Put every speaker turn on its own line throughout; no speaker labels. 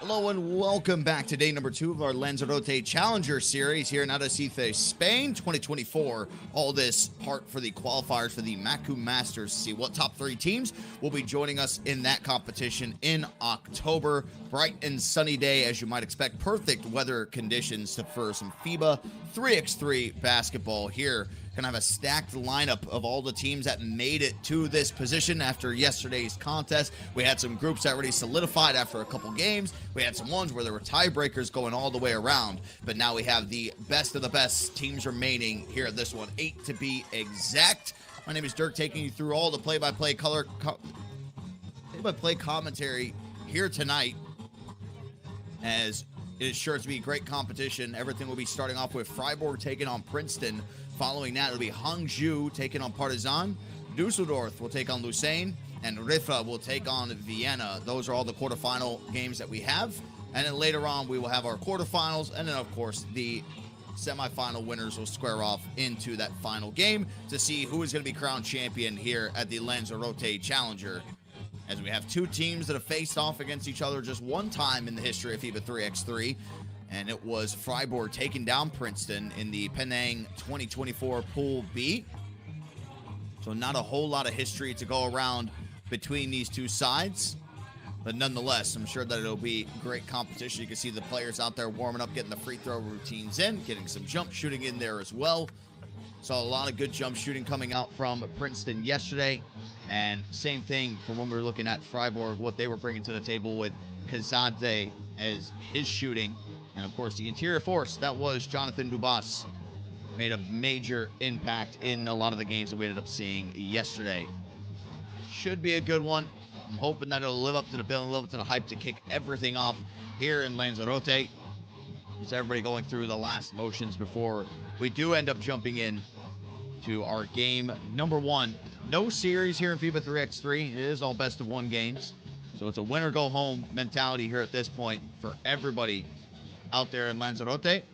Hello and welcome back to day number 2 of our Lanzarote Challenger series here in Arrecife, Spain, 2024. All this part for the qualifiers for the Macau Masters to see what top 3 teams will be joining us in that competition in October. Bright and sunny day, as you might expect. Perfect weather conditions for some FIBA 3x3 basketball here. Gonna have a stacked lineup of all the teams that made it to this position after yesterday's contest. We had some groups that already solidified after a couple games. We had some ones where there were tiebreakers going all the way around. But now we have the best of the best teams remaining here at this one. 8 to be exact. My name is Dirk, taking you through all the play-by-play commentary here tonight, as it is sure to be great competition. Everything will be starting off with Fribourg taking on Princeton. Following that, it'll be Hangzhou taking on Partizan. Dusseldorf will take on Lausanne. And Riffa will take on Vienna. Those are all the quarterfinal games that we have. And then later on, we will have our quarterfinals. And then, of course, the semifinal winners will square off into that final game to see who is going to be crowned champion here at the Lanzarote Challenger. As we have 2 teams that have faced off against each other just one time in the history of FIBA 3x3. And it was Fribourg taking down Princeton in the Penang 2024 Pool B. So not a whole lot of history to go around between these 2 sides. But nonetheless, I'm sure that it'll be great competition. You can see the players out there warming up, getting the free throw routines in, getting some jump shooting in there as well. Saw a lot of good jump shooting coming out from Princeton yesterday. And same thing from when we were looking at Fribourg, what they were bringing to the table with Kazadze as his shooting. And, of course, the interior force, that was Jonathan Dubas, made a major impact in a lot of the games that we ended up seeing yesterday. Should be a good one. I'm hoping that it'll live up to the bill and live up to the hype to kick everything off here in Lanzarote. Just everybody going through the last motions before we do end up jumping in to our game number 1. No series here in FIBA 3x3. It is all best of 1 games. So it's a winner go home mentality here at this point for everybody out there in Lanzarote.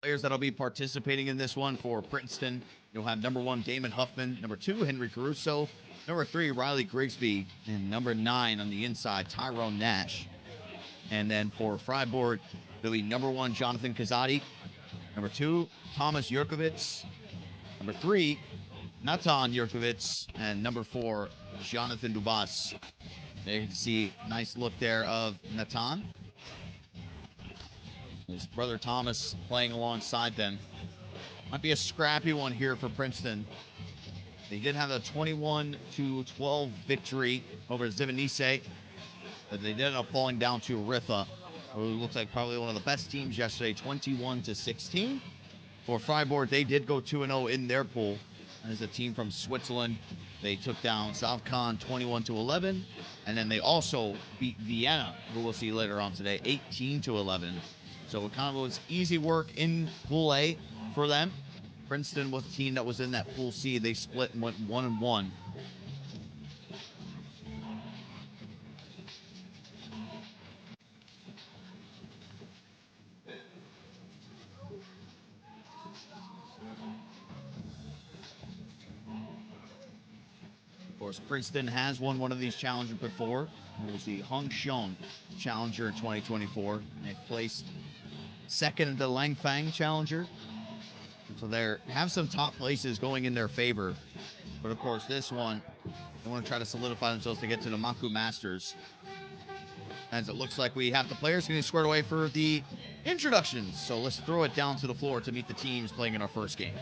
Players that'll be participating in this one for Princeton, you'll have number 1 Damon Huffman, number 2 Henry Caruso, number 3 Riley Grigsby, and number 9 on the inside Tyrone Nash. And then for Fribourg, there'll be number 1 Jonathan Kazadi, number 2 Thomas Jurkovic, number 3 Natan Jurkovic, and number 4 Jonathan Dubas. There you can see nice look there of Natan. His brother Thomas playing alongside them. Might be a scrappy one here for Princeton. They did have a 21-12 victory over Zivanise, but they did end up falling down to Riffa, who looks like probably one of the best teams yesterday, 21-16. For Fribourg, they did go 2-0 in their pool. As a team from Switzerland, they took down Southcon 21-11, and then they also beat Vienna, who we'll see later on today, 18-11. So it kind of was easy work in Pool A for them. Princeton was the team that was in that Pool C. They split and went 1-1. Of course, Princeton has won one of these challengers before. It was the Hangzhou Challenger in 2024. They placed second in the Langfang Challenger. So they have some top places going in their favor. But of course, this one, they want to try to solidify themselves to get to the Macau Masters. As it looks like we have the players getting squared away for the introductions. So let's throw it down to the floor to meet the teams playing in our first game.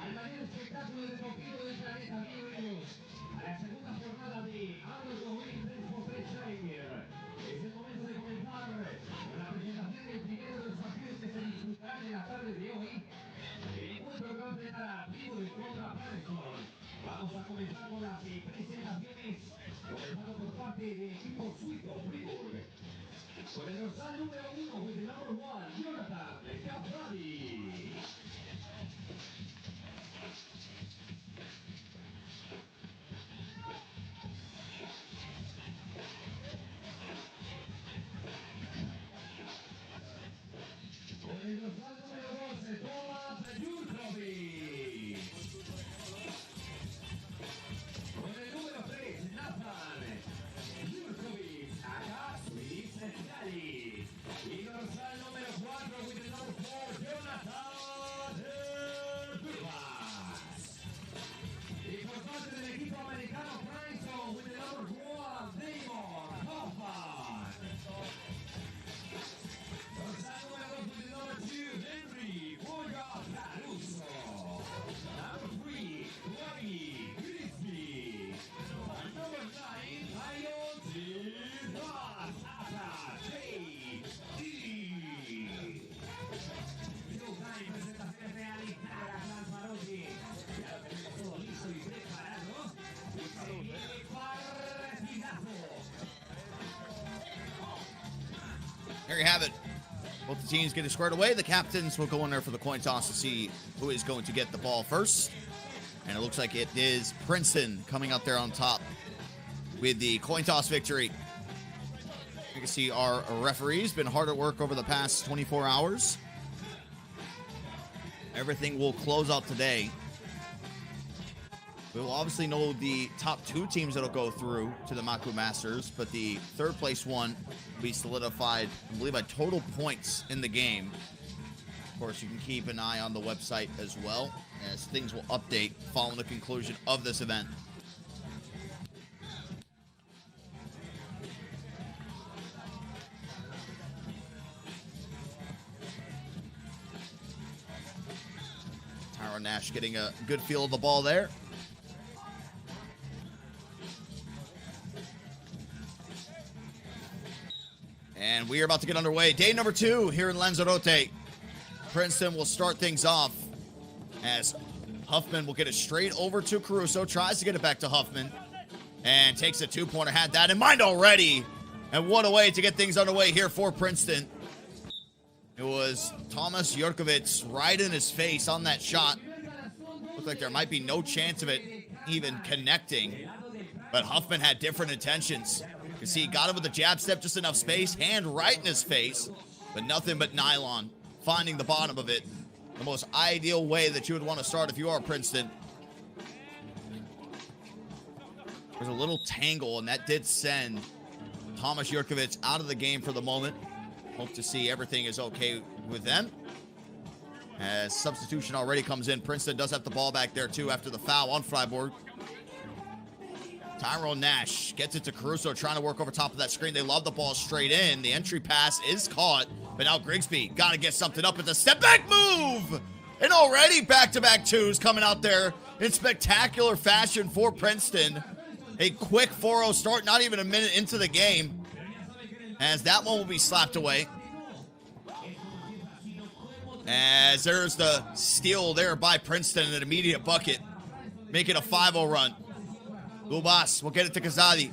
al mayor espectáculo deportivo del planeta. Bienvenidos a la segunda jornada de Arrecife Challenger. Es el momento de comenzar con la presentación del primero de los partidos que se disputarán en la tarde de hoy. El encuentro que va a enfrentar a Fribourg contra Princeton. Vamos a comenzar con las presentaciones. partiti, equipo suizo Fribourg. Con el dorsal número 1 with the number 1, Jonathan Caprari. Con el dorsal número 12, Thomas Jurkovic. Con el número 3, Nathan Jurkovic, acá Swiss Italy. Y dorsal número 4 with the number 4, Jonathan Riffa. Y por parte del equipo americano Princeton with the number 1, Damon Hoffman. Dorsal número 2 with the number 2, Henry Boya Caruso. Number 3, Robbie Grisby. And number 9, Lion Tirasata J.D. Showtime, presentaciones realizadas, Lanzarote. Ya lo tenemos todo listo y preparado. Y se viene partidazo.
There you have it. Both the teams getting squared away. The captains will go in there for the coin toss to see who is going to get the ball first. And it looks like it is Princeton coming out there on top with the coin toss victory. You can see our referee's been hard at work over the past 24 hours. Everything will close out today. We will obviously know the top 2 teams that'll go through to the Macau Masters, but the third place one will be solidified, I believe, by total points in the game. Of course, you can keep an eye on the website as well, as things will update following the conclusion of this event. Tyron Nash getting a good feel of the ball there. And we are about to get underway. Day number 2 here in Lanzarote. Princeton will start things off as Huffman will get it straight over to Caruso. Tries to get it back to Huffman. And takes a 2-pointer. Had that in mind already. And what a way to get things underway here for Princeton. It was Thomas Jurkovic right in his face on that shot. Looked like there might be no chance of it even connecting. But Huffman had different intentions. You can see he got him with the jab step, just enough space, hand right in his face, but nothing but nylon, finding the bottom of it. The most ideal way that you would want to start if you are Princeton. There's a little tangle, and that did send Thomas Jurkovic out of the game for the moment. Hope to see everything is okay with them. As substitution already comes in, Princeton does have the ball back there too after the foul on Fribourg. Tyron Nash gets it to Caruso, trying to work over top of that screen. They love the ball straight in. The entry pass is caught, but now Grigsby got to get something up with the step-back move! And already back-to-back 2s coming out there in spectacular fashion for Princeton. A quick 4-0 start, not even a minute into the game, as that one will be slapped away. As there's the steal there by Princeton, an immediate bucket, making a 5-0 run. Lubas will get it to Kazadi.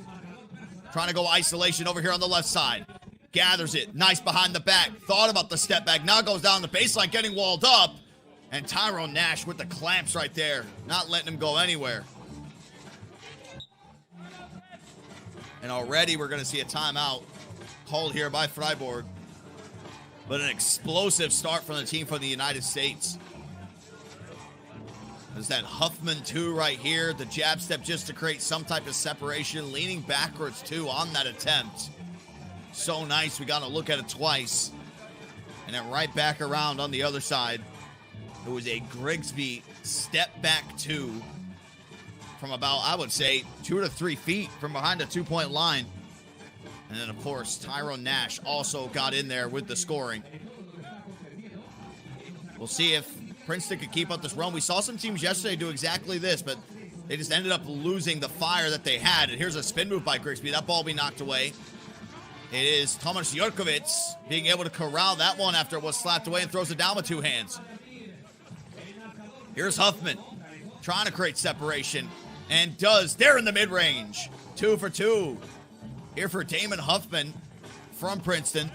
Trying to go isolation over here on the left side. Gathers it. Nice behind the back. Thought about the step back. Now goes down the baseline, getting walled up. And Tyron Nash with the clamps right there. Not letting him go anywhere. And already we're going to see a timeout called here by Fribourg. But an explosive start from the team from the United States. There's that Huffman 2 right here. The jab step just to create some type of separation. Leaning backwards too on that attempt. So nice. We got to look at it twice. And then right back around on the other side. It was a Grigsby step back 2 from about, I would say, 2 to 3 feet from behind the 2-point line. And then, of course, Tyron Nash also got in there with the scoring. We'll see if Princeton could keep up this run. We saw some teams yesterday do exactly this, but they just ended up losing the fire that they had. And here's a spin move by Grigsby. That ball will be knocked away. It is Thomas Jurkovic being able to corral that one after it was slapped away and throws it down with 2 hands. Here's Huffman trying to create separation and does. There in the mid-range. 2 for 2. here for Damon Huffman from Princeton.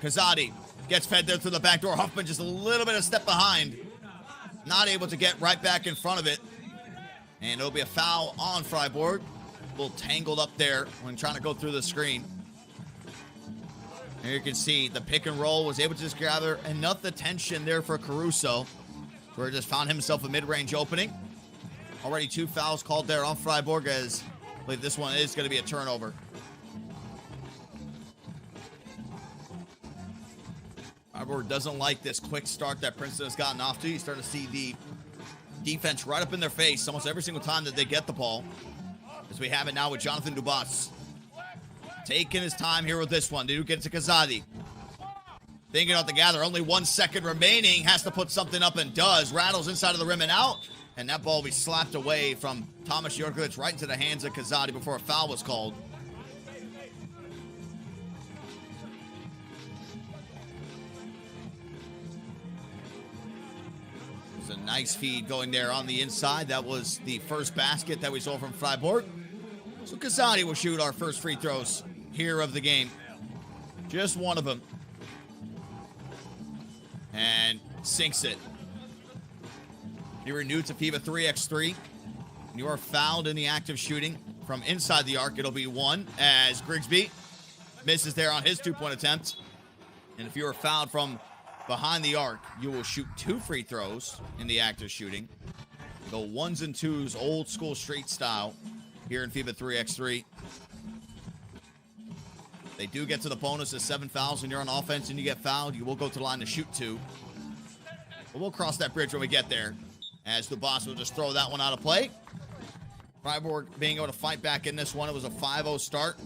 Kazadi gets fed there through the back door. Huffman just a little bit of step behind. Not able to get right back in front of it. And it'll be a foul on Fribourg. A little tangled up there when trying to go through the screen. And you can see the pick and roll was able to just gather enough attention there for Caruso, where he just found himself a mid-range opening. Already 2 fouls called there on Fribourg, as I believe this one is going to be a turnover. Fribourg doesn't like this quick start that Princeton has gotten off to. You're starting to see the defense right up in their face almost every single time that they get the ball. As we have it now with Jonathan Dubas. Taking his time here with this one. They do get to Kazadi. Thinking about the gather. Only 1 second remaining. Has to put something up and does. Rattles inside of the rim and out. And that ball will be slapped away from Thomas Jurkovic right into the hands of Kazadi before a foul was called. A nice feed going there on the inside. That was the first basket that we saw from Fribourg. So Kazadi will shoot our first free throws here of the game. Just one of them. And sinks it. You're new to FIBA 3x3. You are fouled in the act of shooting from inside the arc. It'll be 1 as Grigsby misses there on his 2-point attempt. And if you are fouled from behind the arc, you will shoot 2 free throws in the act of shooting. Go 1s and 2s, old school street style here in FIBA 3x3. They do get to the bonus of 7 fouls when you're on offense and you get fouled. You will go to the line to shoot 2. But we'll cross that bridge when we get there, as the boss will just throw that one out of play. Fribourg being able to fight back in this one. It was a 5-0 start.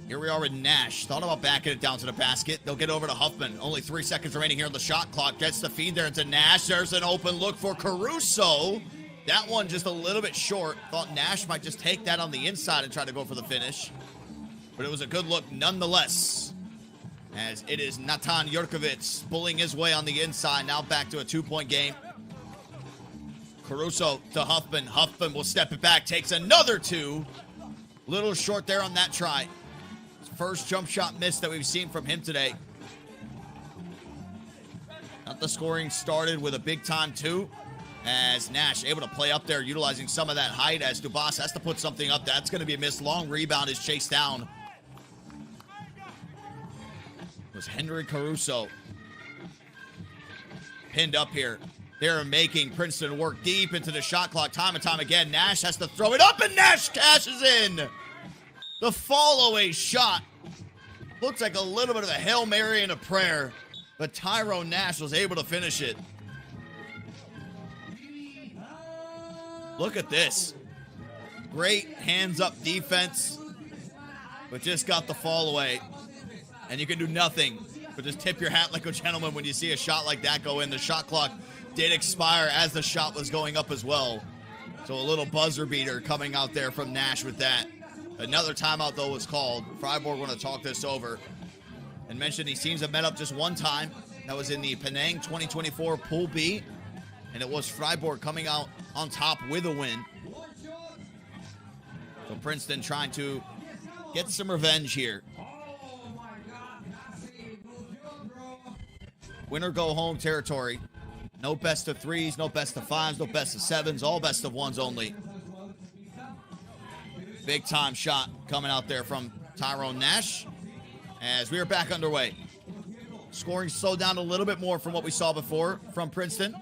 Here we are with Nash. Thought about backing it down to the basket. They'll get over to Huffman. Only 3 seconds remaining here on the shot clock. Gets the feed there into Nash. There's an open look for Caruso. That one just a little bit short. Thought Nash might just take that on the inside and try to go for the finish. But it was a good look nonetheless. As it is Natan Jurkovic pulling his way on the inside. Now back to a 2-point game. Caruso to Huffman. Huffman will step it back. Takes another 2. Little short there on that try. First jump shot miss that we've seen from him today. Not the scoring started with a big time 2, as Nash able to play up there, utilizing some of that height, as Dubas has to put something up. That's going to be a miss. Long rebound is chased down. It was Henry Caruso. Pinned up here. They're making Princeton work deep into the shot clock time and time again. Nash has to throw it up, and Nash cashes in. The fall-away shot looks like a little bit of a Hail Mary and a prayer, but Tyrone Nash was able to finish it. Look at this. Great hands-up defense, but just got the fall away. And you can do nothing but just tip your hat like a gentleman when you see a shot like that go in. The shot clock did expire as the shot was going up as well. So a little buzzer beater coming out there from Nash with that. Another timeout, though, was called. Fribourg want to talk this over and mention these teams have met up just one time. That was in the Penang 2024 Pool B, and it was Fribourg coming out on top with a win. So Princeton trying to get some revenge here. Winner go home territory. No best of 3s, no best of 5s, no best of 7s, all best of 1s only. Big time shot coming out there from Tyrone Nash as we are back underway. Scoring slowed down a little bit more from what we saw before from Princeton.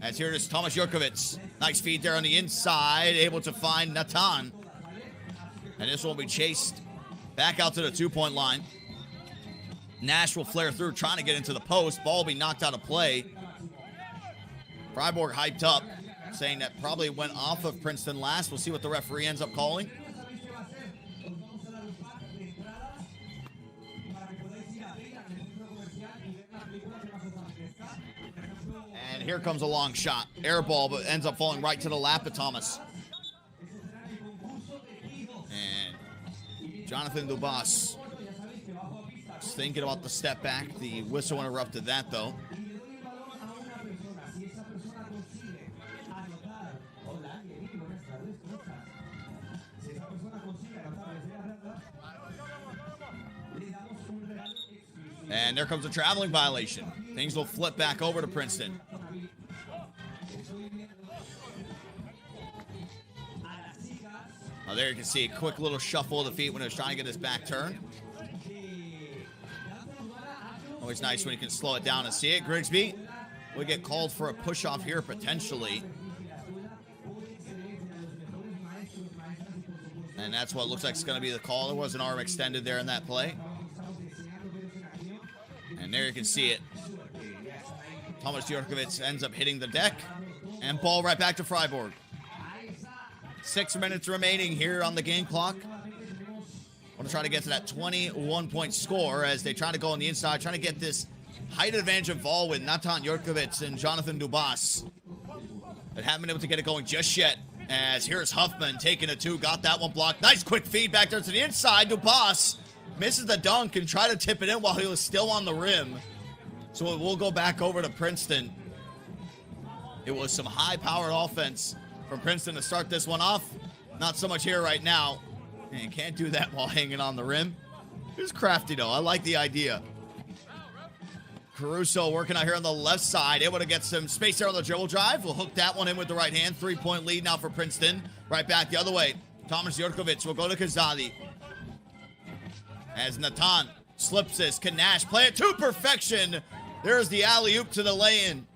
As here it is Thomas Jurkovic. Nice feed there on the inside, able to find Natan. And this one will be chased back out to the 2-point line. Nash will flare through, trying to get into the post. Ball will be knocked out of play. Fribourg hyped up, saying that probably went off of Princeton last. We'll see what the referee ends up calling. And here comes a long shot. Air ball, but ends up falling right to the lap of Thomas. And Jonathan Dubas Was thinking about the step back. The whistle interrupted that, though. And there comes a traveling violation. Things will flip back over to Princeton. Now there you can see a quick little shuffle of the feet when he was trying to get his back turned. Always nice when you can slow it down and see it. Grigsby will get called for a push-off here potentially. And that's what looks like it's going to be the call. There was an arm extended there in that play. And there you can see it. Thomas Jurkovic ends up hitting the deck. And ball right back to Fribourg. 6 minutes remaining here on the game clock. I want to try to get to that 21-point score as they try to go on the inside, trying to get this height advantage involved with Natan Jurkovic and Jonathan Dubas. But haven't been able to get it going just yet. As here's Huffman taking a 2, got that one blocked. Nice quick feed back there to the inside. Dubas misses the dunk and try to tip it in while he was still on the rim. So we'll go back over to Princeton. It was some high-powered offense from Princeton to start this one off. Not so much here right now. And can't do that while hanging on the rim. It was crafty, though. I like the idea. Caruso working out here on the left side. Able to get some space there on the dribble drive. We'll hook that one in with the right hand. 3-point lead now for Princeton. Right back the other way. Thomas Jurkovic will go to Kazadi. As Natan slips this. Can Nash play it to perfection? There's the alley-oop to the lay-in.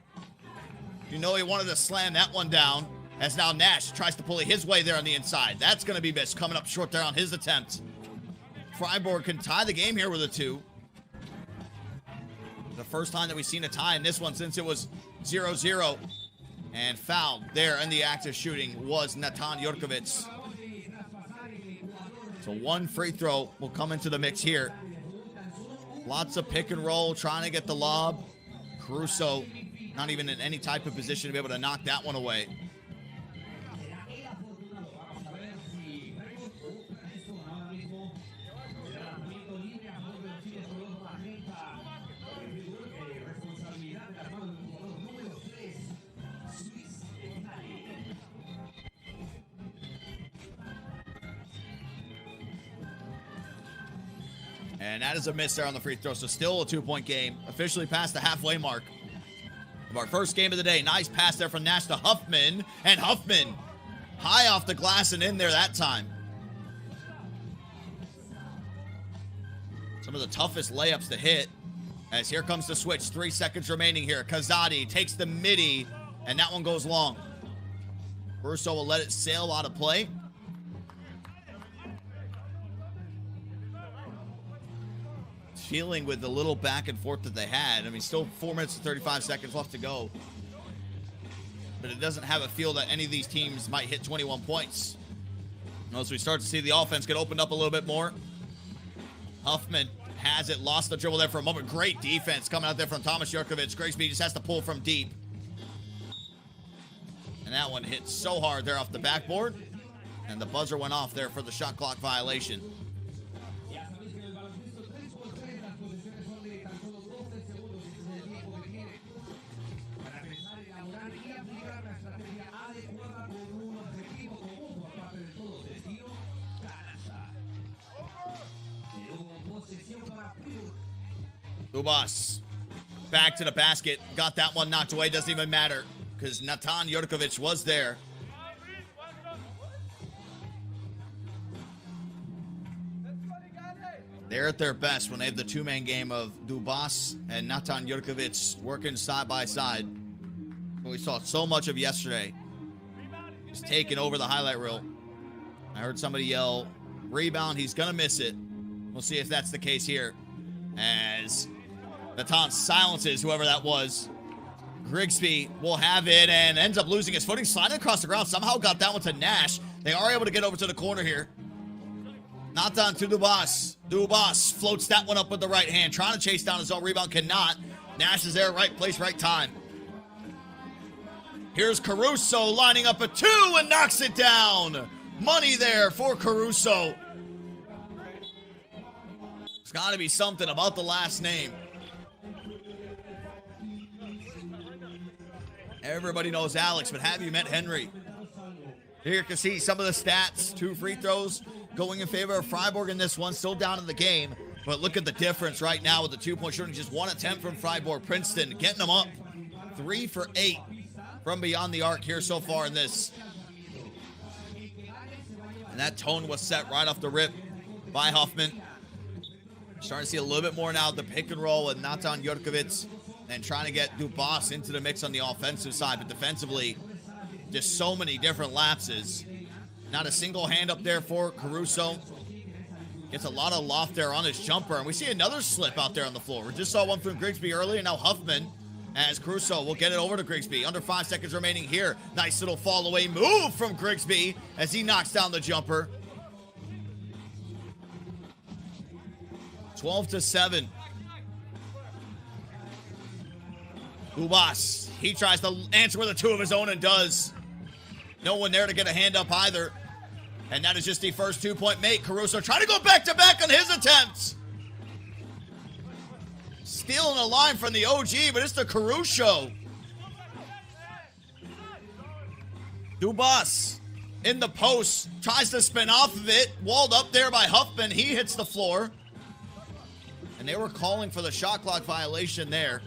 You know he wanted to slam that one down. As now Nash tries to pull it his way there on the inside. That's going to be missed. Coming up short there on his attempt. Fribourg can tie the game here with a 2. The first time that we've seen a tie in this one since it was 0-0. And fouled there in the act of shooting was Natan Jurkovic. So one free throw will come into the mix here. Lots of pick and roll, trying to get the lob. Caruso not even in any type of position to be able to knock that one away. And that is a miss there on the free throw. So still a 2-point game. Officially past the halfway mark of our first game of the day. Nice pass there from Nash to Huffman. And Huffman high off the glass and in there that time. Some of the toughest layups to hit. As here comes the switch. 3 seconds remaining here. Kazadi takes the midi. And that one goes long. Russo will let it sail out of play. Feeling with the little back and forth that they had. I mean, still 4 minutes and 35 seconds left to go. But it doesn't have a feel that any of these teams might hit 21 points. As we start to see the offense get opened up a little bit more. Huffman has it, lost the dribble there for a moment. Great defense coming out there from Thomas Jurkovic. Grigsby just has to pull from deep. And that one hit so hard there off the backboard. And the buzzer went off there for the shot clock violation. Dubas back to the basket. Got that one knocked away. Doesn't even matter because Natan Jurkovic was there. They're at their best when they have the 2-man game of Dubas and Natan Jurkovic working side by side. We saw so much of yesterday. He's taking over the highlight reel. I heard somebody yell, rebound, he's going to miss it. We'll see if that's the case here. As Natan silences whoever that was. Grigsby will have it and ends up losing his footing, sliding across the ground. Somehow got that one to Nash. They are able to get over to the corner here. Natan to Dubas. Dubas floats that one up with the right hand. Trying to chase down his own rebound. Cannot. Nash is there. Right place, right time. Here's Caruso lining up a 2 and knocks it down. Money there for Caruso. It's Got to be something about the last name. Everybody knows Alex, but have you met Henry? Here you can see some of the stats. 2 free throws going in favor of Fribourg in this one. Still down in the game. But look at the difference right now with the 2-point shooting. Just 1 attempt from Fribourg. Princeton getting them up. 3 for 8 from beyond the arc here so far in this. And that tone was set right off the rip by Huffman. Starting to see a little bit more now the pick and roll with Natan Jurkovic and trying to get Dubas into the mix on the offensive side. But defensively, just so many different lapses. Not a single hand up there for Caruso. Gets a lot of loft there on his jumper. And we see another slip out there on the floor. We just saw one from Grigsby earlier. Now Huffman, as Caruso will get it over to Grigsby. Under 5 seconds remaining here. Nice little fall away move from Grigsby as he knocks down the jumper. 12-7. Dubas, he tries to answer with a 2 of his own and does. No one there to get a hand up either. And that is just the first 2-point make. Caruso trying to go back-to-back on his attempts. Stealing a line from the OG, but it's the Caruso. Dubas in the post. Tries to spin off of it. Walled up there by Huffman. He hits the floor. And they were calling for the shot clock violation there.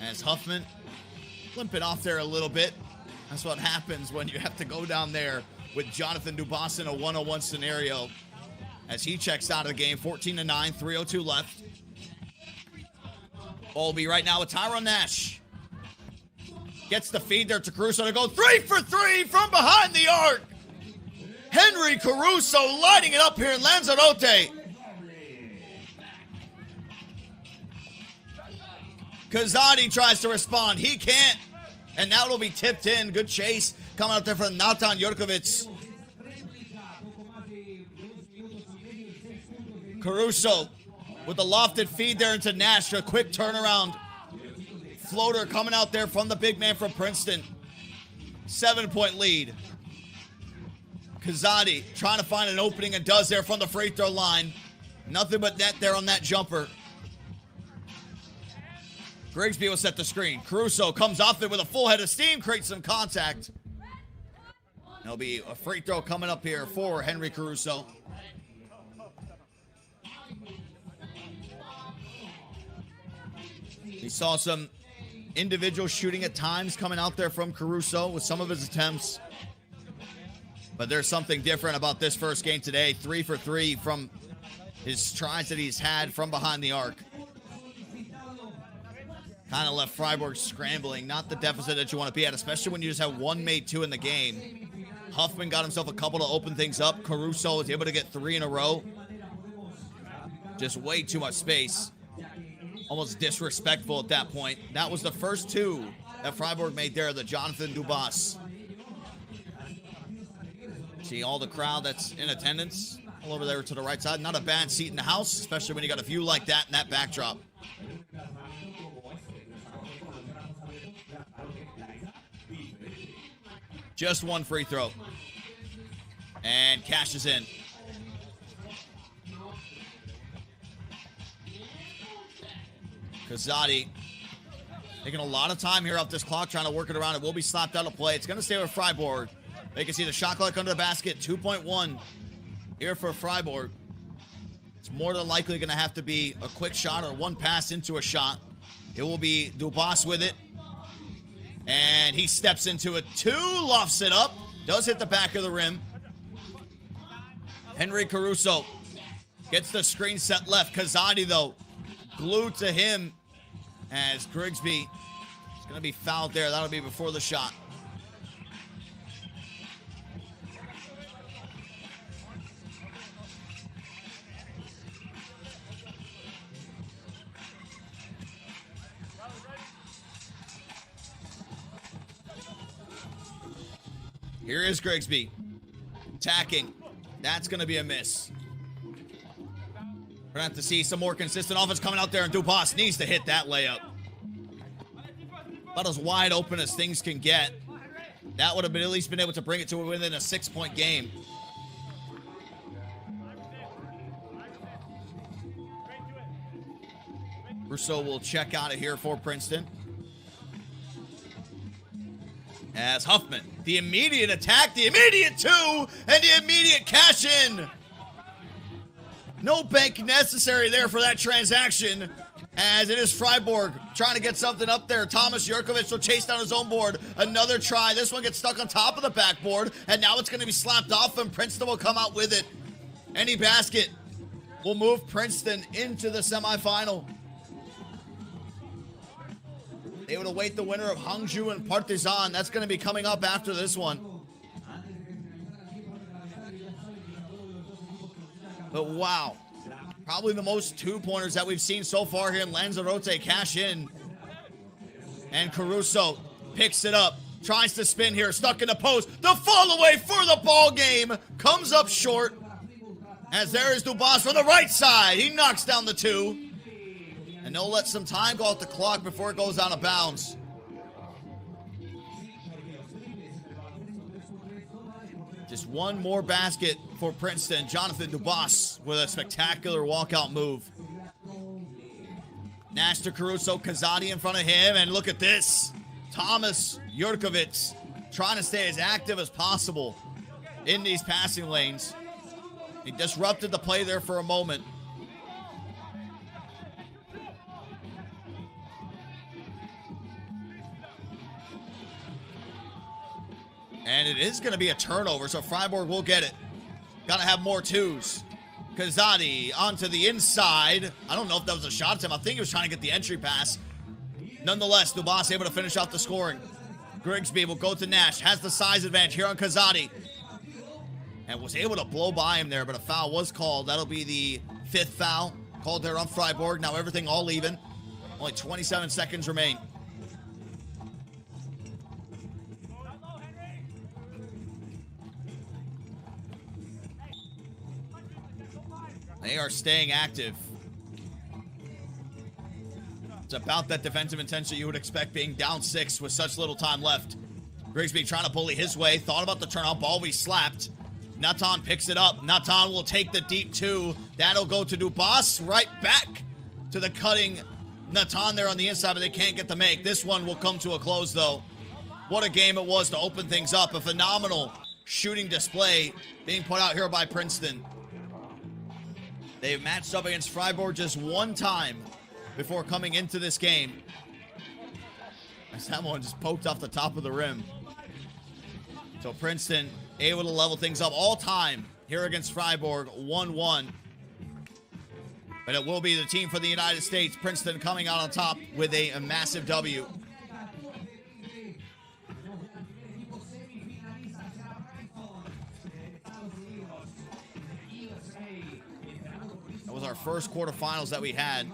As Huffman limping off there a little bit. That's what happens when you have to go down there with Jonathan Dubas in a 1-on-1 scenario. As he checks out of the game, 14-9, 3:02 left. Ball will be right now with Tyron Nash. Gets the feed there to Caruso to go 3 for 3 from behind the arc. Henry Caruso lighting it up here in Lanzarote. Kazadi tries to respond. He can't. And now it'll be tipped in. Good chase coming out there from Natan Jurkovic. Caruso with the lofted feed there into Nash. A quick turnaround. Floater coming out there from the big man from Princeton. 7-point lead. Kazadi trying to find an opening and does there from the free throw line. Nothing but net there on that jumper. Grigsby will set the screen. Caruso comes off it with a full head of steam, creates some contact. There'll be a free throw coming up here for Henry Caruso. We saw some individual shooting at times coming out there from Caruso with some of his attempts. But there's something different about this first game today. 3 for 3 from his tries that he's had from behind the arc. Kind of left Fribourg scrambling. Not the deficit that you want to be at, especially when you just have 1 made 2 in the game. Huffman got himself a couple to open things up. Caruso was able to get 3 in a row. Just way too much space. Almost disrespectful at that point. That was the first 2 that Fribourg made there, the Jonathan Dubas. See all the crowd that's in attendance all over there to the right side. Not a bad seat in the house, especially when you got a view like that in that backdrop. Just 1 free throw. And cashes in. Kazadi taking a lot of time here off this clock, trying to work it around. It will be slapped out of play. It's going to stay with Fribourg. They can see the shot clock under the basket. 2.1 here for Fribourg. It's more than likely going to have to be a quick shot or 1 pass into a shot. It will be Dubas with it. And he steps into it. 2, lofts it up. Does hit the back of the rim. Henry Caruso gets the screen set left. Kazadi, though, glued to him as Grigsby is going to be fouled there. That'll be before the shot. Here is Grigsby. Attacking. That's going to be a miss. We're going to have to see some more consistent offense coming out there, and Dubas needs to hit that layup. About as wide open as things can get. That would have been at least been able to bring it to within a 6-point game. Rousseau will check out of here for Princeton. As Huffman, the immediate attack, the immediate two, and the immediate cash in. No bank necessary there for that transaction, as it is Fribourg trying to get something up there. Thomas Jurkovic will chase down his own board. Another try. This one gets stuck on top of the backboard, and now it's going to be slapped off, and Princeton will come out with it. Any basket will move Princeton into the semifinal. They would await the winner of Hangzhou and Partizan. That's going to be coming up after this one. But wow, probably the most two-pointers that we've seen so far here in Lanzarote cash in. And Caruso picks it up, tries to spin here, stuck in the post. The fall away for the ball game comes up short. As there is Dubas from the right side. He knocks down the two. And they'll let some time go off the clock before it goes out of bounds. Just one more basket for Princeton. Jonathan Dubas with a spectacular walkout move. Nash to Caruso, Kazadi in front of him, and look at this. Thomas Jurkovic trying to stay as active as possible in these passing lanes. He disrupted the play there for a moment. And it is going to be a turnover, so Fribourg will get it. Got to have more twos. Kazadi onto the inside. I don't know if that was a shot attempt. I think he was trying to get the entry pass. Nonetheless, Dubas able to finish off the scoring. Grigsby will go to Nash. Has the size advantage here on Kazadi. And was able to blow by him there, but a foul was called. That'll be the 5th foul called there on Fribourg. Now everything all even. Only 27 seconds remain. They are staying active. It's about that defensive intensity you would expect being down 6 with such little time left. Grigsby trying to bully his way. Thought about the turnout ball. We slapped. Natan picks it up. Natan will take the deep 2. That'll go to Dubas. Right back to the cutting Natan there on the inside, but they can't get the make. This one will come to a close, though. What a game it was to open things up. A phenomenal shooting display being put out here by Princeton. They've matched up against Fribourg just one time before coming into this game. As that one just poked off the top of the rim. So Princeton able to level things up all time here against Fribourg, 1-1. But it will be the team for the United States, Princeton, coming out on top with a massive W. That was our first quarterfinals that we had.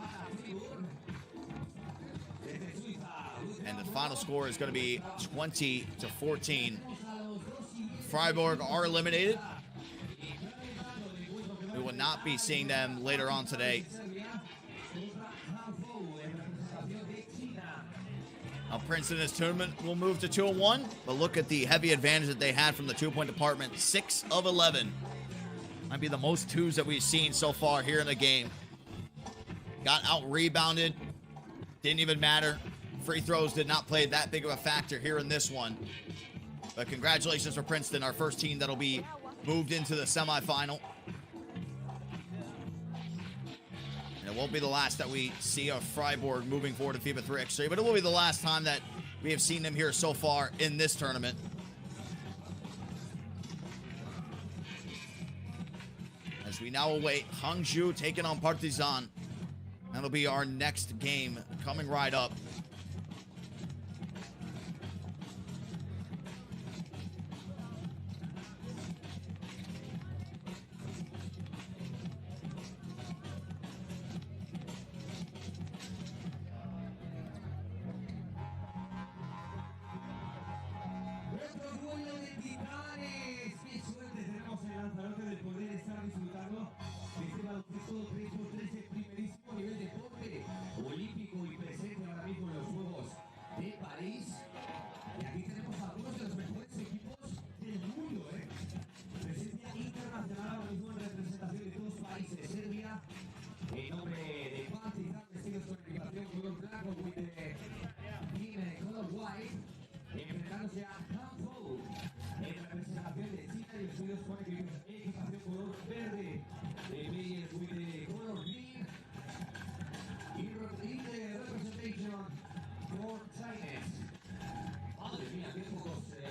And the final score is going to be 20-14. Fribourg are eliminated. We will not be seeing them later on today. Now Princeton in this tournament will move to 2-1, but look at the heavy advantage that they had from the two-point department. 6 of 11. Might be the most twos that we've seen so far here in the game. Got out-rebounded. Didn't even matter. Free throws did not play that big of a factor here in this one. But congratulations for Princeton, our first team that'll be moved into the semifinal. And it won't be the last that we see of Fribourg moving forward to FIBA 3x3, but it will be the last time that we have seen them here so far in this tournament. As we now await Hangzhou taking on Partizan. That'll be our next game coming right up.
Todo 3x3 es primerísimo nivel de deporte olímpico y presente ahora mismo en los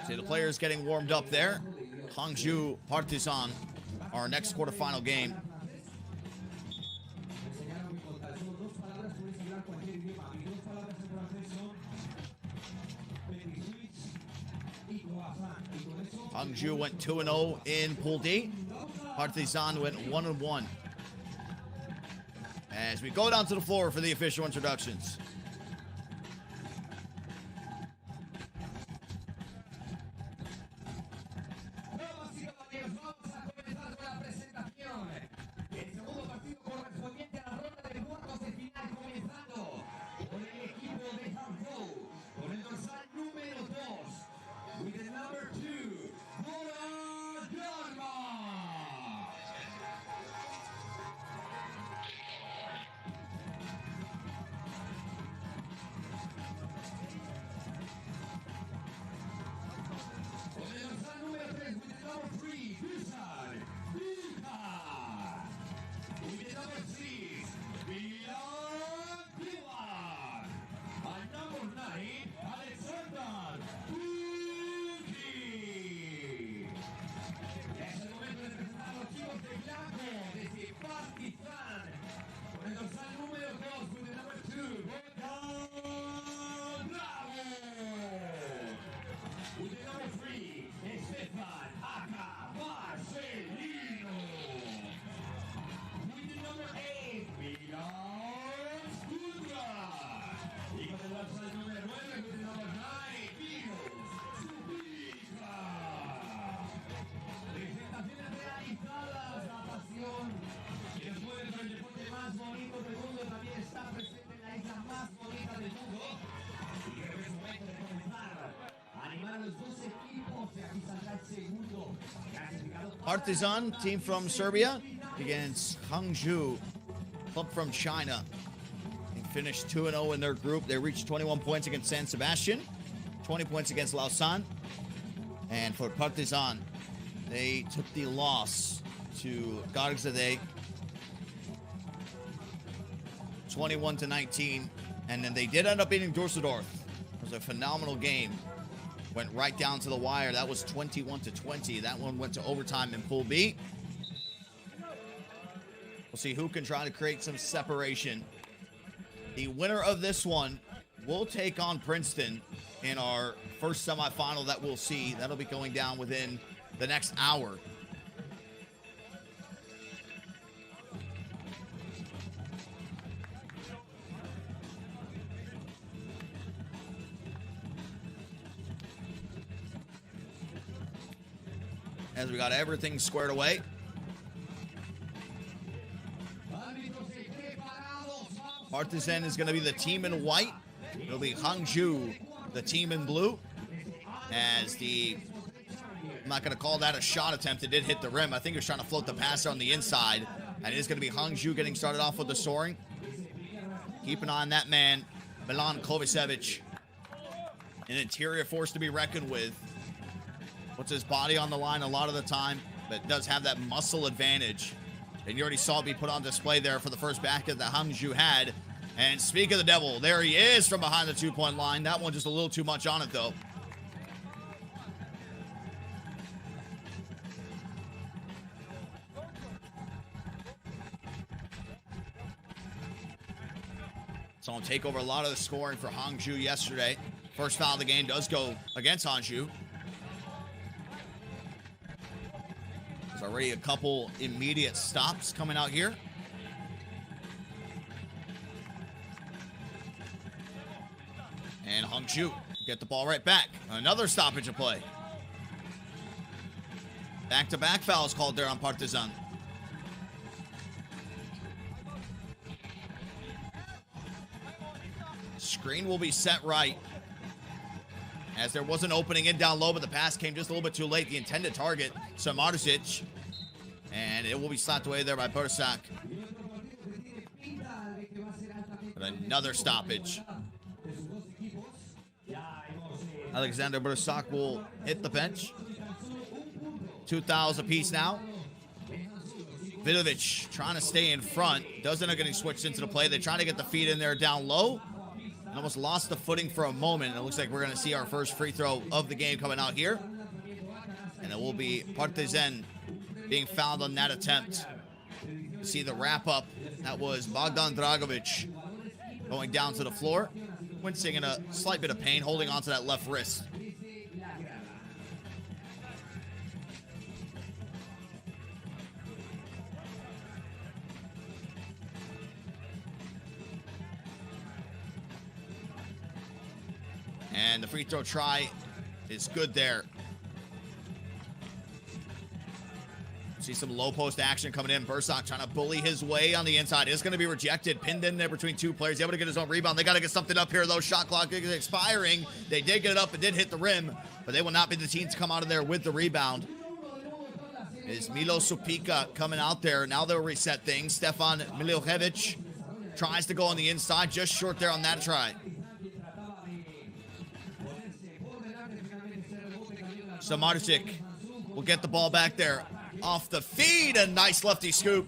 See the players getting warmed up there. Hangzhou, Partizan, our next quarterfinal game. Hangzhou went 2-0 in Pool D. Partizan went 1-1. As we go down to the floor for the official introductions. Partizan, team from Serbia, against Hangzhou, club from China. They finished 2-0 in their group. They reached 21 points against San Sebastian, 20 points against Lausanne. And for Partizan, they took the loss to Gargzadeh, 21-19. And then they did end up beating Dusseldorf. It was a phenomenal game. Went right down to the wire. That was 21-20. That one went to overtime in Pool B. We'll see who can try to create some separation. The winner of this one will take on Princeton in our first semifinal that we'll see. That'll be going down within the next hour. As we got everything squared away. Partizan is going to be the team in white. It'll be Hangzhou, the team in blue. As I'm not going to call that a shot attempt. It did hit the rim. I think he was trying to float the pass on the inside. And it is going to be Hangzhou getting started off with the soaring. Keep an eye on that man, Milan Kovacevic. An interior force to be reckoned with. Puts his body on the line a lot of the time, but does have that muscle advantage. And you already saw it be put on display there for the first basket that Hangzhou had. And speak of the devil, there he is from behind the two-point line. That one just a little too much on it, though. Saw him take over a lot of the scoring for Hangzhou yesterday. First foul of the game does go against Hangzhou. There's already a couple immediate stops coming out here. And Hangzhou get the ball right back. Another stoppage of play. Back-to-back fouls called there on Partizan. Screen will be set right. As there was an opening in down low, but the pass came just a little bit too late. The intended target, Samardzic. And it will be slapped away there by Bursak. But another stoppage. Alexander Bursak will hit the bench. 2 fouls apiece now. Vidovic trying to stay in front. Doesn't end up getting switched into the play. They're trying to get the feed in there down low. Almost lost the footing for a moment. And it looks like we're going to see our first free throw of the game coming out here. And it will be Partizan being fouled on that attempt. See the wrap up. That was Bogdan Dragovic going down to the floor. Wincing in a slight bit of pain, holding onto that left wrist. And the free throw try is good there. See some low post action coming in. Bursak trying to bully his way on the inside. It's going to be rejected. Pinned in there between two players. Able to get his own rebound. They got to get something up here, though. Shot clock is expiring. They did get it up. It did hit the rim. But they will not be the team to come out of there with the rebound. Is Milo Supika coming out there. Now they'll reset things. Stefan Miljojevic tries to go on the inside. Just short there on that try. So Marcic will get the ball back there. Off the feed, a nice lefty scoop.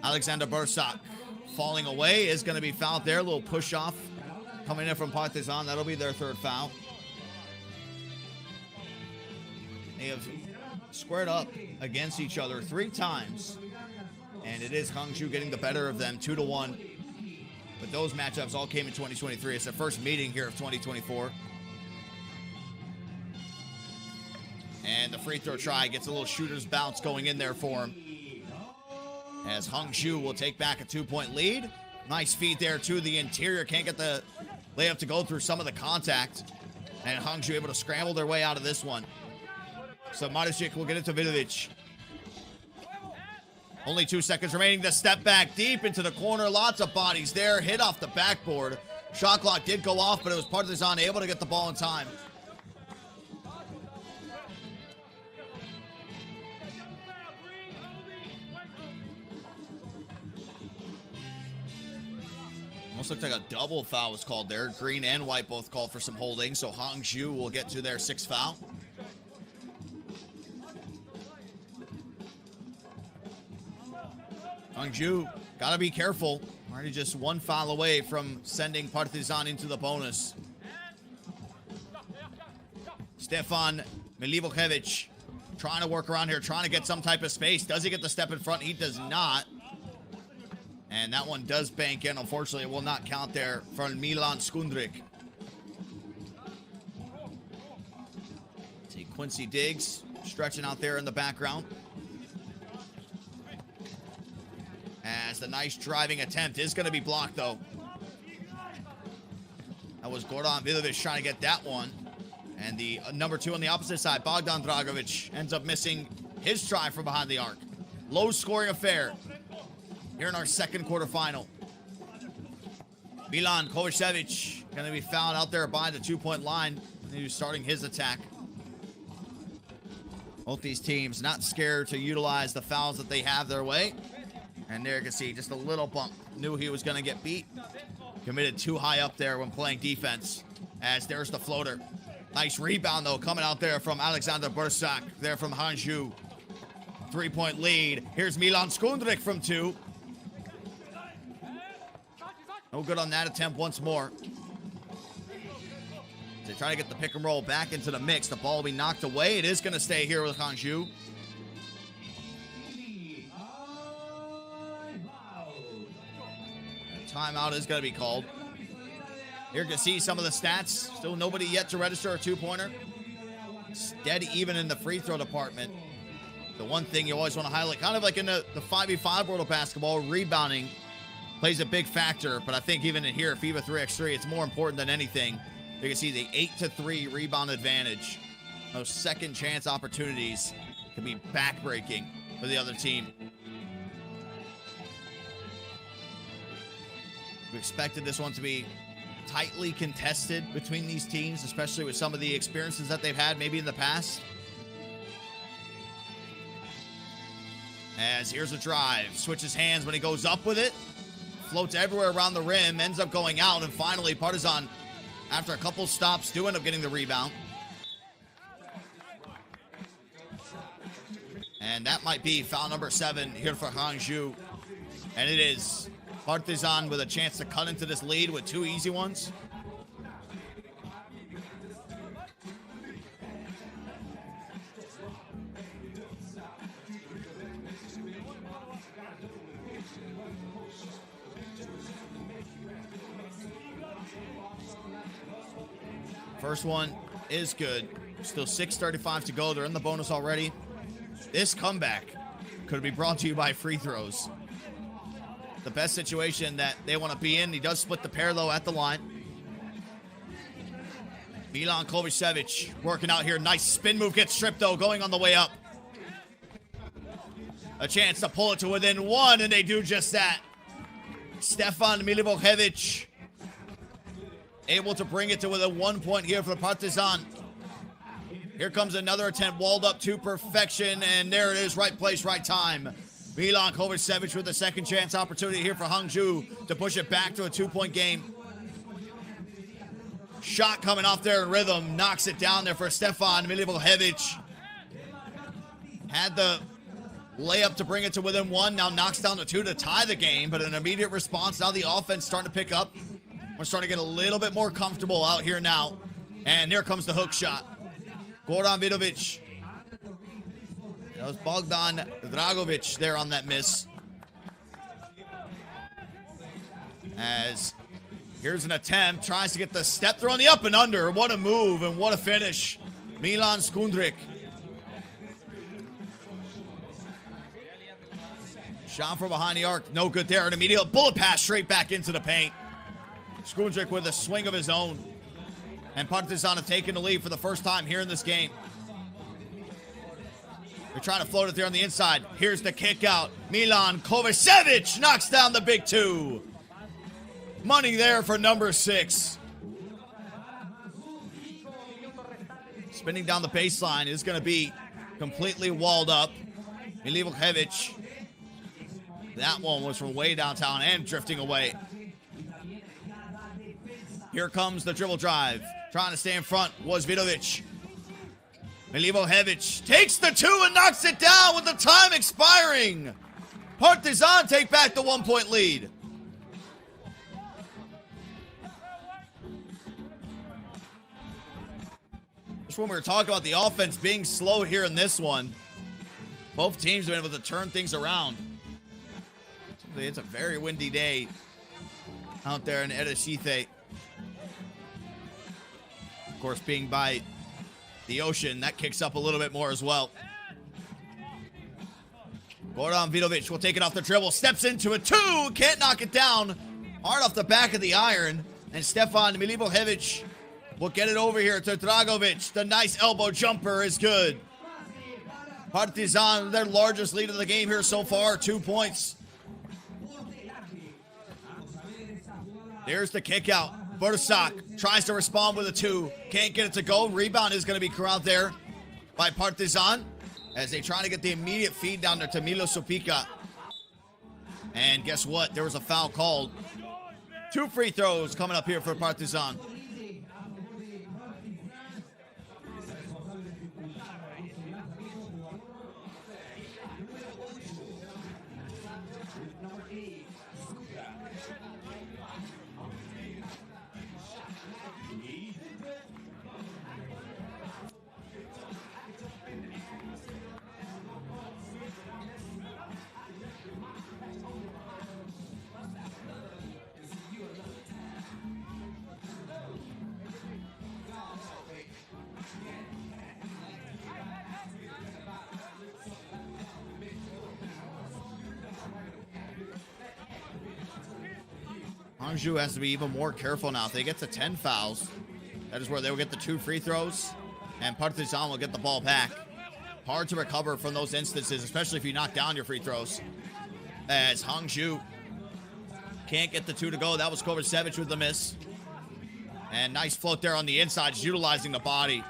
Alexander Bursak falling away is going to be fouled there. A little push off coming in from Partizan. That'll be their third foul. They have squared up against each other 3 times. And it is Hangzhou getting the better of them 2-1. But those matchups all came in 2023. It's the first meeting here of 2024. And the free throw try gets a little shooter's bounce going in there for him. As Hangzhou will take back a 2-point lead. Nice feed there to the interior. Can't get the layup to go through some of the contact. And Hangzhou able to scramble their way out of this one. So Maricic will get it to Vidovic. Only 2 seconds remaining. The step back deep into the corner. Lots of bodies there. Hit off the backboard. Shot clock did go off, but it was Partizan able to get the ball in time. Almost looked like a double foul was called there. Green and white both called for some holding, so Hangzhou will get to their 6th foul. Hangzhou, gotta be careful. Already just 1 foul away from sending Partizan into the bonus. Stefan Milivojevic trying to work around here, trying to get some type of space. Does he get the step in front? He does not. And that one does bank in. Unfortunately, it will not count there for Milan Skundrik. See Quincy Diggs stretching out there in the background. As the nice driving attempt is going to be blocked, though. That was Goran Vidovic trying to get that one. And the number 2 on the opposite side, Bogdan Dragovic, ends up missing his try from behind the arc. Low-scoring affair here in our second quarterfinal. Milan Kovacevic going to be fouled out there by the 2-point line. He's starting his attack. Both these teams not scared to utilize the fouls that they have their way. And there you can see just a little bump. Knew he was going to get beat. Committed too high up there when playing defense. As there's the floater. Nice rebound, though, coming out there from Alexander Bursak. There from Hangzhou. 3-point lead. Here's Milan Skundrik from 2. No good on that attempt once more. They try to get the pick and roll back into the mix. The ball will be knocked away. It is going to stay here with Hangzhou. Timeout is going to be called. Here you can see some of the stats. Still nobody yet to register a two-pointer. Dead even in the free throw department. The one thing you always want to highlight, kind of like in the 5v5 world of basketball, rebounding plays a big factor. But I think even in here, FIBA 3x3, it's more important than anything. You can see the 8-3 rebound advantage. Those second chance opportunities can be backbreaking for the other team. We expected this one to be tightly contested between these teams, especially with some of the experiences that they've had maybe in the past. As here's a drive, switches hands when he goes up with it, floats everywhere around the rim, ends up going out, and finally Partizan, after a couple stops, do end up getting the rebound. And that might be foul number 7 here for Hangzhou. And it is Partizan with a chance to cut into this lead with 2 easy ones. First one is good. Still 6:35 to go. They're in the bonus already. This comeback could be brought to you by free throws. The best situation that they want to be in. He does split the pair, though, at the line. Milan Kovacevic working out here. Nice spin move. Gets stripped, though, going on the way up. A chance to pull it to within 1, and they do just that. Stefan Milivojevic able to bring it to within 1 point here for the Partizan. Here comes another attempt, walled up to perfection, and there it is, right place, right time. Milan Kovacevic with a second chance opportunity here for Hangzhou to push it back to a 2-point game. Shot coming off there in rhythm, knocks it down there for Stefan Milivojevic. Had the layup to bring it to within 1, now knocks down to 2 to tie the game, but an immediate response. Now the offense starting to pick up. We're starting to get a little bit more comfortable out here now. And here comes the hook shot. Goran Vidovic. That was Bogdan Dragovic there on that miss. As here's an attempt. Tries to get the step through on the up and under. What a move and what a finish. Milan Skundric. Shot from behind the arc. No good there. An immediate bullet pass straight back into the paint. Skundric with a swing of his own. And Partizan have taken the lead for the first time here in this game. They're trying to float it there on the inside. Here's the kick out. Milan Kovacevic knocks down the big 2. Money there for number 6. Spinning down the baseline is going to be completely walled up. Milivojevic. That one was from way downtown and drifting away. Here comes the dribble drive. Trying to stay in front was Vidovic. Milivojevic takes the 2 and knocks it down with the time expiring. Partizan take back the 1-point lead. Just when we were talking about the offense being slow here in this one, both teams have been able to turn things around. It's a very windy day out there in Arrecife. Of course, being by the ocean, that kicks up a little bit more as well. Goran Vidovic will take it off the dribble, steps into a 2, can't knock it down. Hard off the back of the iron, and Stefan Milivojevic will get it over here to Dragovic. The nice elbow jumper is good. Partizan, their largest lead of the game here so far, 2 points. There's the kick out. Bursak tries to respond with a 2. Can't get it to go. Rebound is going to be corralled there by Partizan as they try to get the immediate feed down there to Milo Sopica. And guess what? There was a foul called. 2 free throws coming up here for Partizan. Hangzhou has to be even more careful now. If they get to 10 fouls, that is where they will get the 2 free throws, and Partizan will get the ball back. Hard to recover from those instances, especially if you knock down your free throws. As Hangzhou can't get the 2 to go. That was Kovacevic with the miss. And nice float there on the inside, just utilizing the body.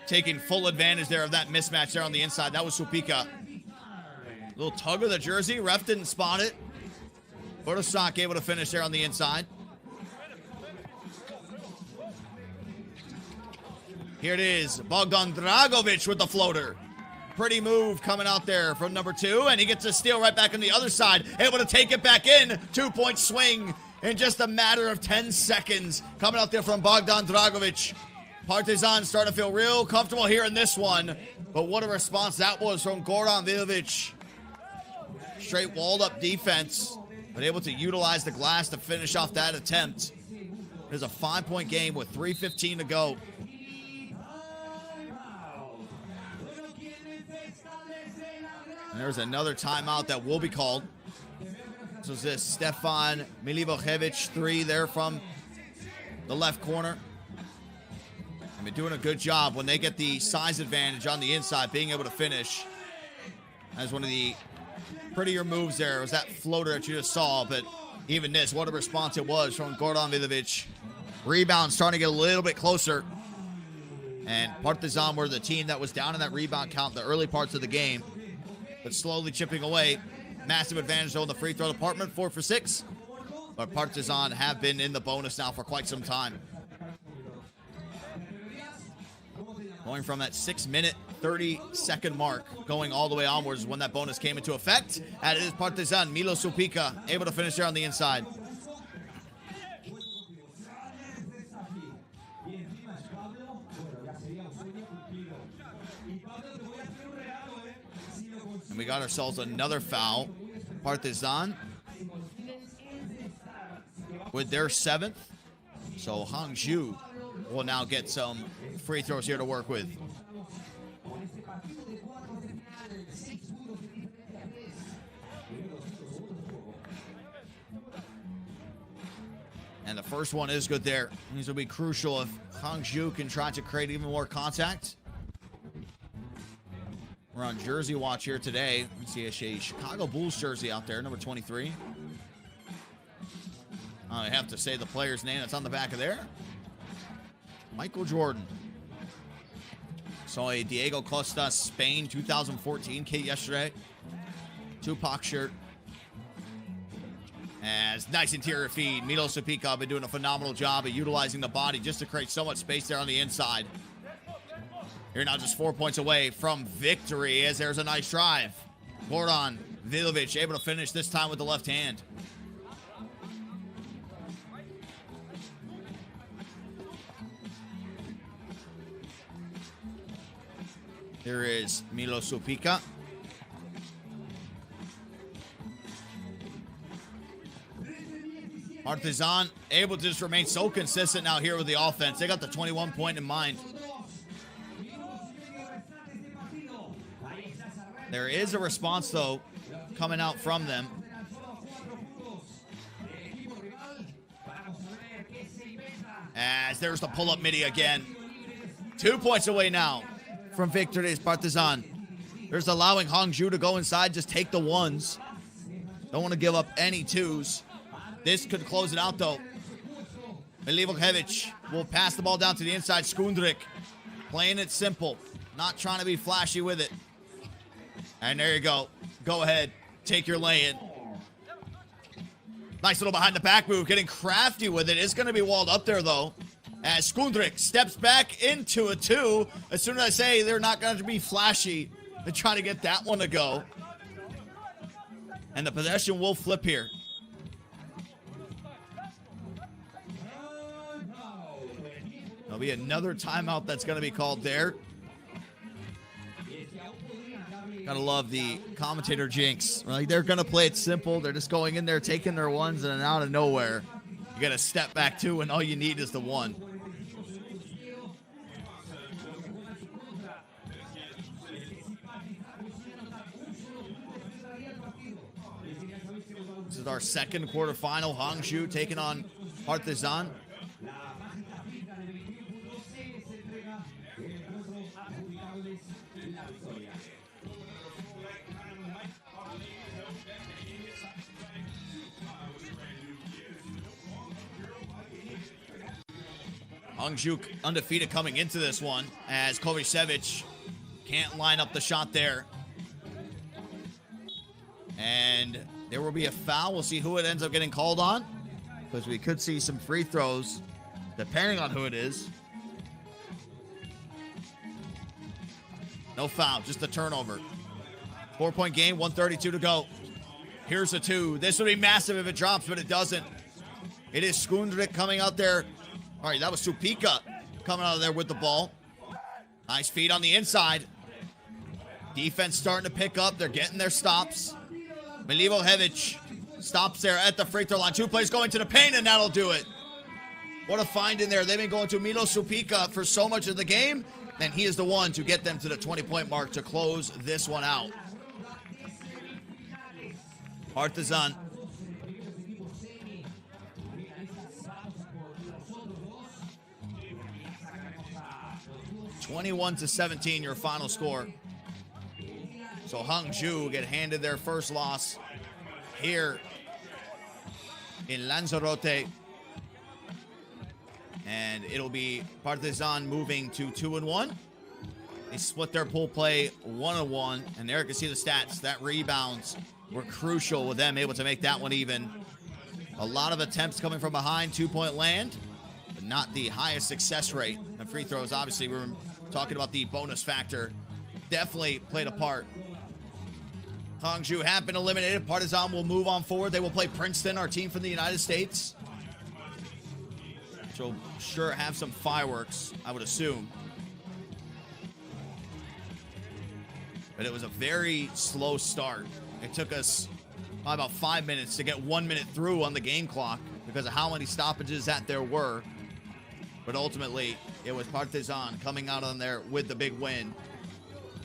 Taking full advantage there of that mismatch there on the inside. That was Supika. Little tug of the jersey. Ref didn't spot it. Bodosak able to finish there on the inside. Here it is. Bogdan Dragovic with the floater. Pretty move coming out there from number 2. And he gets a steal right back on the other side. Able to take it back in. 2-point swing in just a matter of 10 seconds. Coming out there from Bogdan Dragovic. Partizan starting to feel real comfortable here in this one. But what a response that was from Goran Vidovic. Straight walled up defense. But able to utilize the glass to finish off that attempt. There's a 5-point game with 3:15 to go. And there's another timeout that will be called. So is this Stefan Milivojevic 3 there from the left corner. They've been doing a good job when they get the size advantage on the inside, being able to finish. That's one of the prettier moves there. It was that floater that you just saw, but even this, what a response it was from Goran Vidovic. Rebound starting to get a little bit closer. And Partizan were the team that was down in that rebound count in the early parts of the game, but slowly chipping away. Massive advantage though in the free throw department, 4 for 6. But Partizan have been in the bonus now for quite some time. Going from that 6-minute, 30-second mark, going all the way onwards when that bonus came into effect. And it is Partizan, Milo Supika, able to finish there on the inside. And we got ourselves another foul. Partizan with their 7th. So Hangzhou will now get some free throws here to work with. And the first one is good there. These will be crucial if Hangzhou can try to create even more contact. We're on jersey watch here today. We see a Chicago Bulls jersey out there, number 23. I have to say the player's name that's on the back of there. Michael Jordan. Saw a Diego Costa Spain 2014 kit yesterday. Tupac shirt. As nice interior feed. Milo Supika been doing a phenomenal job of utilizing the body just to create so much space there on the inside. You're now just 4 points away from victory as there's a nice drive. Goran Vidovic able to finish this time with the left hand. Here is Milo Supika. Partizan able to just remain so consistent now here with the offense. They got the 21 point in mind. There is a response, though, coming out from them. As there's the pull-up midi again. 2 points away now from victory is Partizan. There's allowing Hangzhou to go inside, just take the ones. Don't want to give up any twos. This could close it out, though. Milivojevic will pass the ball down to the inside. Skundrik playing it simple, not trying to be flashy with it. And there you go. Go ahead. Take your lay-in. Nice little behind the back move. Getting crafty with it. It's going to be walled up there, though. As Skundrik steps back into a 2. As soon as I say they're not going to be flashy, they're trying to get that one to go. And the possession will flip here. There'll be another timeout that's going to be called there. Gotta love the commentator jinx. Like, they're gonna play it simple. They're just going in there, taking their ones, and then out of nowhere, you gotta step back 2, and all you need is the 1. This is with our second quarterfinal. Hangzhou taking on Partizan. Hangzhou undefeated coming into this one, as Kovacevic can't line up the shot there. And there will be a foul. We'll see who it ends up getting called on, because we could see some free throws depending on who it is. No foul, just a turnover. 4-point game, 1:32 to go. Here's a two. This would be massive if it drops, but it doesn't. It is Skundrik coming out there. All right, that was Supika coming out of there with the ball. Nice feed on the inside. Defense starting to pick up. They're getting their stops. Milivojevic stops there at the free throw line. 2 plays going to the paint, and that'll do it. What a find in there. They've been going to Milo Supika for so much of the game, and he is the one to get them to the 20-point mark to close this one out. Partizan. (21-17) your final score. So Hangzhou get handed their first loss here in Lanzarote. And it'll be Partizan moving to 2-1. They split their pool play 1-1. And there you can see the stats. That rebounds were crucial with them able to make that one even. A lot of attempts coming from behind, 2-point land, but not the highest success rate. And free throws, obviously, we're talking about the bonus factor. Definitely played a part. Hangzhou have been eliminated. Partizan will move on forward. They will play Princeton, our team from the United States. So sure have some fireworks, I would assume. But it was a very slow start. It took us about 5 minutes to get 1 minute through on the game clock because of how many stoppages that there were. But ultimately, it was Partizan coming out on there with the big win.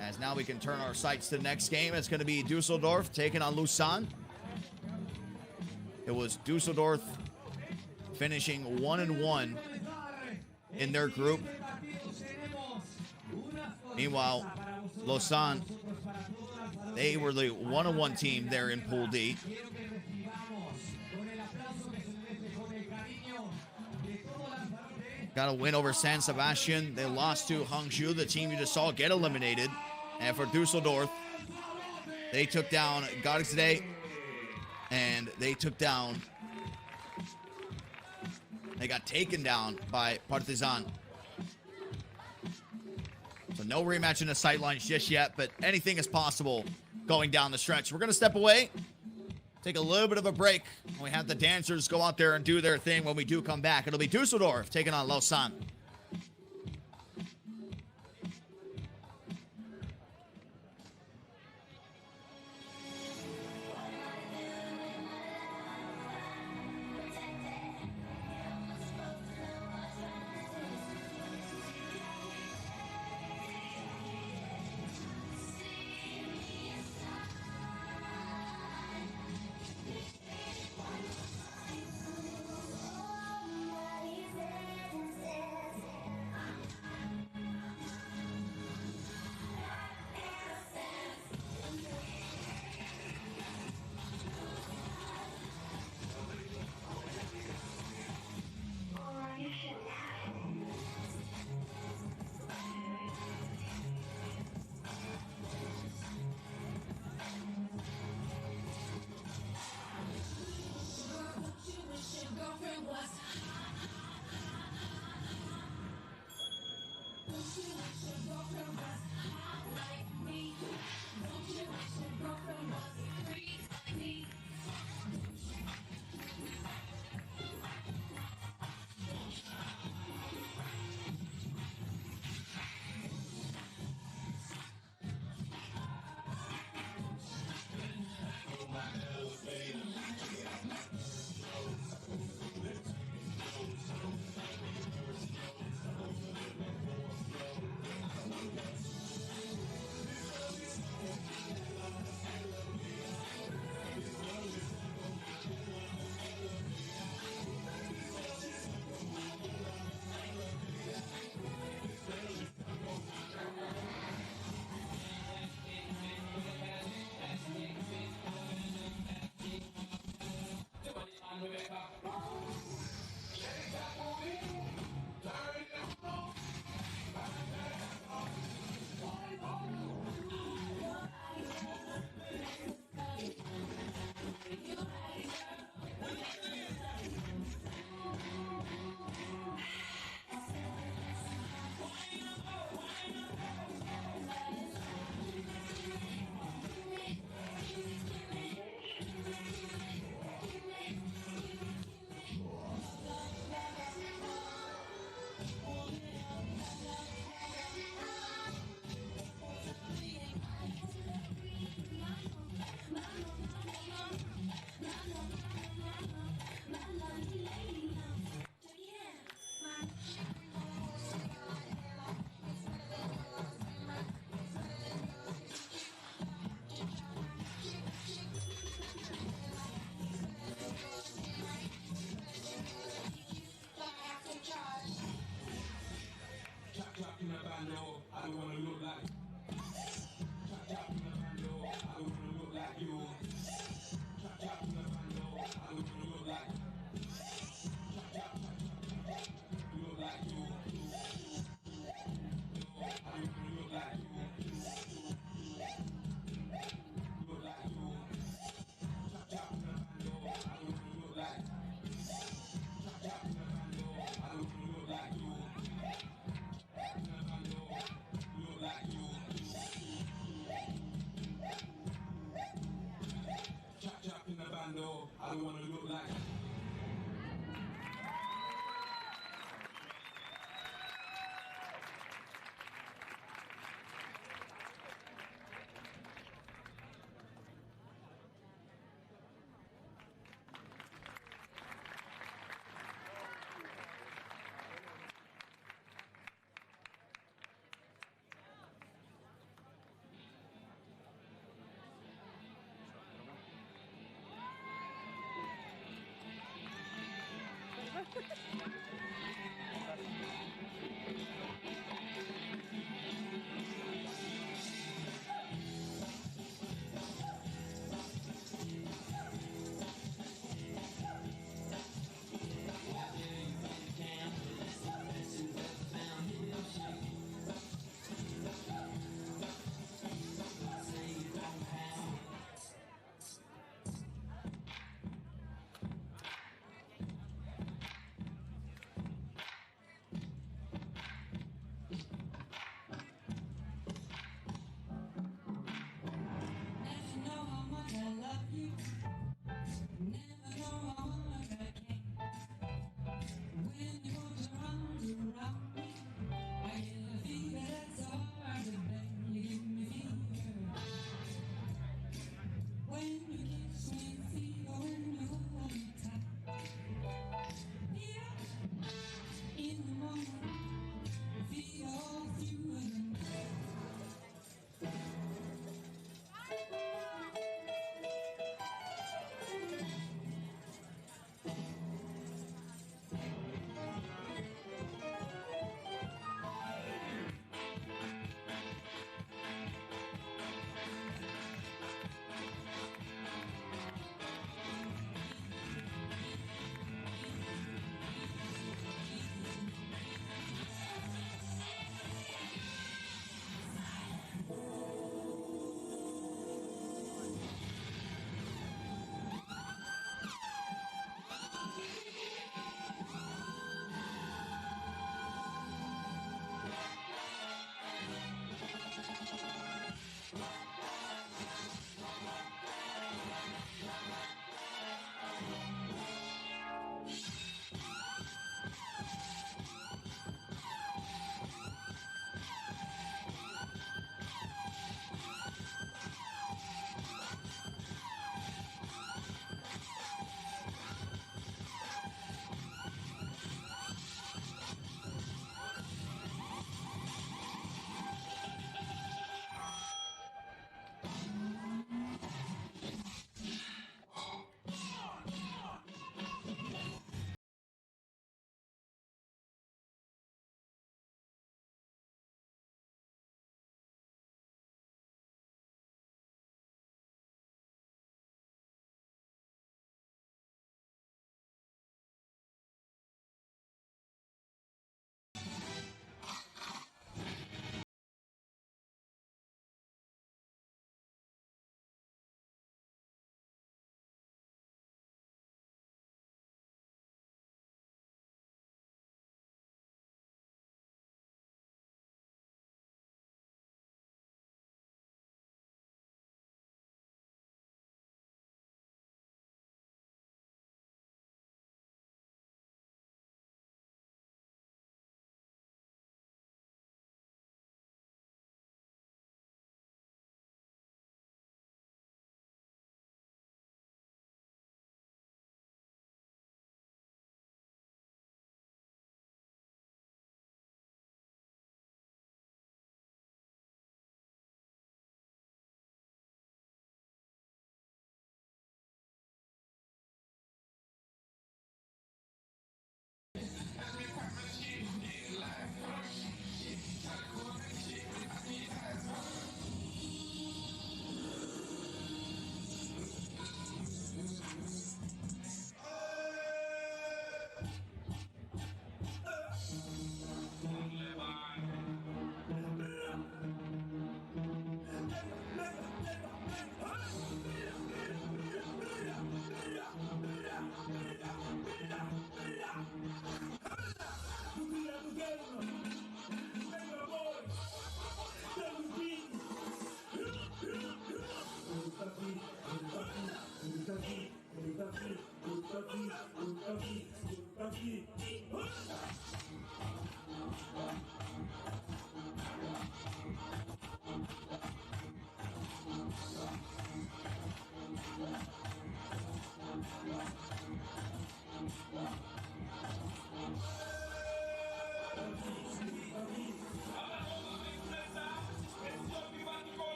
As now we can turn our sights to the next game. It's going to be Dusseldorf taking on Lausanne. It was Dusseldorf finishing 1-1 in their group. Meanwhile, Lausanne, they were the 1-1 team there in Pool D. Got a win over San Sebastian. They lost to Hangzhou, the team you just saw get eliminated. And for Dusseldorf, they took down Garxide, and they got taken down by Partizan. So no rematch in the sightlines just yet, but anything is possible going down the stretch. We're going to step away, take a little bit of a break. We have the dancers go out there and do their thing. When we do come back, it'll be Dusseldorf taking on Lausanne.
gonna look like.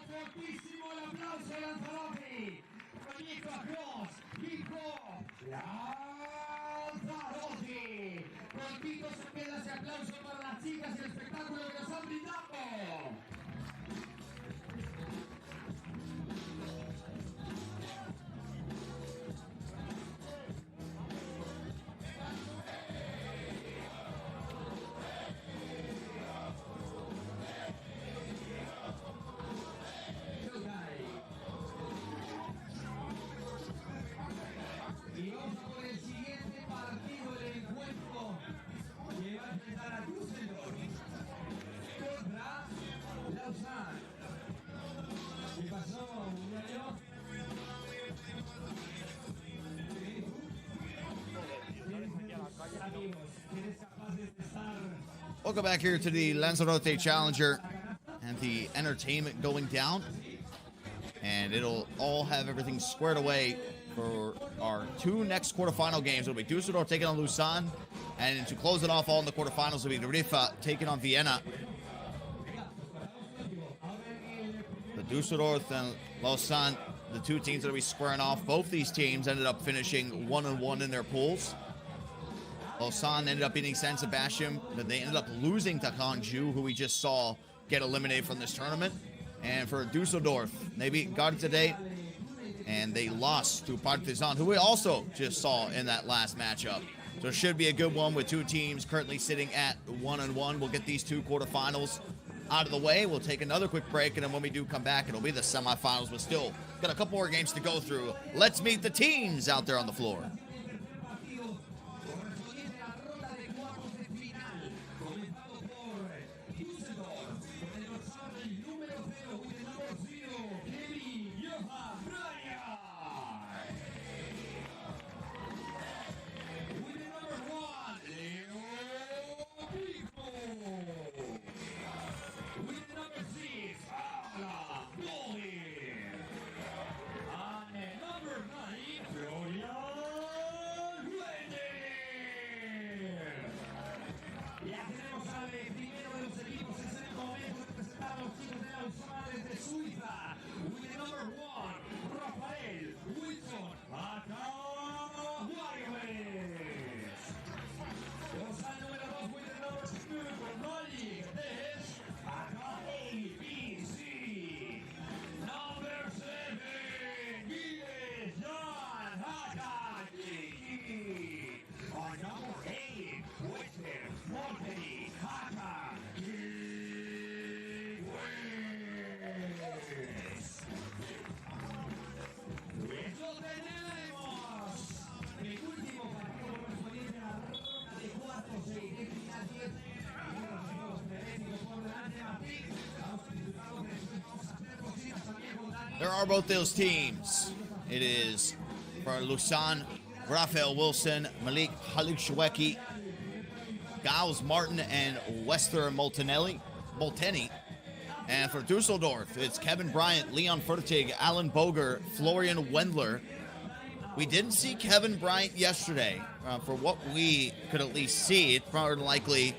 Fortissimo l'applauso a Lanzarote, proyecto across, hip hop, Lanzarote. Prontito se queda ese aplauso para las chicas y el espectáculo que nos han brindado. Y vamos a por el siguiente partido del encuentro que va a enfrentar a Dusseldorf contra Lausanne. ¿Qué pasó, muchacho? Amigos, ¿eres capaz de estar?
Welcome back here to the Lanzarote Challenger and the entertainment going down. And it'll all have everything squared away for our two next quarterfinal games. It'll be Dusseldorf taking on Lausanne. And to close it off all in the quarterfinals will be Riffa taking on Vienna. The Dusseldorf and Lausanne, the two teams that will be squaring off. Both these teams ended up finishing 1-1 in their pools. Lausanne ended up beating San Sebastian, but they ended up losing to Hangzhou, who we just saw get eliminated from this tournament. And for Dusseldorf, they beat Guard today, and they lost to Partizan, who we also just saw in that last matchup. So it should be a good one with two teams currently sitting at 1-1. We'll get these two quarterfinals out of the way. We'll take another quick break, and then when we do come back, it'll be the semifinals, but still got a couple more games to go through. Let's meet the teams out there on the floor. There are both those teams. It is for Lausanne, Raphael Wilson, Malik Halushweki, Giles Martin, and Wester Molteni. And for Dusseldorf, it's Kevin Bryant, Leon Fertig, Alan Boger, Florian Wendler. We didn't see Kevin Bryant yesterday. For what we could at least see, it probably likely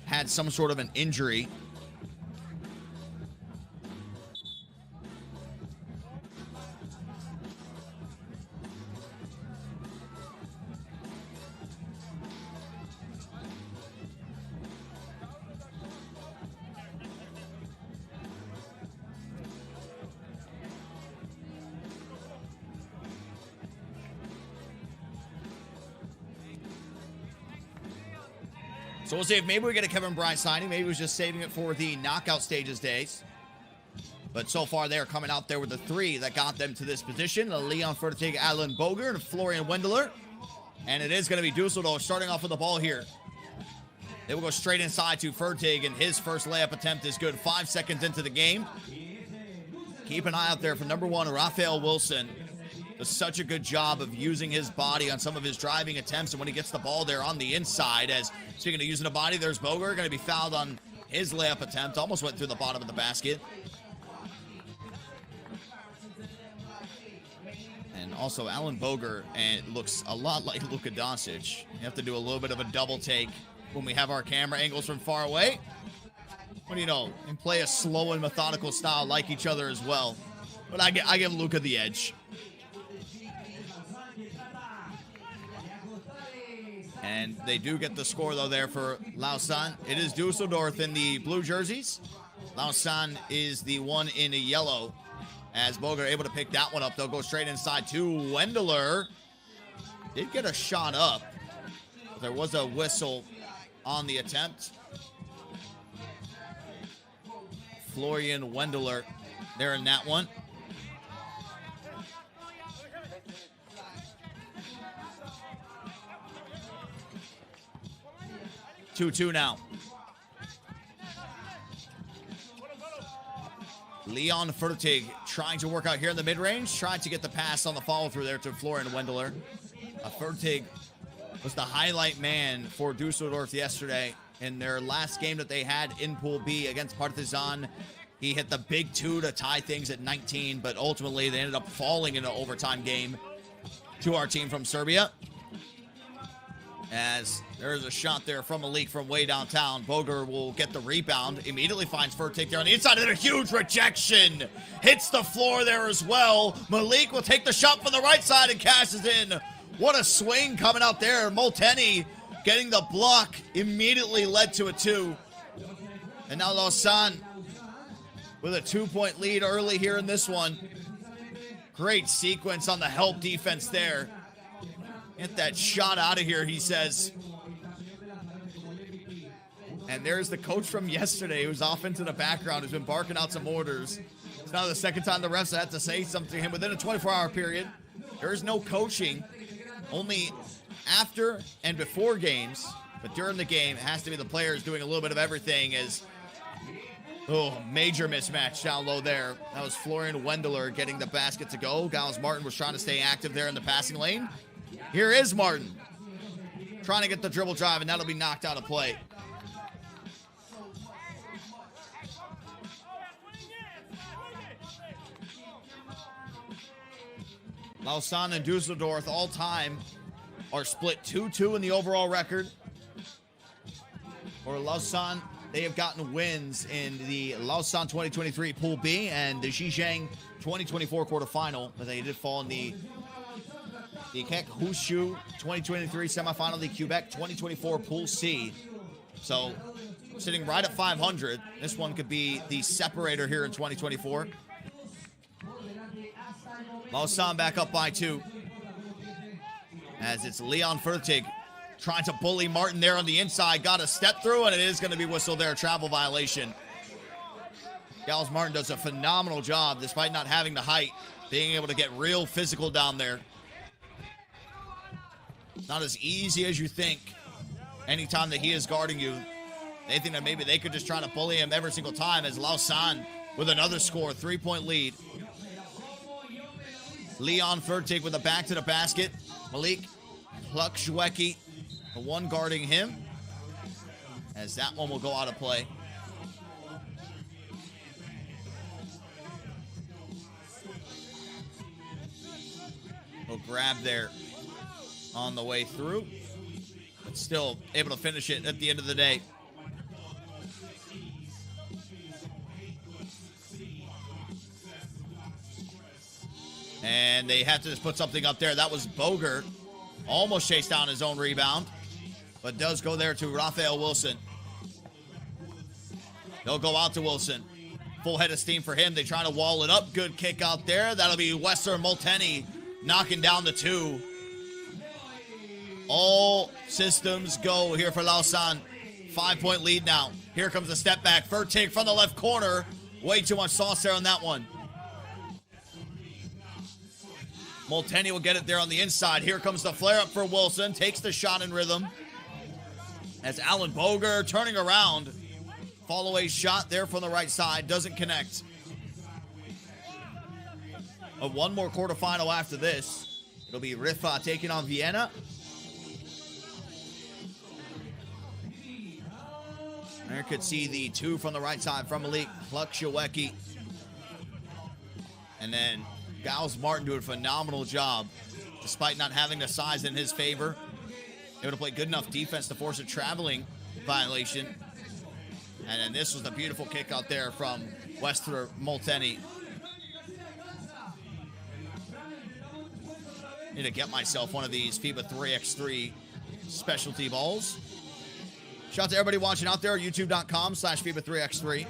had some sort of an injury. So we'll see if maybe we get a Kevin Bryant signing. Maybe he was just saving it for the knockout stages days. But so far, they're coming out there with the three that got them to this position. Leon Fertig, Alan Boger, and Florian Wendler. And it is going to be Dusseldorf starting off with the ball here. They will go straight inside to Fertig, and his first layup attempt is good. 5 seconds into the game. Keep an eye out there for number 1, Raphael Wilson. Does such a good job of using his body on some of his driving attempts, and when he gets the ball there on the inside, as speaking of using the body, there's Boger, going to be fouled on his layup attempt. Almost went through the bottom of the basket. And also, Alan Boger, and it looks a lot like Luka Doncic. You have to do a little bit of a double take when we have our camera angles from far away. What do you know? And play a slow and methodical style like each other as well. But I give Luka the edge. And they do get the score, though, there for Lausanne. It is Dusseldorf in the blue jerseys. Lausanne is the one in the yellow. As Boger able to pick that one up, they'll go straight inside to Wendler. Did get a shot up. There was a whistle on the attempt. Florian Wendler there in that one. Two now. Leon Fertig trying to work out here in the mid-range, trying to get the pass on the follow-through there to Florian Wendler. Fertig was the highlight man for Dusseldorf yesterday in their last game that they had in Pool B against Partizan. He hit the big 2 to tie things at 19, but ultimately they ended up falling in an overtime game to our team from Serbia. As there's a shot there from Malik from way downtown. Boger will get the rebound. Immediately finds Fertig there on the inside. And a huge rejection. Hits the floor there as well. Malik will take the shot from the right side and cashes in. What a swing coming out there. Molteni getting the block immediately led to a 2. And now Lausanne with a 2-point lead early here in this one. Great sequence on the help defense there. Get that shot out of here, he says. And there's the coach from yesterday who's off into the background, who's been barking out some orders. It's now the second time the refs had to say something to him within a 24-hour period. There is no coaching, only after and before games. But during the game, it has to be the players doing a little bit of everything as, major mismatch down low there. That was Florian Wendler getting the basket to go. Giles Martin was trying to stay active there in the passing lane. Here is Martin trying to get the dribble drive, and that'll be knocked out of play. Lausanne and Dusseldorf all time are split 2-2 in the overall record. For Lausanne, they have gotten wins in the Lausanne 2023 Pool B and the Zhejiang 2024 quarterfinal, but they did fall in the Kek Hushu 2023 semifinal, the Quebec 2024 Pool C. So, sitting right at 500. This one could be the separator here in 2024. Lausanne back up by 2. As it's Leon Fertig trying to bully Martin there on the inside. Got a step through, and it is going to be whistled there. Travel violation. Giles Martin does a phenomenal job, despite not having the height, being able to get real physical down there. Not as easy as you think. Anytime that he is guarding you, they think that maybe they could just try to bully him every single time, as Lausanne with another score, 3-point lead. Leon Fertig with a back to the basket. Malik Plukzwecki, the one guarding him, as that one will go out of play. We'll grab there on the way through, but still able to finish it at the end of the day. And they have to just put something up there. That was Boger. Almost chased down his own rebound, but does go there to Raphael Wilson. They'll go out to Wilson. Full head of steam for him. They try to wall it up. Good kick out there. That'll be Wester Molteni knocking down the 2. All systems go here for Lausanne. 5-point lead now. Here comes the step back. Fertig from the left corner. Way too much sauce there on that one. Molteni will get it there on the inside. Here comes the flare up for Wilson. Takes the shot in rhythm. As Alan Boger turning around. Fall away shot there from the right side. Doesn't connect. One more quarterfinal after this. It'll be Riffa taking on Vienna. There could see the 2 from the right side from Malik Plukshawecki. And then Giles Martin doing a phenomenal job. Despite not having the size in his favor. Able to play good enough defense to force a traveling violation. And then this was the beautiful kick out there from Wester Molteni. Need to get myself one of these FIBA 3x3 specialty balls. Shout out to everybody watching out there, youtube.com/FIBA 3x3.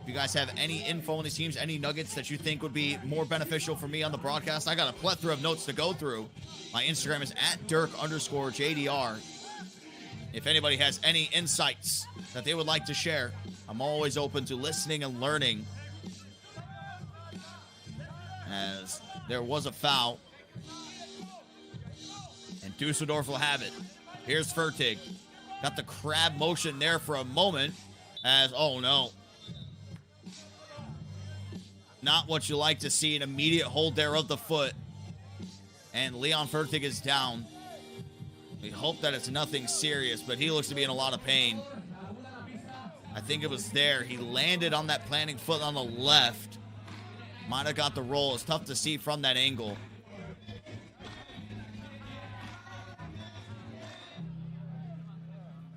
If you guys have any info on these teams, any nuggets that you think would be more beneficial for me on the broadcast, I got a plethora of notes to go through. My Instagram is @Dirk_JDR. If anybody has any insights that they would like to share, I'm always open to listening and learning. As there was a foul. And Dusseldorf will have it. Here's Fertig. Got the crab motion there for a moment. As, oh no. Not what you like to see. An immediate hold there of the foot. And Leon Fertig is down. We hope that it's nothing serious, but he looks to be in a lot of pain. I think it was there. He landed on that planting foot on the left. Might have got the roll. It's tough to see from that angle.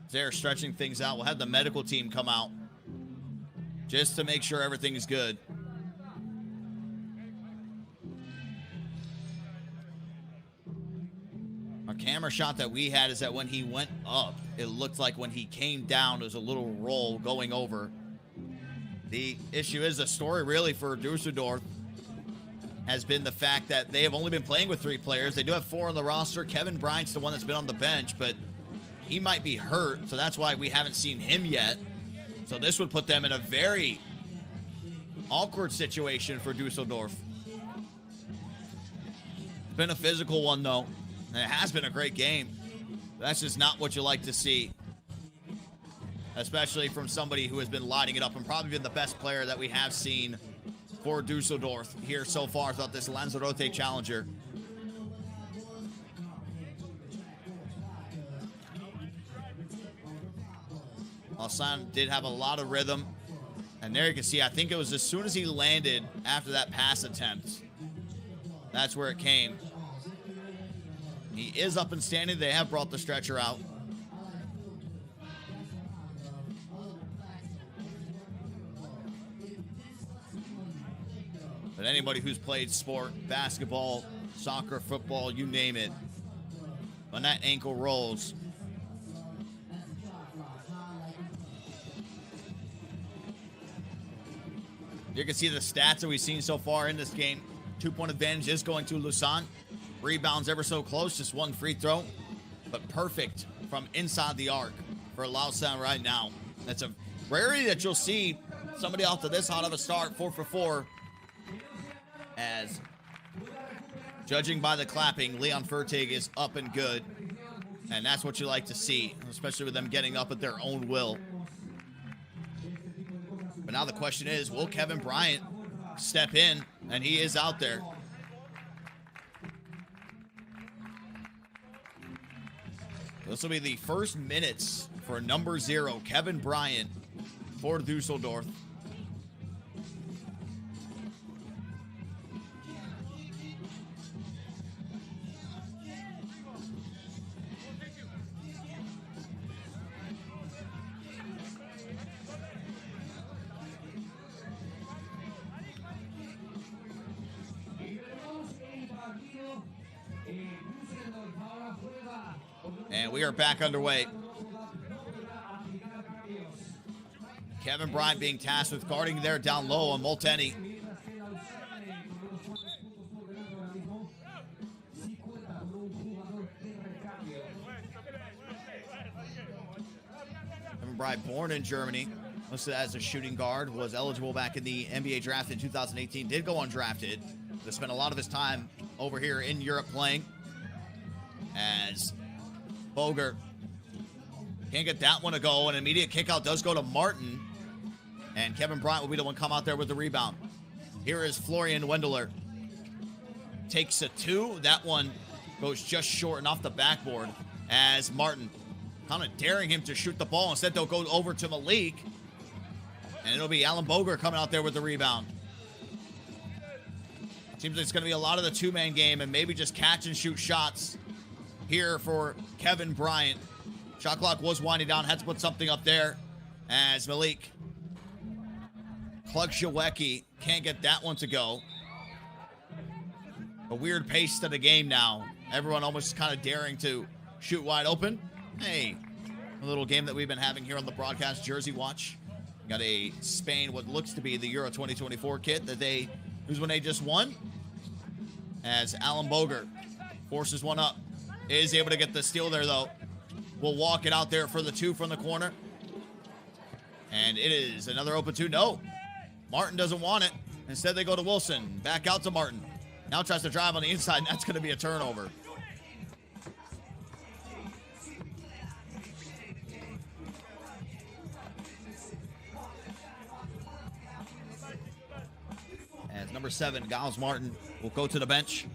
They're stretching things out. We'll have the medical team come out just to make sure everything is good. Our camera shot that we had is that when he went up, it looked like when he came down, there was a little roll going over. The issue is the story really for Dusseldorf has been the fact that they have only been playing with 3 players. They do have 4 on the roster. Kevin Bryant's the one that's been on the bench, but he might be hurt, so that's why we haven't seen him yet. So this would put them in a very awkward situation for Dusseldorf. It's been a physical one, though, and it has been a great game. That's just not what you like to see, especially from somebody who has been lighting it up and probably been the best player that we have seen for Dusseldorf here so far throughout this Lanzarote Challenger. Lausanne did have a lot of rhythm. And there you can see, I think it was as soon as he landed after that pass attempt. That's where it came. He is up and standing. They have brought the stretcher out. But anybody who's played sport, basketball, soccer, football, you name it, when that ankle rolls, you can see the stats that we've seen so far in this game. 2-point advantage is going to Lausanne. Rebounds ever so close, just 1 free throw, but perfect from inside the arc for Lausanne right now. That's a rarity that you'll see somebody off to this hot of a start, 4 for 4. As judging by the clapping, Leon Fertig is up and good. And that's what you like to see, especially with them getting up at their own will. But now the question is, will Kevin Bryant step in? And he is out there. This will be the first minutes for number 0, Kevin Bryant, for Dusseldorf. And we are back underway. Kevin Bryant being tasked with guarding there down low on Molteni. Bryant, born in Germany, listed as a shooting guard, was eligible back in the NBA draft in 2018, did go undrafted, but spent a lot of his time over here in Europe playing. As Boger can't get that one to go. An immediate kick out does go to Martin. And Kevin Bryant will be the one come out there with the rebound. Here is Florian Wendler. Takes a 2. That one goes just short and off the backboard as Martin kind of daring him to shoot the ball. Instead, they'll go over to Malik. And it'll be Alan Boger coming out there with the rebound. Seems like it's going to be a lot of the two-man game and maybe just catch and shoot shots here for Kevin Bryant. Shot clock was winding down. Had to put something up there as Malik Klugsiewicz can't get that one to go. A weird pace to the game now. Everyone almost kind of daring to shoot wide open. Hey, a little game that we've been having here on the broadcast, Jersey Watch. Got a Spain, what looks to be the Euro 2024 kit that they use when they just won. As Alan Boger forces one up. Is able to get the steal there, though. Will walk it out there for the 2 from the corner. And it is another open 2. No. Martin doesn't want it. Instead, they go to Wilson. Back out to Martin. Now tries to drive on the inside, and that's going to be a turnover. As number 7, Giles Martin, will go to the bench.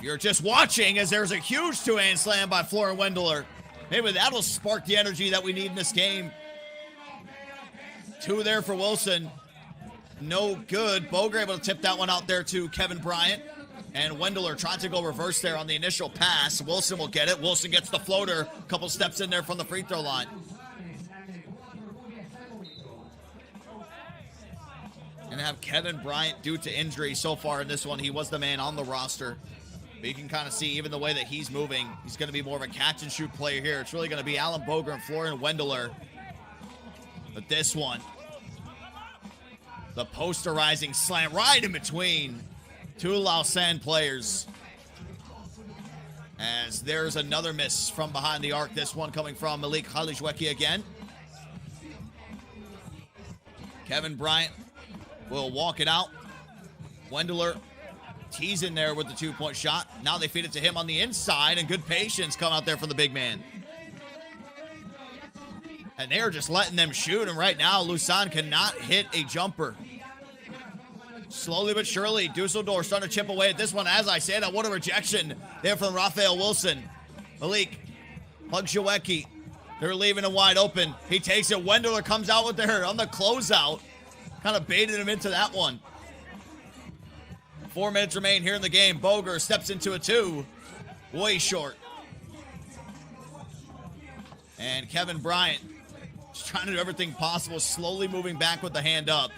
You're just watching as there's a huge two-hand slam by Florian Wendler. Maybe that'll spark the energy that we need in this game. 2 there for Wilson. No good. Boger able to tip that one out there to Kevin Bryant. And Wendler tried to go reverse there on the initial pass. Wilson will get it. Wilson gets the floater. A couple steps in there from the free throw line. And have Kevin Bryant, due to injury so far in this one, he was the man on the roster. But you can kind of see even the way that he's moving, he's going to be more of a catch and shoot player here. It's really going to be Alan Boger and Florian Wendler. But this one, the posterizing slam right in between 2 Lausanne players. As there's another miss from behind the arc. This one coming from Malik Klugsiewicz again. Kevin Bryant will walk it out. Wendler teasing there with the 2-point shot. Now they feed it to him on the inside, and good patience come out there from the big man. And they're just letting them shoot, and right now Lausanne cannot hit a jumper. Slowly but surely, Dusseldorf starting to chip away at this one. As I said, what a rejection there from Raphael Wilson. Malik Klugsiewicz, they're leaving him wide open. He takes it. Wendler comes out with her on the closeout. Kind of baited him into that one. 4 minutes remain here in the game. Boger steps into a 2. Way short. And Kevin Bryant just trying to do everything possible, slowly moving back with the hand up.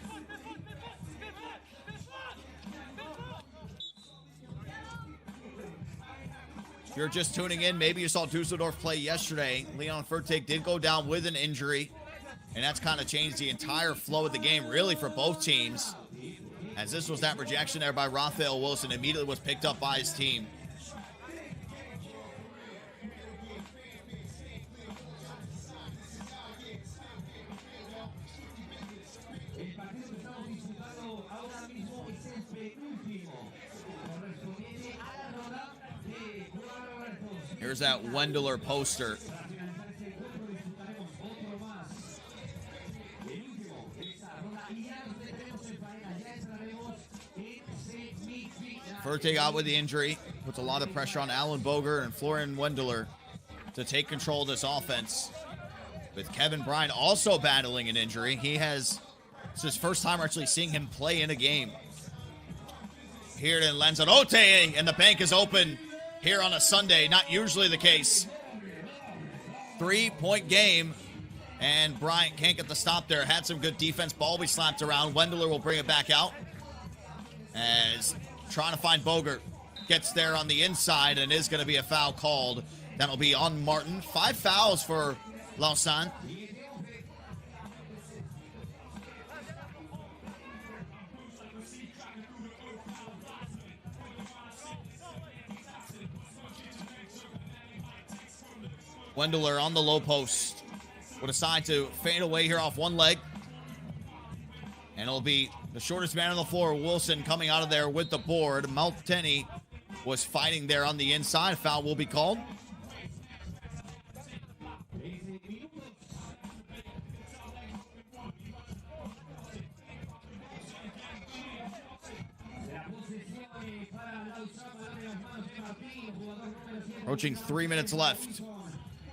If you're just tuning in, maybe you saw Dusseldorf play yesterday. Leon Fertig did go down with an injury, and that's kind of changed the entire flow of the game, really, for both teams. As this was that rejection there by Raphael Wilson, immediately was picked up by his team. Here's that Wendler poster. Fertig out with the injury. Puts a lot of pressure on Alan Boger and Florian Wendler to take control of this offense. With Kevin Bryant also battling an injury. It's his first time actually seeing him play in a game. Here in Lanzarote, and the bank is open here on a Sunday. Not usually the case. 3-point game, and Bryant can't get the stop there. Had some good defense. Ball will be slapped around. Wendler will bring it back out. As trying to find Boger. Gets there on the inside, and is going to be a foul called. That'll be on Martin. 5 fouls for Lausanne. Wendler on the low post. Will decide to fade away here off one leg. And it'll be the shortest man on the floor, Wilson, coming out of there with the board. Malteni was fighting there on the inside. Foul will be called. Approaching 3 minutes left.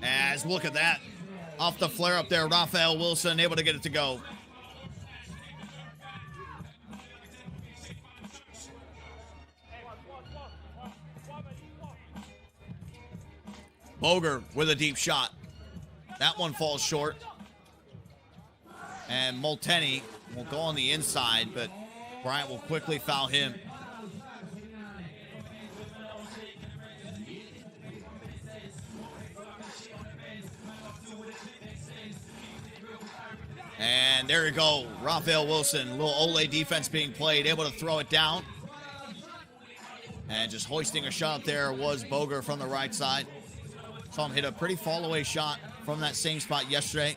As look at that. Off the flare up there, Raphael Wilson able to get it to go. Boger with a deep shot. That one falls short. And Molteni will go on the inside, but Bryant will quickly foul him. And there you go, Raphael Wilson, little Ole defense being played, able to throw it down. And just hoisting a shot there was Boger from the right side. Saw him hit a pretty fall away shot from that same spot yesterday.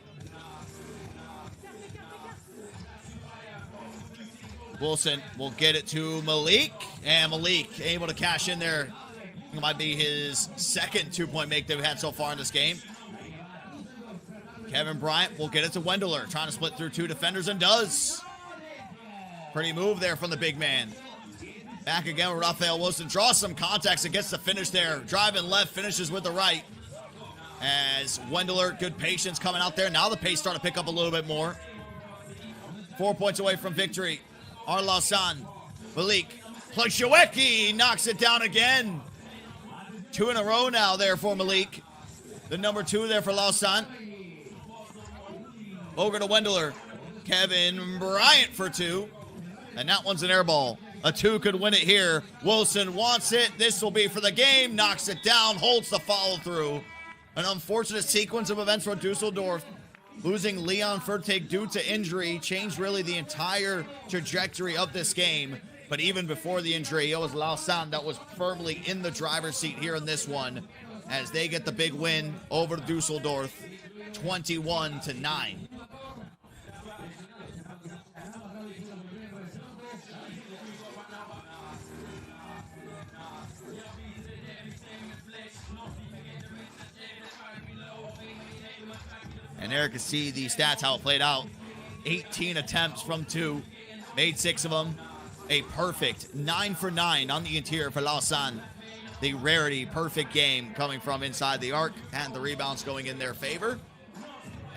Wilson will get it to Malik, and Malik able to cash in there. It might be his second two-point make they've had so far in this game. Kevin Bryant will get it to Wendler, trying to split through two defenders, and does. Pretty move there from the big man. Back again with Raphael Wilson, draws some contacts and gets the finish there. Driving left, finishes with the right. As Wendler, good patience coming out there. Now the pace starting to pick up a little bit more. 4 points away from victory. Our Lausanne. Malik Plachowecki knocks it down again. 2 in a row now there for Malik. The number 2 there for Lausanne. Over to Wendler. Kevin Bryant for 2. And that one's an air ball. A 2 could win it here. Wilson wants it. This will be for the game. Knocks it down. Holds the follow through. An unfortunate sequence of events for Dusseldorf. Losing Leon Fertig due to injury changed really the entire trajectory of this game. But even before the injury, it was Lausanne that was firmly in the driver's seat here in this one, as they get the big win over Dusseldorf, 21-9. And there you can see the stats, how it played out. 18 attempts from 2, made 6 of them. A perfect 9 for 9 on the interior for Lausanne. The rarity perfect game coming from inside the arc, and the rebounds going in their favor.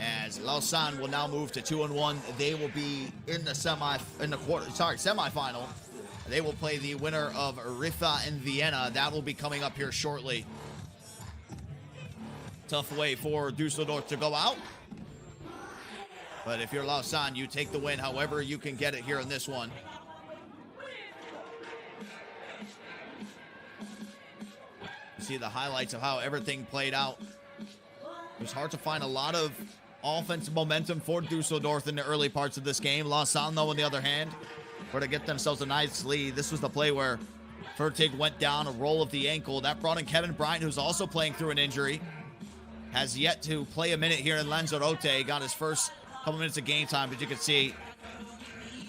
As Lausanne will now move to 2-1. They will be in the semifinal. They will play the winner of Riffa and Vienna. That will be coming up here shortly. Tough way for Dusseldorf to go out. But if you're Lausanne, you take the win however you can get it here in this one. You see the highlights of how everything played out. It was hard to find a lot of offensive momentum for Dusseldorf in the early parts of this game. Lausanne, though, on the other hand, were to get themselves a nice lead. This was the play where Fertig went down, a roll of the ankle. That brought in Kevin Bryant, who's also playing through an injury. Has yet to play a minute here in Lanzarote. Got his first couple minutes of game time, but you can see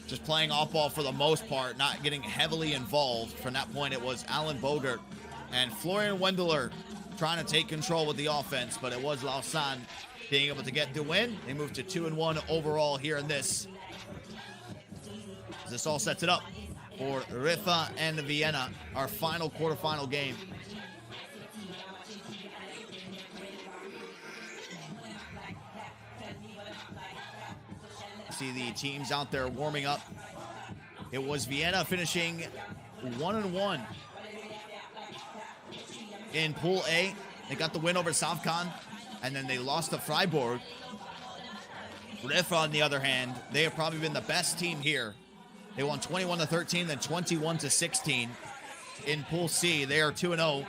just playing off ball for the most part, not getting heavily involved. From that point, it was Alan Bogert and Florian Wendler trying to take control with the offense, but it was Lausanne being able to get the win. They moved to 2-1 overall here in this. This all sets it up for Riffa and Vienna, our final quarterfinal game. See the teams out there warming up. It was Vienna finishing 1-1 in Pool A. They got the win over Savkan, and then they lost to Fribourg. Riffa, on the other hand, they have probably been the best team here. They won 21-13, then 21-16. In Pool C, they are 2-0.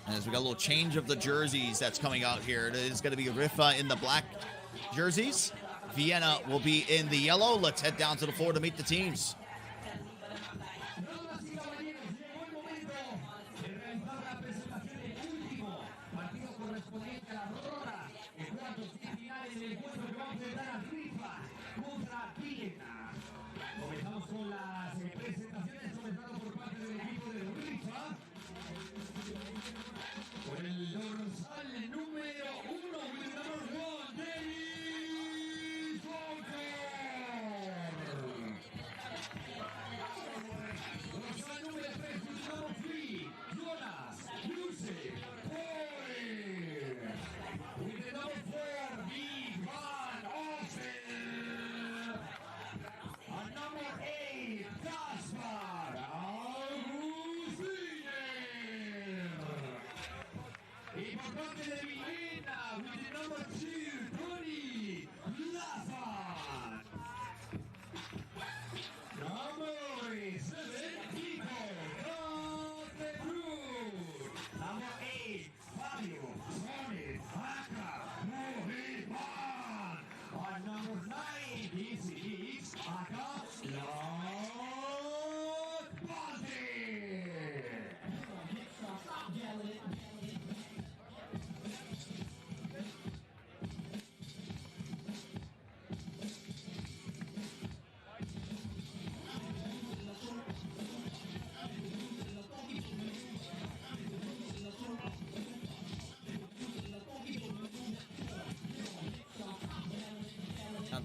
As we got a little change of the jerseys that's coming out here. It is going to be Riffa in the black jerseys. Vienna will be in the yellow. Let's head down to the floor to meet the teams.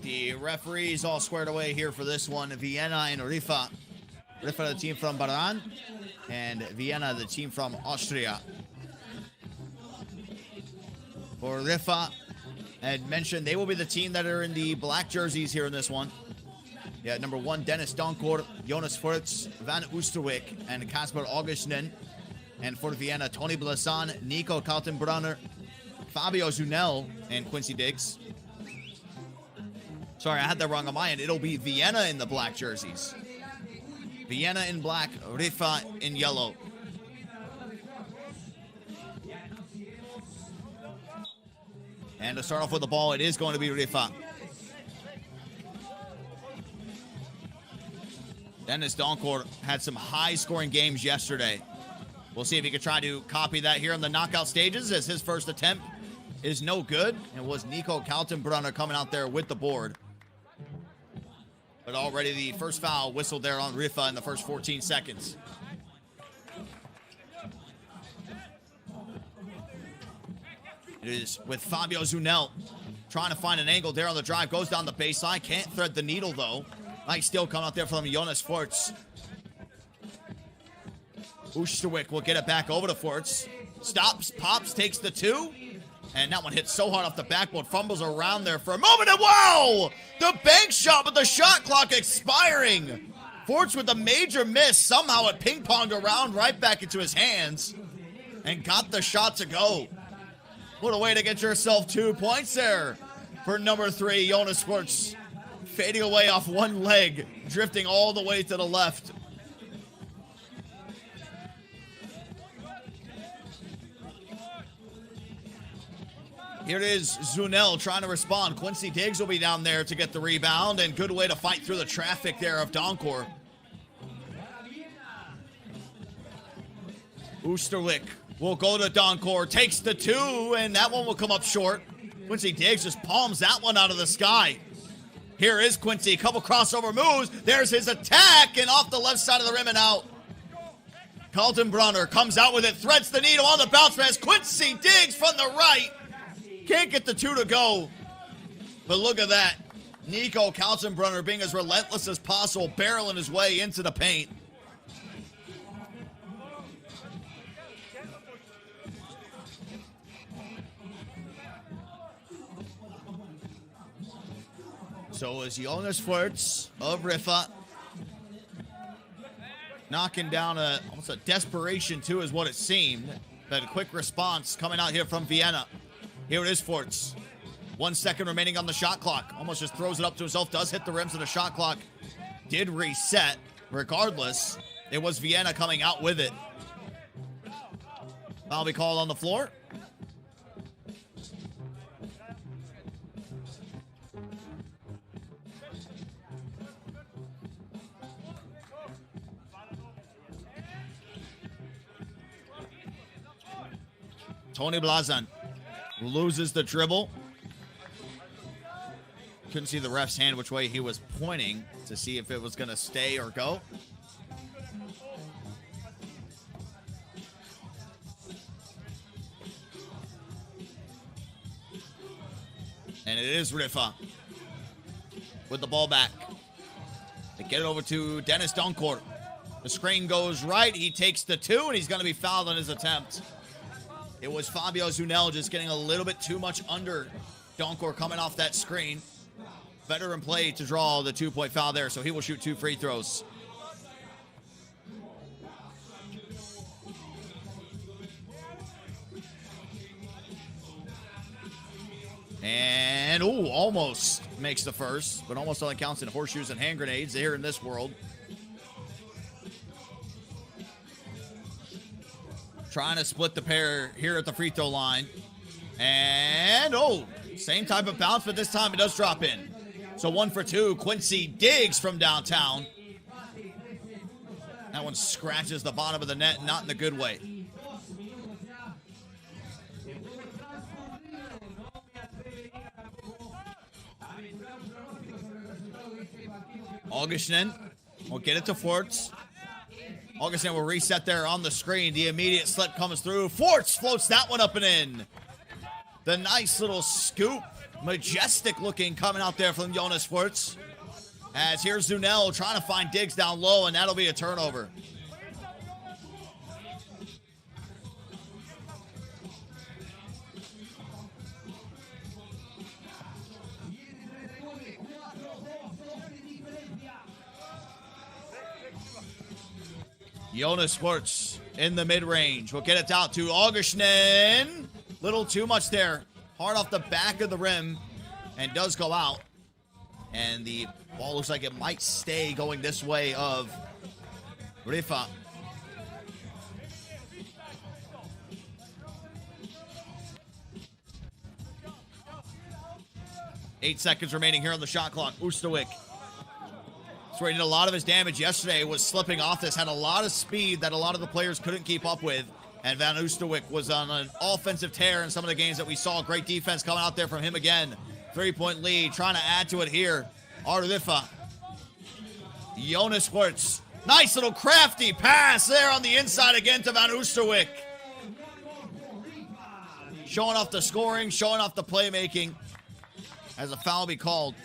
The referees all squared away here for this one. Vienna and Riffa. Riffa, the team from Bahrain, and Vienna, the team from Austria. For Riffa, I had mentioned they will be the team that are in the black jerseys here in this one. Yeah, number 1, Dennis Doncourt, Jonas Furtz, Van Oosterwijk, and Kasper Augustinen. And for Vienna, Tony Blasan, Nico Kaltenbrunner, Fabio Zunel, and Quincy Diggs. Sorry, I had that wrong on my end. It'll be Vienna in the black jerseys. Vienna in black, Riffa in yellow. And to start off with the ball, it is going to be Riffa. Dennis Doncourt had some high-scoring games yesterday. We'll see if he can try to copy that here in the knockout stages, as his first attempt is no good. It was Nico Kaltenbrunner coming out there with the board. But already the first foul whistled there on Riffa in the first 14 seconds. It is with Fabio Zunel trying to find an angle there on the drive. Goes down the baseline. Can't thread the needle, though. Nice steal coming out there from Jonas Furtz. Oosterwijk will get it back over to Furtz. Stops, pops, takes the 2. And that one hits so hard off the backboard. Fumbles around there for a moment. And wow! The bank shot, but the shot clock expiring. Furtz with a major miss. Somehow it ping-ponged around right back into his hands. And got the shot to go. What a way to get yourself 2 points there for number 3, Jonas Furtz. Fading away off one leg. Drifting all the way to the left. Here it is, Zunel trying to respond. Quincy Diggs will be down there to get the rebound, and good way to fight through the traffic there of Doncourt. Oosterwijk will go to Doncourt, takes the 2, and that one will come up short. Quincy Diggs just palms that one out of the sky. Here is Quincy, a couple crossover moves. There's his attack, and off the left side of the rim and out. Kaltenbrunner comes out with it, threads the needle on the bounce pass. Quincy Diggs from the right. Can't get the 2 to go. But look at that. Nico Kaltenbrunner being as relentless as possible, barreling his way into the paint. So is Jonas Furtz of Riffa. Knocking down almost a desperation, too, is what it seemed. But a quick response coming out here from Vienna. Here it is, Furtz. 1 second remaining on the shot clock. Almost just throws it up to himself. Does hit the rims of the shot clock. Did reset. Regardless, it was Vienna coming out with it. Foul be called on the floor. Tony Blasan loses the dribble. Couldn't see the ref's hand which way he was pointing to see if it was going to stay or go. And it is Riffa with the ball back. They get it over to Dennis Doncourt. The screen goes right. He takes the 2, and he's going to be fouled on his attempt. It was Fabio Zunel just getting a little bit too much under Doncourt coming off that screen. Veteran play to draw the 2-point foul there, so he will shoot 2 free throws. And, ooh, almost makes the first, but almost only counts in horseshoes and hand grenades here in this world. Trying to split the pair here at the free throw line. And, oh, same type of bounce, but this time it does drop in. So 1 for 2. Quincy Diggs from downtown. That one scratches the bottom of the net, not in a good way. Augustin will get it to Forts. Augustin will reset there on the screen. The immediate slip comes through. Forts floats that one up and in. The nice little scoop. Majestic looking coming out there from Jonas Forts. As here's Zunel trying to find Diggs down low, and that'll be a turnover. Jonas Sports in the mid-range. We'll get it out to Augustin. Little too much there. Hard off the back of the rim. And does go out. And the ball looks like it might stay going this way of Riffa. Eight seconds remaining here on the shot clock. Oosterwijk. He did a lot of his damage yesterday, was slipping off this, had a lot of speed that a lot of the players couldn't keep up with. And Van Oosterwijk was on an offensive tear in some of the games that we saw. Great defense coming out there from him again. 3-point lead, trying to add to it here. Riffa. Jonas Schwartz. Nice little crafty pass there on the inside again to Van Oosterwijk. Showing off the scoring, showing off the playmaking. As a foul be called.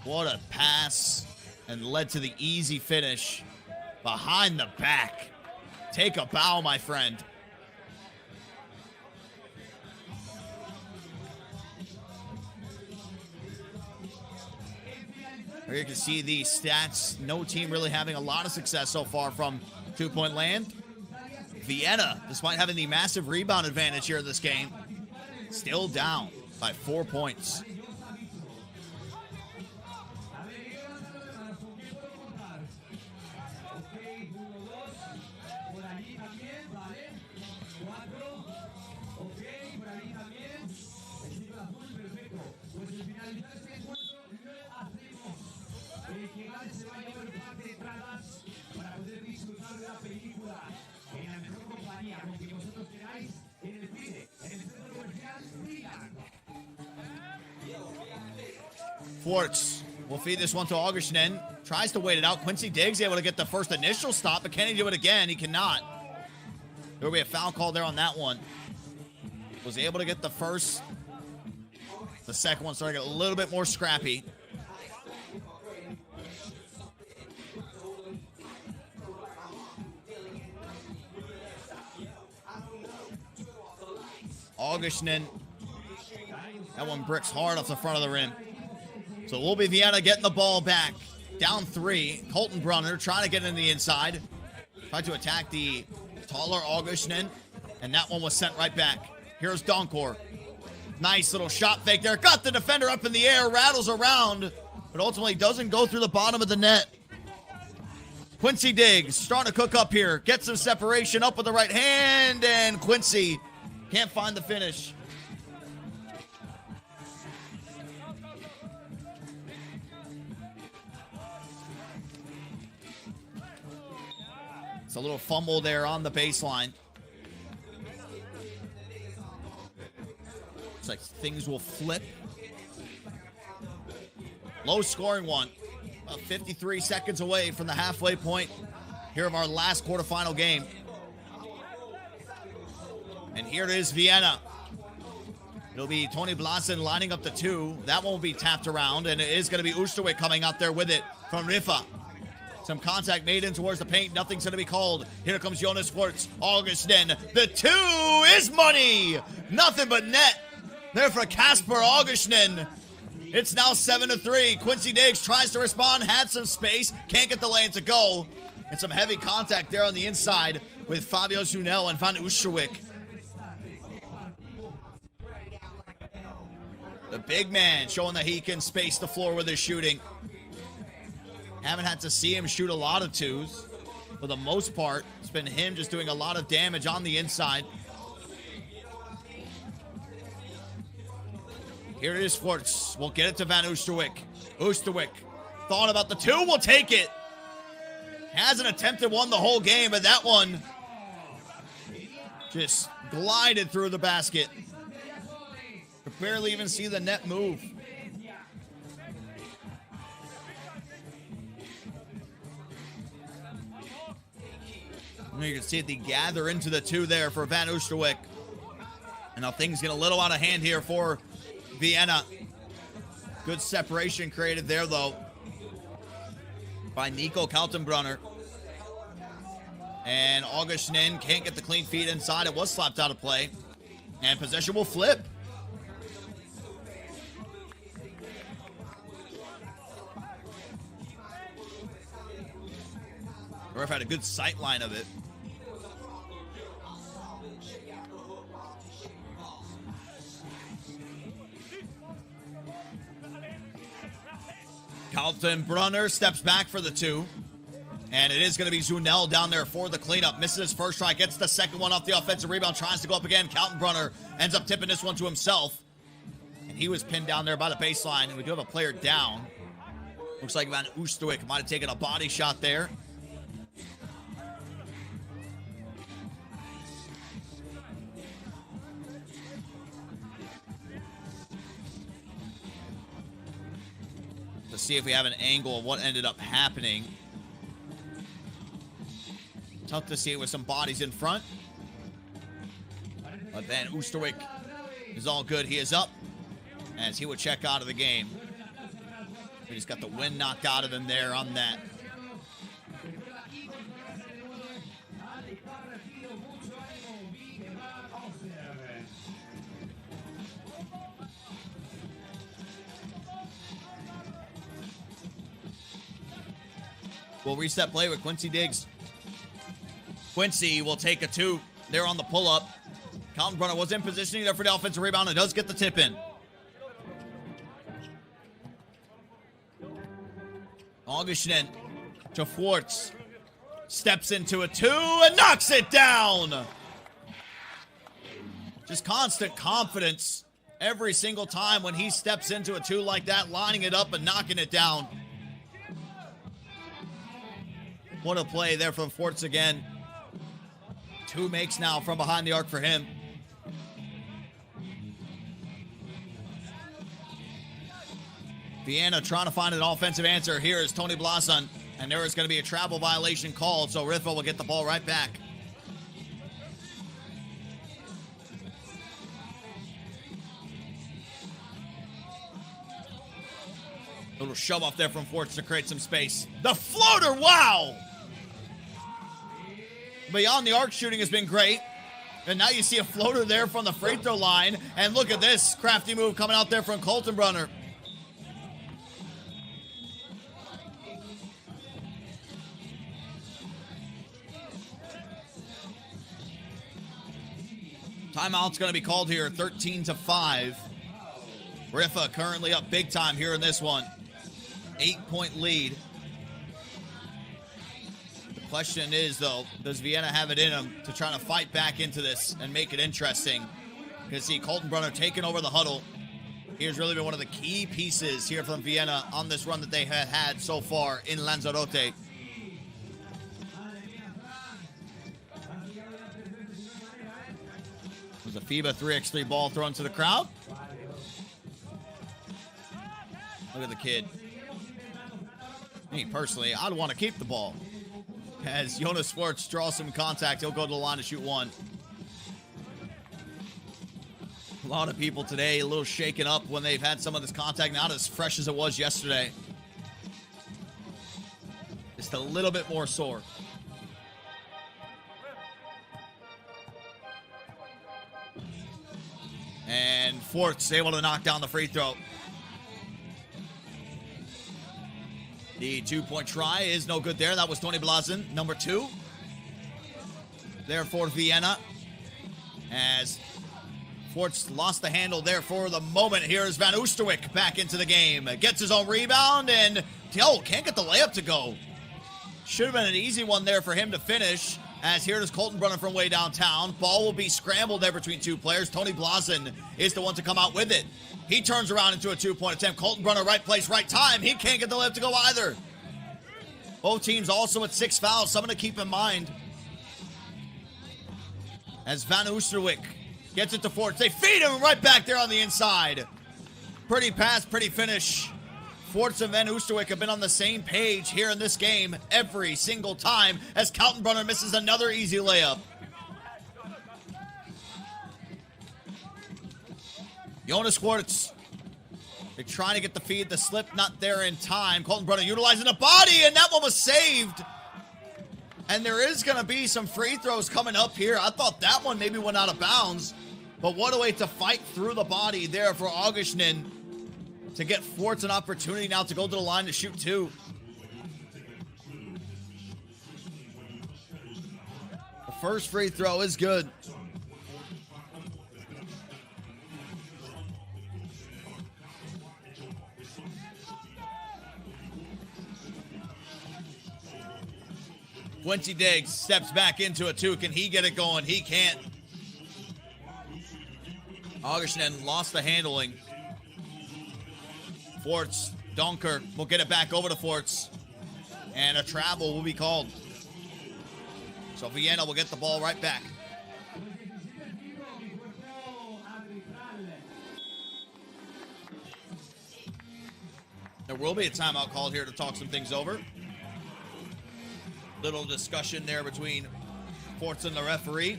What a pass, and led to the easy finish. Behind the back. Take a bow, my friend. Here you can see the stats. No team really having a lot of success so far from two-point land. Vienna, despite having the massive rebound advantage here in this game, still down by 4 points. Forts will feed this one to Augustin. Tries to wait it out. Quincy Diggs able to get the first initial stop, but can he do it again? He cannot. There will be a foul call there on that one. Was able to get the first. The second one started to get a little bit more scrappy. Augustin. That one bricks hard off the front of the rim. So it will be Vienna getting the ball back. Down 3. Colton Brunner trying to get in the inside. Tried to attack the taller Augustin. And that one was sent right back. Here's Donkor. Nice little shot fake there. Got the defender up in the air. Rattles around. But ultimately doesn't go through the bottom of the net. Quincy Diggs starting to cook up here. Gets some separation up with the right hand. And Quincy can't find the finish. It's a little fumble there on the baseline. Looks like things will flip. Low scoring one. About 53 seconds away from the halfway point here of our last quarterfinal game. And here it is, Vienna. It'll be Tony Blasen lining up the 2. That one will be tapped around, and it is going to be Oosterwijk coming out there with it from Riffa. Some contact made in towards the paint. Nothing's going to be called. Here comes Jonas Schwartz. Augustin. The 2 is money. Nothing but net. There for Casper Augustin. It's now 7-3. Quincy Diggs tries to respond. Had some space. Can't get the lane to go. And some heavy contact there on the inside with Fabio Zunel and Van Oosterwijk. The big man showing that he can space the floor with his shooting. Haven't had to see him shoot a lot of twos. For the most part, it's been him just doing a lot of damage on the inside. Here it is, Forts. We'll get it to Van Oosterwijk. Oosterwijk thought about the two. We'll take it. Hasn't attempted one the whole game, but that one just glided through the basket. Could barely even see the net move. And you can see it, they gather into the two there for Van Oosterwijk. And now things get a little out of hand here for Vienna. Good separation created there, though, by Nico Kaltenbrunner. And Augustin can't get the clean feed inside. It was slapped out of play. And possession will flip. Ref had a good sight line of it. Kaltenbrunner steps back for the two. And it is going to be Zunel down there for the cleanup. Misses his first try, gets the second one off the offensive rebound, tries to go up again. Kaltenbrunner ends up tipping this one to himself. And he was pinned down there by the baseline. And we do have a player down. Looks like Van Oosterwijk might have taken a body shot there. Let's see if we have an angle of what ended up happening. Tough to see it with some bodies in front. But Van Oosterwijk is all good. He is up as he would check out of the game. We just got the wind knocked out of him there on that. We'll reset play with Quincy Diggs. Quincy will take a two there on the pull-up. Kaltenbrunner was in positioning there for the offensive rebound and does get the tip in. Augustin to Forts. Steps into a two and knocks it down. Just constant confidence every single time when he steps into a two like that, lining it up and knocking it down. What a play there from Forts again. Two makes now from behind the arc for him. Vienna trying to find an offensive answer. Here is Tony Blasan, and there is going to be a travel violation called, so Riffa will get the ball right back. Little shove off there from Forts to create some space. The floater, wow! Beyond the arc shooting has been great. And now you see a floater there from the free throw line. And look at this crafty move coming out there from Kaltenbrunner. Timeout's going to be called here, 13-5. Riffa currently up big time here in this one. 8-point lead. The question is, though, does Vienna have it in them to try to fight back into this and make it interesting? You can see Kaltenbrunner taking over the huddle. He has really been one of the key pieces here from Vienna on this run that they have had so far in Lanzarote. There's a FIBA 3x3 ball thrown to the crowd. Look at the kid. Me, personally, I'd want to keep the ball. As Jonas Forts draws some contact, he'll go to the line to shoot one. A lot of people today a little shaken up when they've had some of this contact, not as fresh as it was yesterday. Just a little bit more sore. And Forts able to knock down the free throw. The 2-point try is no good there. That was Tony Blasen, number 2. There for Vienna. As Forts lost the handle there for the moment. Here's Van Oosterwijk back into the game. Gets his own rebound and, can't get the layup to go. Should have been an easy one there for him to finish. As here is Colton from way downtown. Ball will be scrambled there between 2 players. Tony Blasen is the one to come out with it. He turns around into a 2-point attempt. Colton Brunner, right place, right time. He can't get the layup to go either. Both teams also at 6 fouls. Something to keep in mind. As Van Oosterwijk gets it to Forts. They feed him right back there on the inside. Pretty pass, pretty finish. Forts and Van Oosterwijk have been on the same page here in this game every single time as Kaltenbrunner misses another easy layup. Jonas Forts, they're trying to get the feed, the slip not there in time. Kaltenbrunner utilizing the body, and that one was saved. And there is going to be some free throws coming up here. I thought that one maybe went out of bounds, but what a way to fight through the body there for Augustinen to get Forts an opportunity now to go to the line to shoot 2. The first free throw is good. Quincy Diggs steps back into it too. Can he get it going? He can't. Augustinen lost the handling. Forts, Donker will get it back over to Forts. And a travel will be called. So Vienna will get the ball right back. There will be a timeout called here to talk some things over. Little discussion there between Forts and the referee.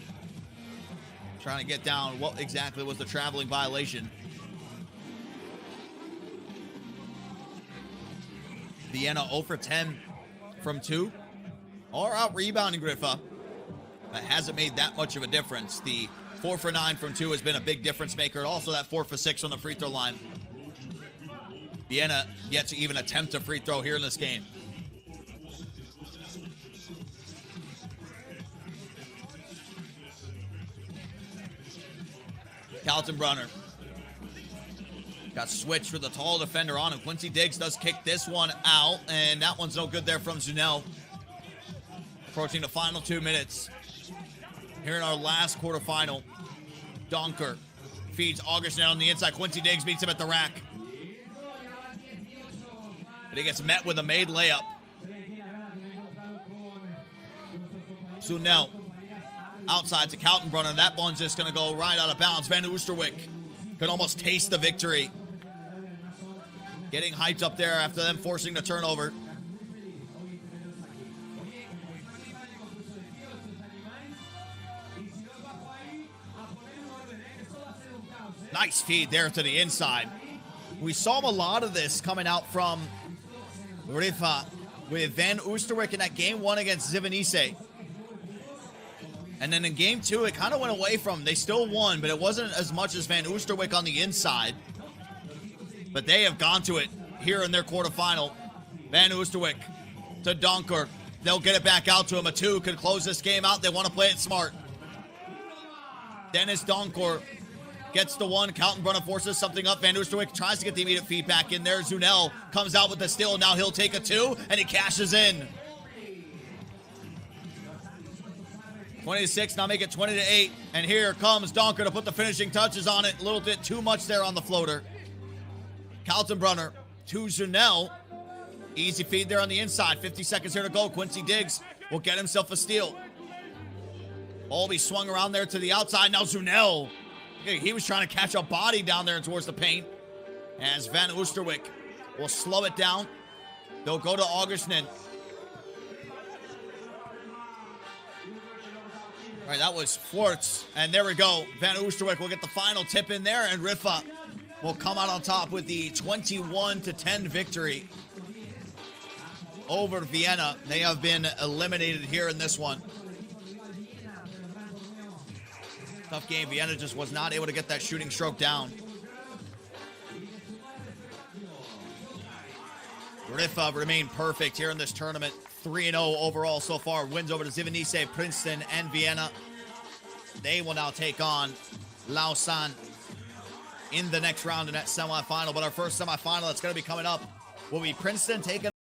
Trying to get down what exactly was the traveling violation. Vienna 0 for 10 from 2. Or out rebounding Riffa. That hasn't made that much of a difference. The 4 for 9 from 2 has been a big difference maker. Also that 4 for 6 on the free throw line. Vienna yet to even attempt a free throw here in this game. Kaltenbrunner got switched with a tall defender on him. Quincy Diggs does kick this one out, and that one's no good there from Zunel. Approaching the final 2 minutes. Here in our last quarterfinal. Donker feeds Augustinen on the inside. Quincy Diggs beats him at the rack. But he gets met with a made layup. Zunel outside to Kaltenbrunner. That one's just going to go right out of bounds. Van Oosterwijk could almost taste the victory. Getting hyped up there after them forcing the turnover. Nice feed there to the inside. We saw a lot of this coming out from Riffa with Van Oosterwijk in that game 1 against Zivanice. And then in game 2, it kind of went away from them. They still won, but it wasn't as much as Van Oosterwijk on the inside. But they have gone to it here in their quarterfinal. Van Oosterwijk to Donker. They'll get it back out to him. A 2 could close this game out. They want to play it smart. Dennis Donker gets the 1. Kaltenbrunner forces something up. Van Oosterwijk tries to get the immediate feedback in there. Zunel comes out with the steal. Now he'll take a 2, and he cashes in. 20-6, now make it 20-8. And here comes Donker to put the finishing touches on it. A little bit too much there on the floater. Kaltenbrunner to Zunel. Easy feed there on the inside. 50 seconds here to go. Quincy Diggs will get himself a steal. Ball will be swung around there to the outside. Now Zunel. He was trying to catch a body down there towards the paint. As Van Oosterwijk will slow it down. They'll go to Augustinen. All right, that was Forts. And there we go. Van Oosterwijk will get the final tip in there, and Riffa will come out on top with the 21-10 victory over Vienna. They have been eliminated here in this one. Tough game. Vienna just was not able to get that shooting stroke down. Riffa remain perfect here in this tournament. 3-0 overall so far. Wins over to Zivanice, Princeton, and Vienna. They will now take on Lausanne in the next round in that semifinal. But our first semifinal that's going to be coming up will be Princeton taking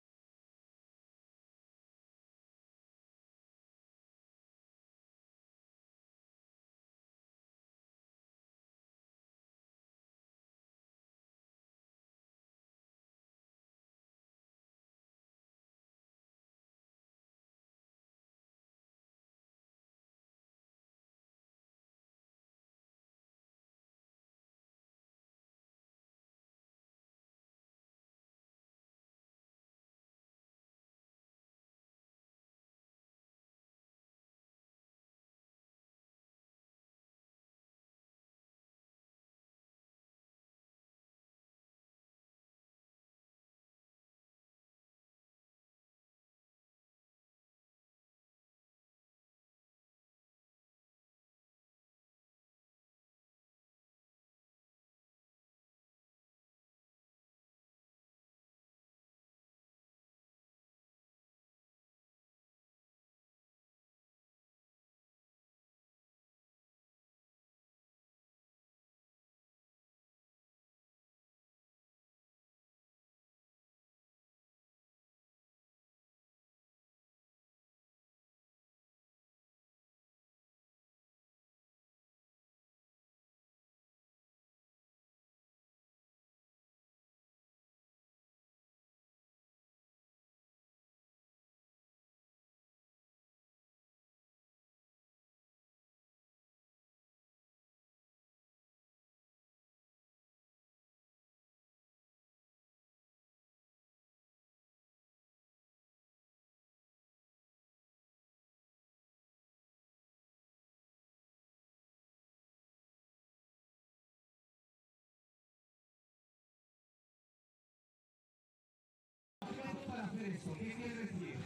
para hacer eso. ¿Qué quiere decir?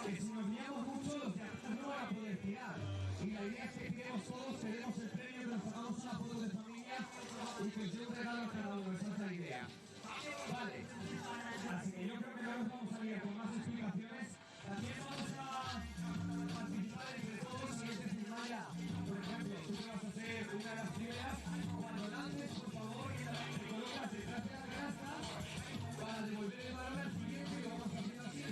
Que si nos liamos mucho, los de atrás no van a poder tirar. Y la idea es que tiremos todos, cedemos el premio, nos sacamos una foto de familia y que yo un regalo a cada uno. Esa es la idea. Vale. Así que yo creo que ahora vamos a ir con más explicaciones. También vamos a participar entre todos y es decir, Maya, por ejemplo, tú que vas a hacer una de las primeras, cuando lances, por favor, te colocas detrás de la canasta para devolver el balón al siguiente y lo vamos haciendo así.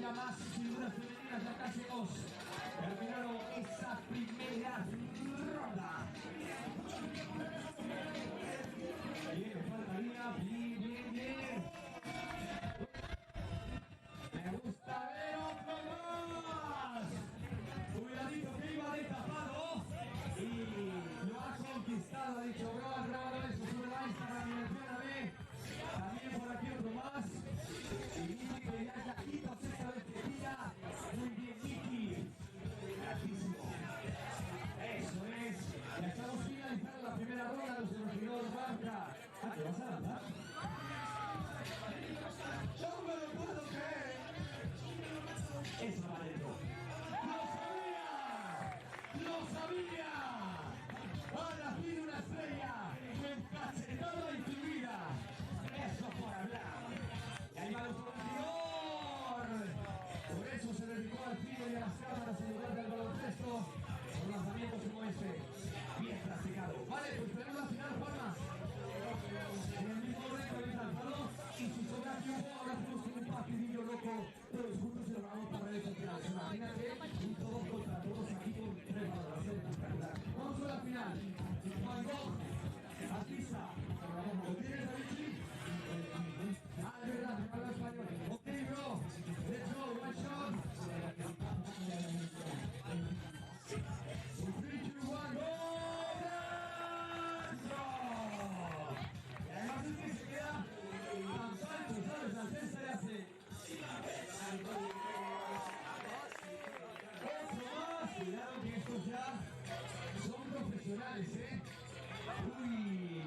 ya más figuras femeninas, ya casi hemos terminado esa primera ronda. Bien, faltaría, bien. Me gusta ver otro más. Cuidadito que iba de tapado y lo ha conquistado, ha dicho, bravo, eso sube la Instagram y mencióname. También por aquí otro más. Y Miki que ya es lajitos esta vez que tira. Muy bien, Miki. Gratísimo. Eso es. Ya estamos finalizando la primera ronda. Los regidores banca. ¿Te vas a lanzar? ¡No me lo puedo creer! Es Valero. ¡Lo sabía! Ahora tiene una estrella encachetada y fluida. Eso por hablar. Y ahí va el competidor. Por eso se dedicó al tiro y a las cámaras en lugar del baloncesto. Con lanzamientos como este. Bien practicado. Vale, pues tenemos la final, Juanma. En el mismo orden del lanzador. Y si sobra tiempo, ahora hacemos un partidillo loco. Todos juntos y lo vamos para el final. Imagínate, un todos contra todos aquí con 3 balones. Espectacular. Vamos a la final. Van Gogh. Artista. ¿Lo tienes, David? Ah, de verdad, me habla español. Ok, bro. Let's go. One shot. 3, 2, 1, go. Y además es que se queda tan salto, ¿sabes? La cesta le hace. Otro más. Cuidado que estos ya son profesionales, ¿eh? Uy,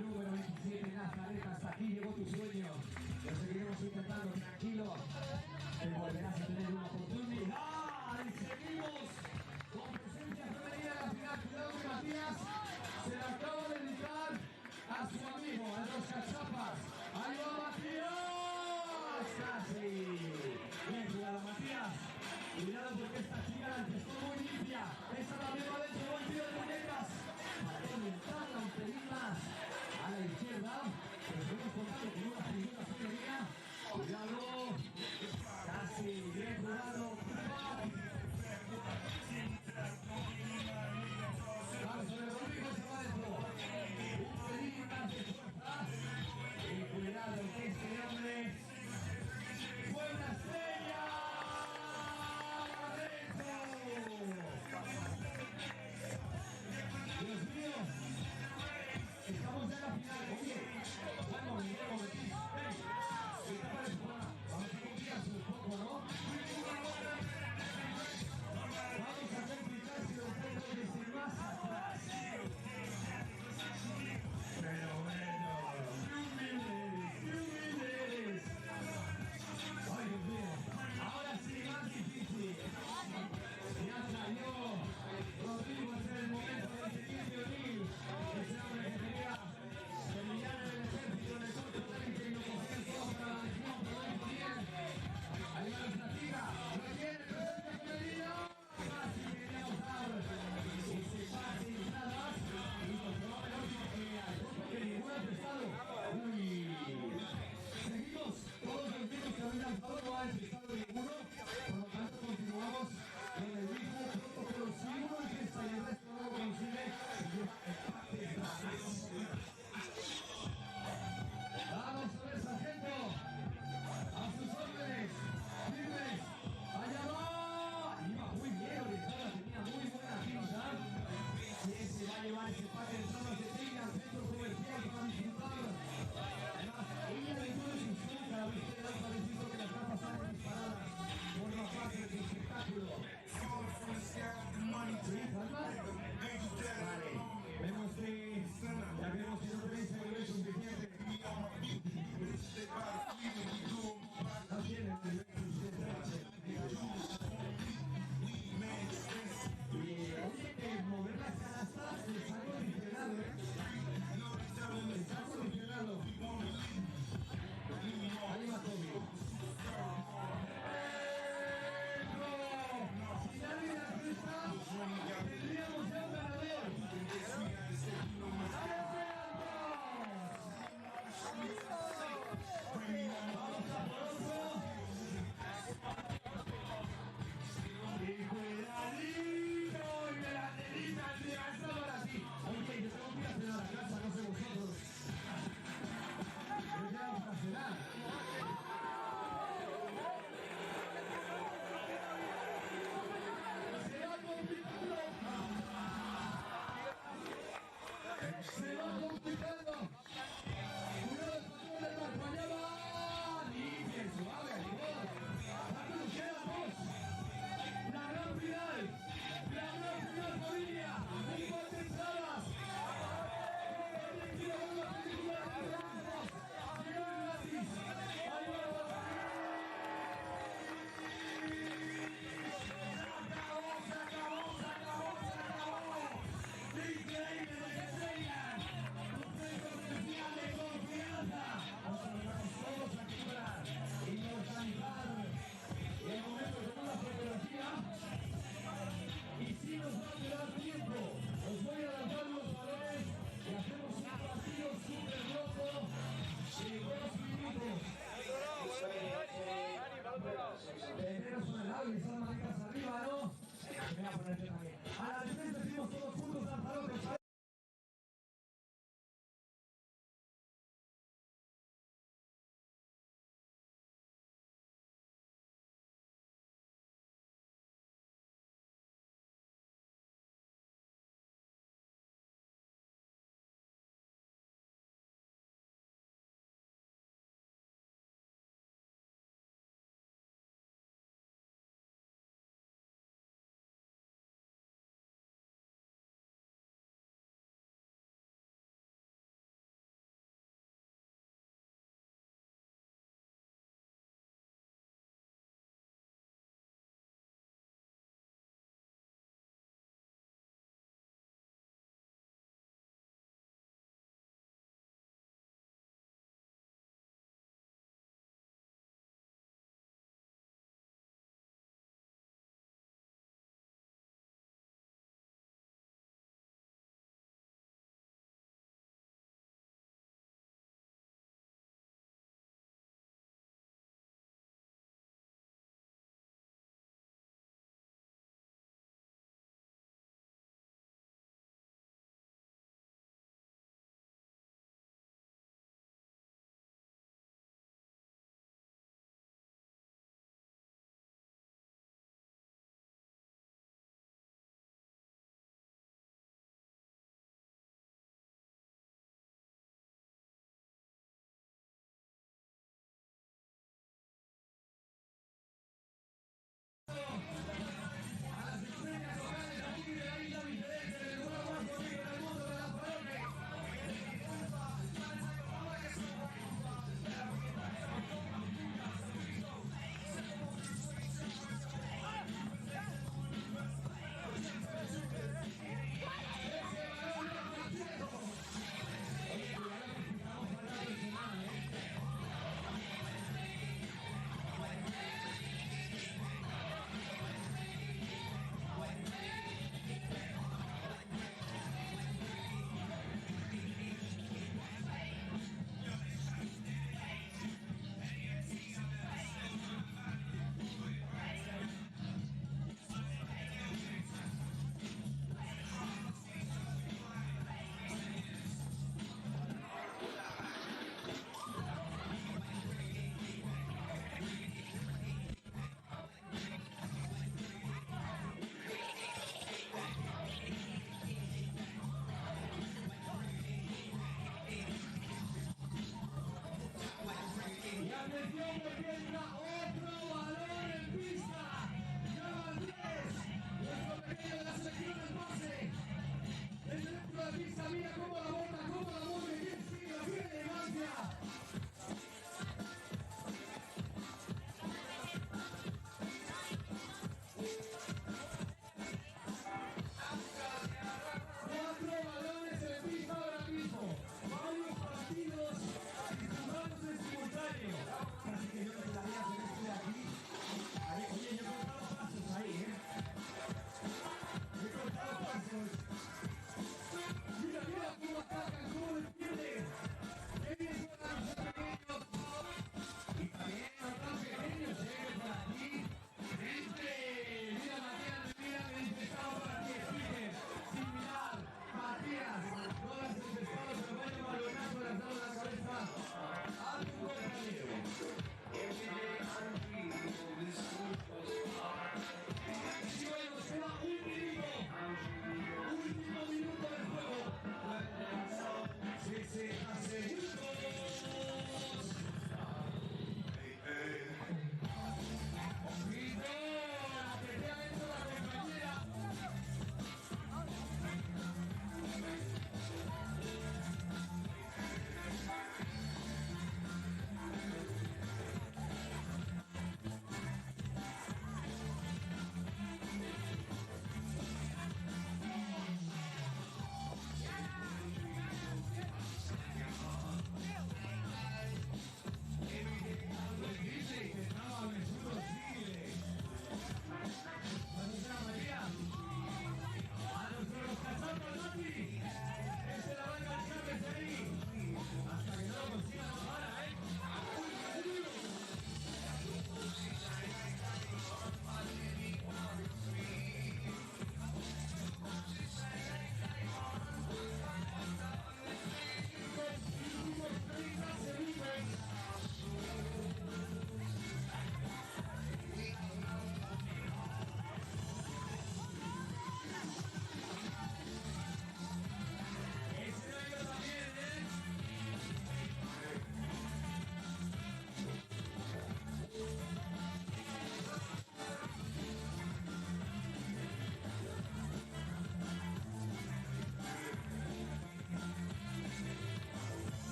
número 27, Lanzarote, hasta aquí llegó tu sueño. Lo seguiremos intentando, tranquilo. Te volverás a tener una oportunidad. Y seguimos con presencia femenina en la final. Cuidado que Matías se la acaba de dedicar a su amigo, a los cachapas. ¡Ahí va Matías! ¡Casi! Bien jugado, Matías. Cuidado porque esta chica la empezó muy limpia. Esta también va dentro, buen tiro de muñecas. Aumentarla un pelín más a la izquierda. Pero seguimos contando con una figura femenina. Cuidado. Casi bien jugado. Vamos, sobre Rodrigo se va adentro. Un pelín más de fuerza. Y cuidado que este hombre fue una estrella. ¡Adentro!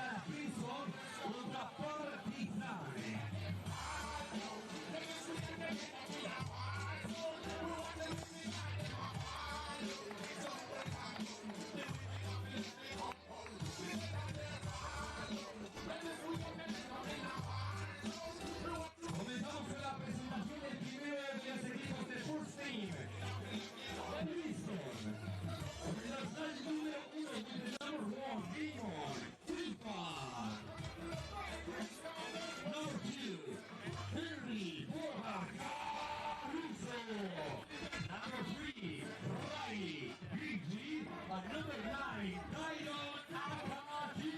gara Princeton contra Partizan. Comenzamos con la presentación del primero de los equipos de Full Steam. Princeton. En la sala número 1 utilizamos Juan Guimón, Riffa. Number 2, Henry, Borja, Caruso. Number 3, Rai, Gigi. And number 9, Tyron Arrecife.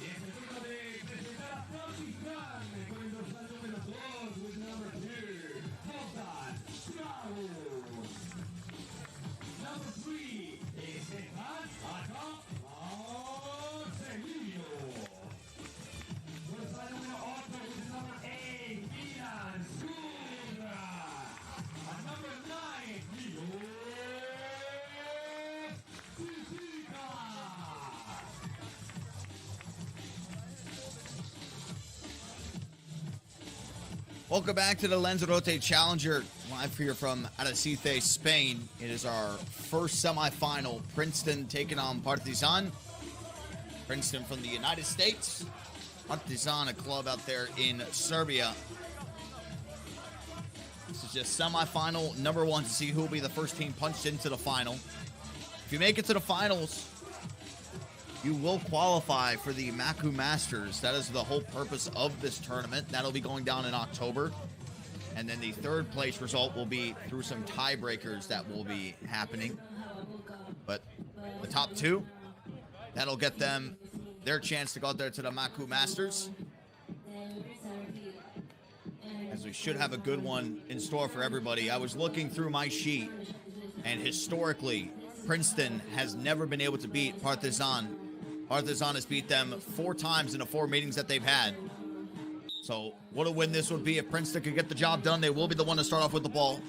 Es el turno de presentar a Partizan con el dorsal número 2 with number 2, Lausanne Challenger. Number 3, Stefan Marcelino. Dorsal número 8 with number 8, Vienna. And number 9, Milo.
Welcome back to the Lanzarote Challenger, live here from Arrecife, Spain. It is our first semifinal. Princeton taking on Partizan. Princeton from the United States. Partizan, a club out there in Serbia. This is just semifinal number 1 to see who will be the first team punched into the final. If you make it to the finals, you will qualify for the Macau Masters. That is the whole purpose of this tournament. That'll be going down in October. And then the third place result will be through some tiebreakers that will be happening. But the top 2, that'll get them their chance to go out there to the Macau Masters. As we should have a good one in store for everybody. I was looking through my sheet, and historically, Princeton has never been able to beat Partizan. Partizan has beat them 4 times in the 4 meetings that they've had. So what a win this would be if Princeton could get the job done. They will be the one to start off with the ball.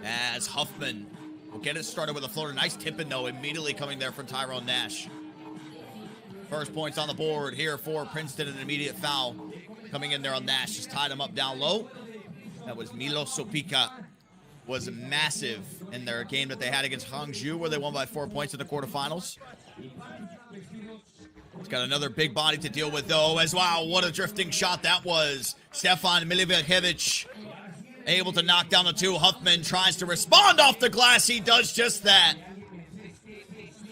As Huffman will get it started with a floater. Nice tipping, though, immediately coming there from Tyrone Nash. First points on the board here for Princeton. An immediate foul coming in there on Nash. Just tied him up down low. That was Milo Sopica. Was massive in their game that they had against Hangzhou, where they won by 4 points in the quarterfinals. He's got another big body to deal with, though, as wow, what a drifting shot that was. Stefan Milivojevic able to knock down the 2. Huffman tries to respond off the glass. He does just that.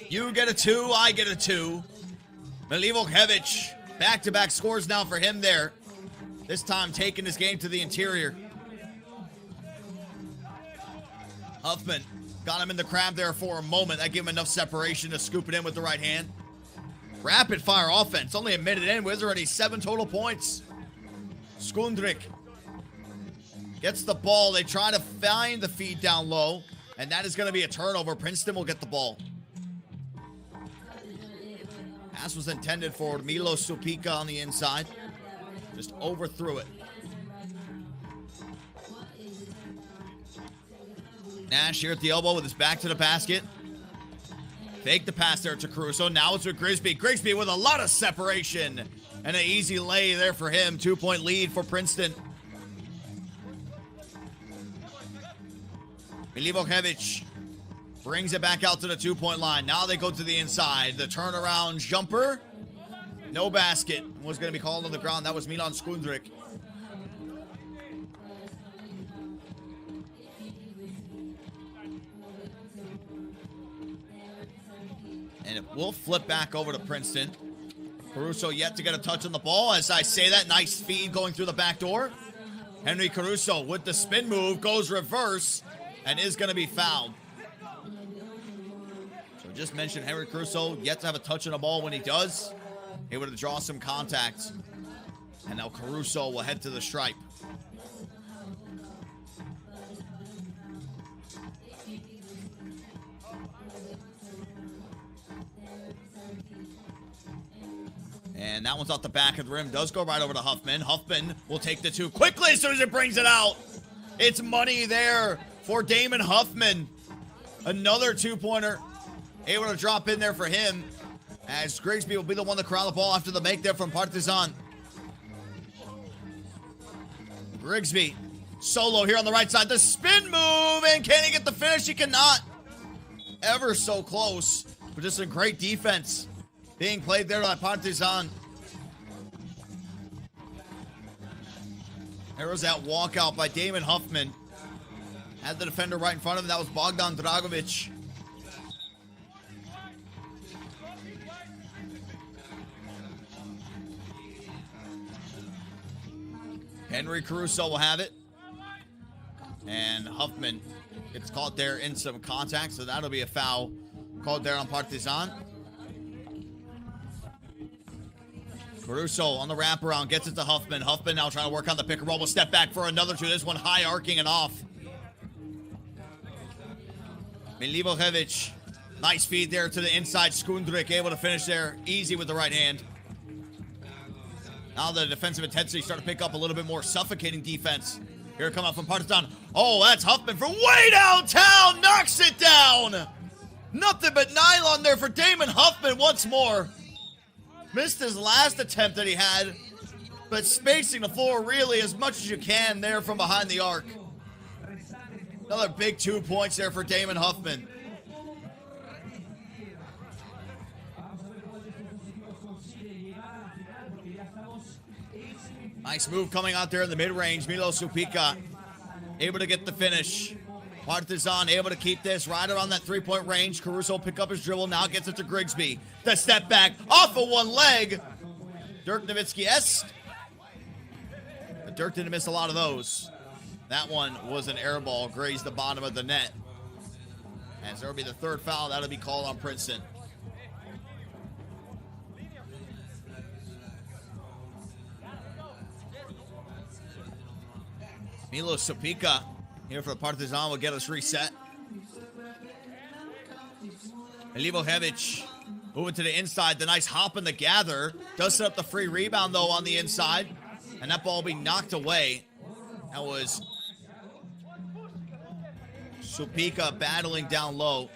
You get a 2, I get a 2. Milivojevic, back-to-back scores now for him there. This time taking his game to the interior. Huffman got him in the crab there for a moment. That gave him enough separation to scoop it in with the right hand. Rapid fire offense. Only a minute in. There's already 7 total points. Skundrik gets the ball. They try to find the feed down low. And that is going to be a turnover. Princeton will get the ball. Pass was intended for Milo Sopica on the inside. Just overthrew it. Nash here at the elbow with his back to the basket. Fake the pass there to Caruso. Now it's with Grigsby. Grigsby with a lot of separation. And an easy lay there for him. 2-point lead for Princeton. Milivojevic brings it back out to the 2-point line. Now they go to the inside. The turnaround jumper. No basket. Was going to be called on the ground. That was Milan Skundrik. And it will flip back over to Princeton. Caruso yet to get a touch on the ball. As I say that, nice feed going through the back door. Henry Caruso with the spin move goes reverse and is going to be fouled. So just mentioned Henry Caruso yet to have a touch on the ball. When he does, able to draw some contact. And now Caruso will head to the stripe. And that one's off the back of the rim. Does go right over to Huffman. Huffman will take the 2 quickly as soon as it brings it out. It's money there for Damon Huffman. Another two-pointer. Able to drop in there for him, as Grigsby will be the one to corral the ball after the make there from Partizan. Grigsby, solo here on the right side. The spin move, and can he get the finish? He cannot. Ever so close, but just a great defense being played there by Partizan. There was that walkout by Damon Huffman. Had the defender right in front of him. That was Bogdan Dragovic. Henry Caruso will have it. And Huffman gets caught there in some contact, so that'll be a foul called there on Partizan. Caruso on the wraparound, gets it to Huffman. Huffman now trying to work on the pick and roll. Will step back for another two. This one high arcing and off. Milivojevic, nice feed there to the inside. Skundrik able to finish there easy with the right hand. Now the defensive intensity starting to pick up a little bit more, suffocating defense. Here come up from Partizan. Oh, that's Huffman from way downtown. Knocks it down. Nothing but nylon there for Damon Huffman once more. Missed his last attempt that he had, but spacing the floor really as much as you can there from behind the arc. Another big 2 points there for Damon Huffman. Nice move coming out there in the mid-range. Milo Supika able to get the finish. Partizan able to keep this right around that three-point range. Caruso pick up his dribble. Now gets it to Grigsby. The step back off of one leg. Dirk Nowitzki-esque. But Dirk didn't miss a lot of those. That one was an air ball. Grazed the bottom of the net. As there will be the third foul. That'll be called on Princeton. Milo Supika here for the Partizan will get us reset. Milivojevic moving to the inside. The nice hop and the gather. Does set up the free rebound, though, on the inside. And that ball will be knocked away. That was Supika battling down low.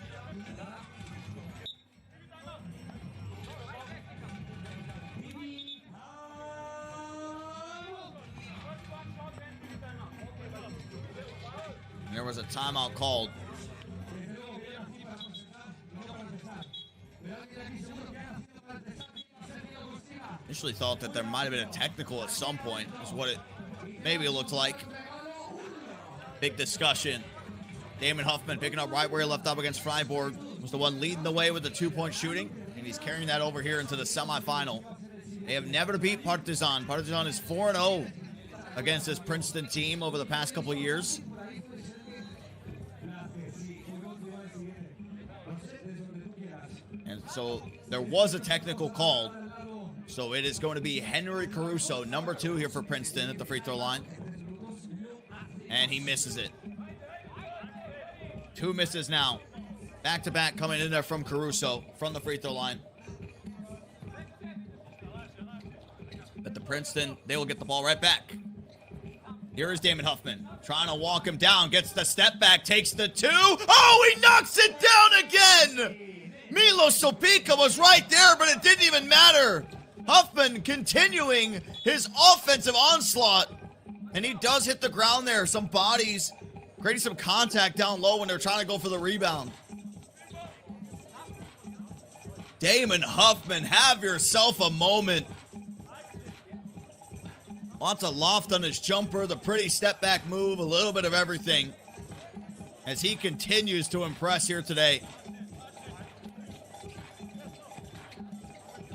There was a timeout called. Initially thought that there might have been a technical at some point, is what it maybe looked like. Big discussion. Damon Huffman picking up right where he left off against Fribourg. Was the one leading the way with the two-point shooting, and he's carrying that over here into the semifinal. They have never beat Partizan. Partizan is 4-0 against this Princeton team over the past couple of years. And so there was a technical call. So it is going to be Henry Caruso, number 2 here for Princeton at the free throw line. And he misses it. 2 misses now. Back-to-back coming in there from Caruso from the free throw line. But the Princeton, they will get the ball right back. Here is Damon Huffman trying to walk him down. Gets the step back, takes the 2. Oh, he knocks it down again! Milo Supika was right there, but it didn't even matter. Huffman continuing his offensive onslaught. And he does hit the ground there. Some bodies creating some contact down low when they're trying to go for the rebound. Damon Huffman, have yourself a moment. Lots of loft on his jumper, the pretty step back move, a little bit of everything. As he continues to impress here today.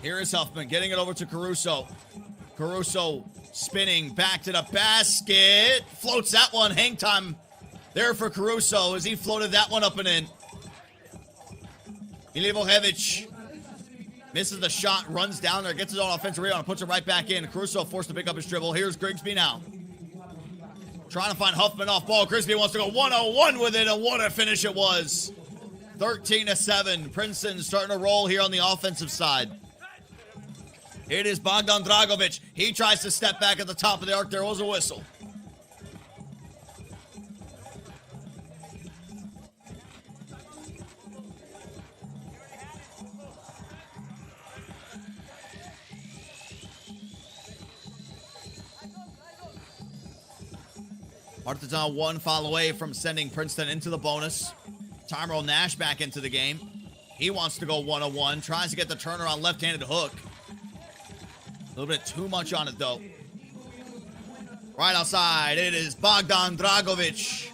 Here is Huffman getting it over to Caruso. Caruso spinning back to the basket. Floats that one. Hang time there for Caruso as he floated that one up and in. Milivojevic misses the shot, runs down there, gets his own offensive rebound, puts it right back in. Caruso forced to pick up his dribble. Here's Grigsby now. Trying to find Huffman off ball. Grigsby wants to go 1-on-1 with it, and what a finish it was. 13-7. Princeton starting to roll here on the offensive side. It is Bogdan Dragovic. He tries to step back at the top of the arc. There was a whistle. Partizan 1 foul away from sending Princeton into the bonus. Tyrone Nash back into the game. He wants to go one-on-one. Tries to get the turnaround left-handed hook. A little bit too much on it, though. Right outside, it is Bogdan Dragovic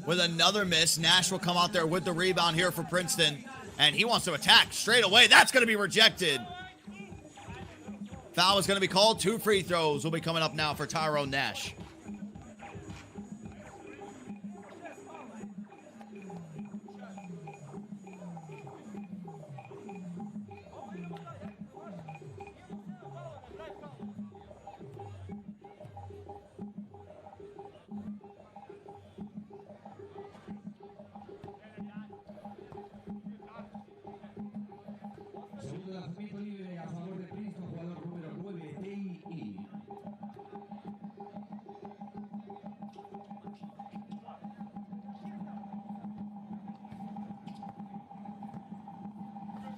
with another miss. Nash will come out there with the rebound here for Princeton. And he wants to attack straight away. That's going to be rejected. Foul is going to be called. 2 free throws will be coming up now for Tyrone Nash.
Segundo lanzamiento libre a favor de Princeton, jugador número 9, DI.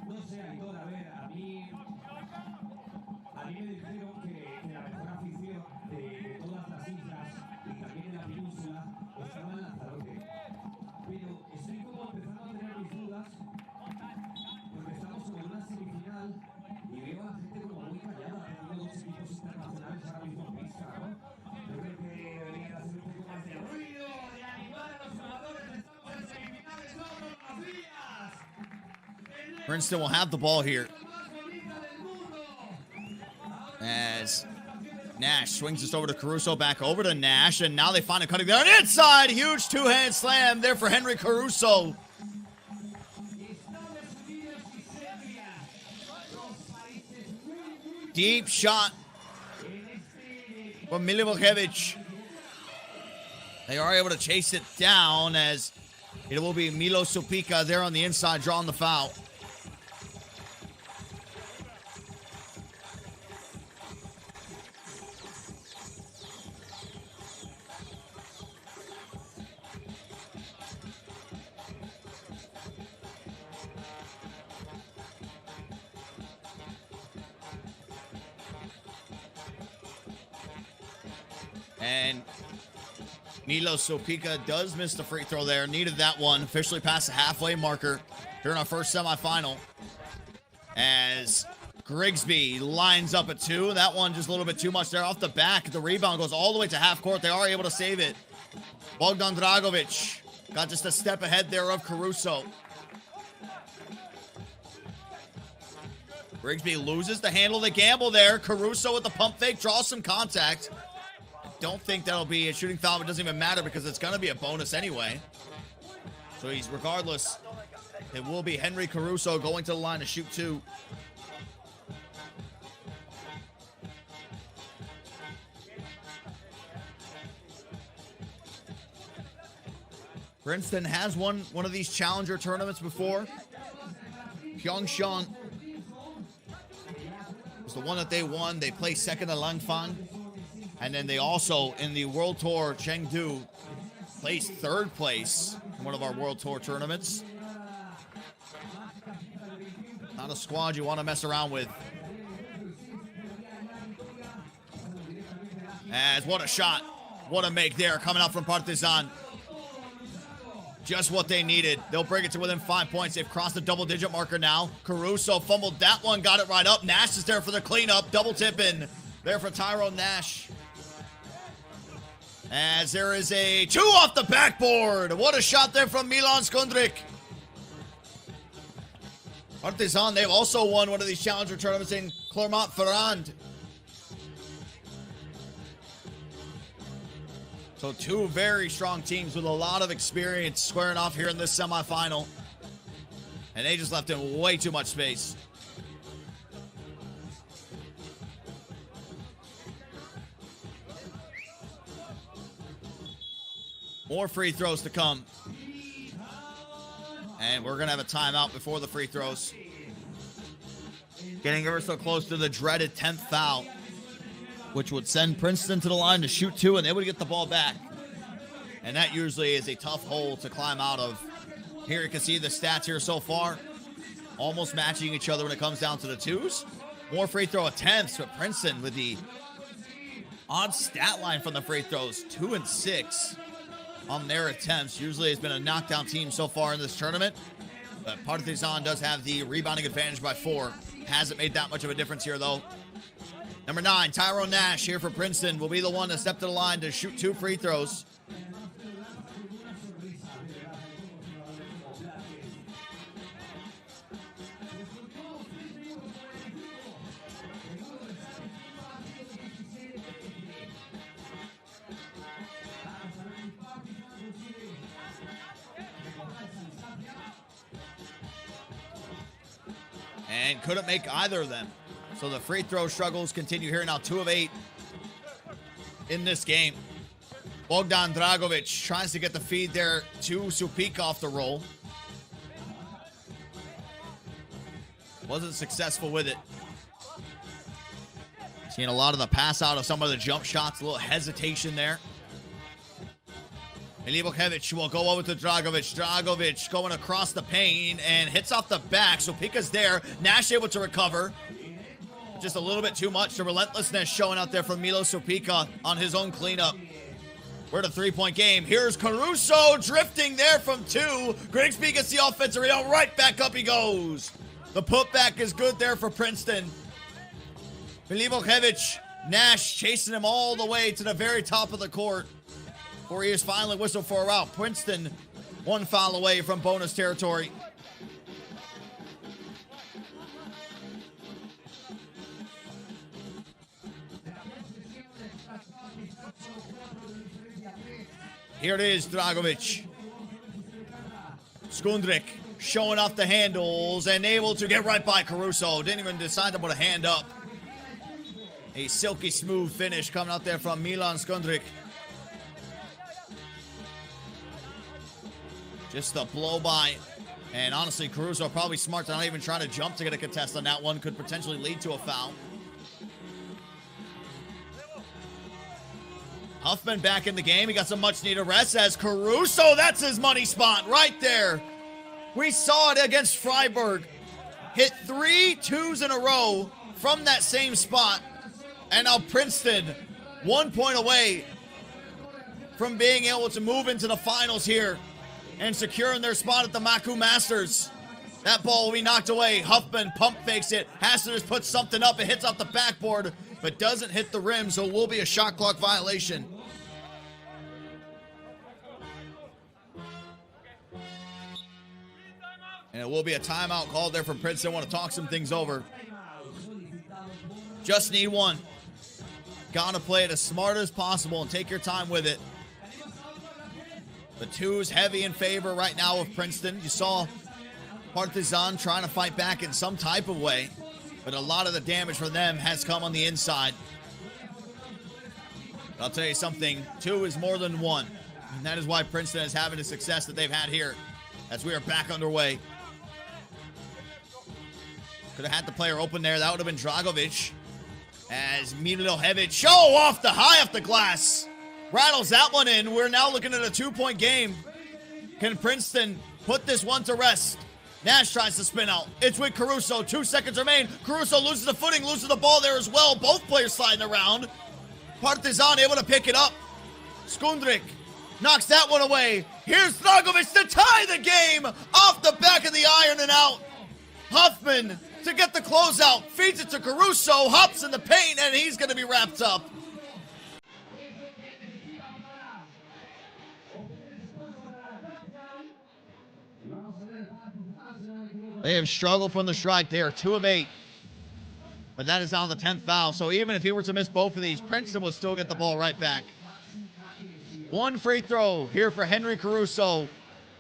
No sé, Aitor, a ver, a mí me dijeron que la mejor afición de todas las islas y también de la península estaba en Lanzarote. Pero estoy como empezando a tener mis dudas porque estamos como en una semifinal y veo a la gente como muy callada, teniendo 2 equipos internacionales ahora mismo en pista, ¿no? Yo creo que deberían hacer un poco más de ruido, de animar a los jugadores. Estamos en semifinales, todos los días.
Princeton will have the ball here as Nash swings this over to Caruso, back over to Nash, and now they find him cutting there on inside. Huge two-hand slam there for Henry Caruso. Deep shot from Milivojevic. They are able to chase it down as it will be Milo Supika there on the inside drawing the foul. And Milo Supika does miss the free throw there. Needed that one. Officially past the halfway marker during our first semifinal. As Grigsby lines up at 2. That one just a little bit too much there off the back. The rebound goes all the way to half court. They are able to save it. Bogdan Dragovic got just a step ahead there of Caruso. Grigsby loses the handle, the gamble there. Caruso with the pump fake draws some contact. Don't think that'll be a shooting foul, but it doesn't even matter because it's going to be a bonus anyway. So he's, regardless, it will be Henry Caruso going to the line to shoot 2. Princeton has won one of these Challenger tournaments before. Pyeongchang was the one that they won. They placed second at Langfang. And then they also, in the World Tour Chengdu, placed 3rd place in one of our World Tour tournaments. Not a squad you want to mess around with. As what a shot. What a make there coming out from Partizan. Just what they needed. They'll bring it to within 5 points. They've crossed the double-digit marker now. Caruso fumbled that one, got it right up. Nash is there for the cleanup. Double tip in there for Tyrone Nash. As there is a 2 off the backboard. What a shot there from Milan Skundrik. Partizan, they've also won one of these Challenger tournaments in Clermont-Ferrand. So 2 very strong teams with a lot of experience squaring off here in this semifinal. And they just left in way too much space. More free throws to come. And we're going to have a timeout before the free throws. Getting ever so close to the dreaded 10th foul, which would send Princeton to the line to shoot 2, and they would get the ball back. And that usually is a tough hole to climb out of. Here you can see the stats here so far. Almost matching each other when it comes down to the 2s. More free throw attempts, but Princeton with the Odd stat line from the free throws, 2 and 6 on their attempts. Usually it's been a knockdown team so far in this tournament, but Partizan does have the rebounding advantage by 4. Hasn't made that much of a difference here, though. Number 9, Tyrone Nash here for Princeton will be the one to step to the line to shoot 2 free throws. And couldn't make either of them. So the free throw struggles continue here. Now 2 of 8 in this game. Bogdan Dragovic tries to get the feed there to Supika off the roll. Wasn't successful with it. Seeing a lot of the pass out of some of the jump shots. A little hesitation there. Milivojevic will go over to Dragovic. Dragovic going across the paint and hits off the back. Supika's there. Nash able to recover. Just a little bit too much. The relentlessness showing out there from Milo Supika on his own cleanup. We're at a 3-point game. Here's Caruso drifting there from 2. Grigsby gets the offensive rebound. Right back up he goes. The putback is good there for Princeton. Milivojevic, Nash chasing him all the way to the very top of the court. Before he is finally whistled for a rout. Princeton 1 foul away from bonus territory. Here it is, Dragovic. Skundrik showing off the handles and able to get right by Caruso. Didn't even decide to put a hand up. A silky smooth finish coming out there from Milan Skundrik. Just a blow by. And honestly, Caruso probably smart to not even try to jump to get a contest on that one. Could potentially lead to a foul. Huffman back in the game. He got some much needed rest as Caruso. That's his money spot right there. We saw it against Fribourg. Hit 3 twos in a row from that same spot. And now Princeton 1 point away from being able to move into the finals here and securing their spot at the Macau Masters. That ball will be knocked away. Huffman pump fakes it. Has to just put something up. It hits off the backboard, but doesn't hit the rim, so it will be a shot clock violation. And it will be a timeout called there from Princeton. Want to talk some things over. Just need one. Gotta play it as smart as possible and take your time with it. The 2's heavy in favor right now of Princeton. You saw Partizan trying to fight back in some type of way, but a lot of the damage for them has come on the inside. I'll tell you something, 2 is more than 1. And that is why Princeton is having the success that they've had here as we are back underway. Could have had the player open there. That would have been Dragovic. As Milivojevic, off the glass. Rattles that one in. We're now looking at a 2-point game. Can Princeton put this one to rest? Nash tries to spin out. It's with Caruso. 2 seconds remain. Caruso loses the footing, loses the ball there as well. Both players sliding around. Partizan able to pick it up. Skundrik knocks that one away. Here's Dragovic to tie the game off the back of the iron and out. Huffman to get the closeout. Feeds it to Caruso. Hops in the paint, and he's going to be wrapped up. They have struggled from the strike. They are 2 of 8. But that is on the 10th foul. So even if he were to miss both of these, Princeton will still get the ball right back. 1 free throw here for Henry Caruso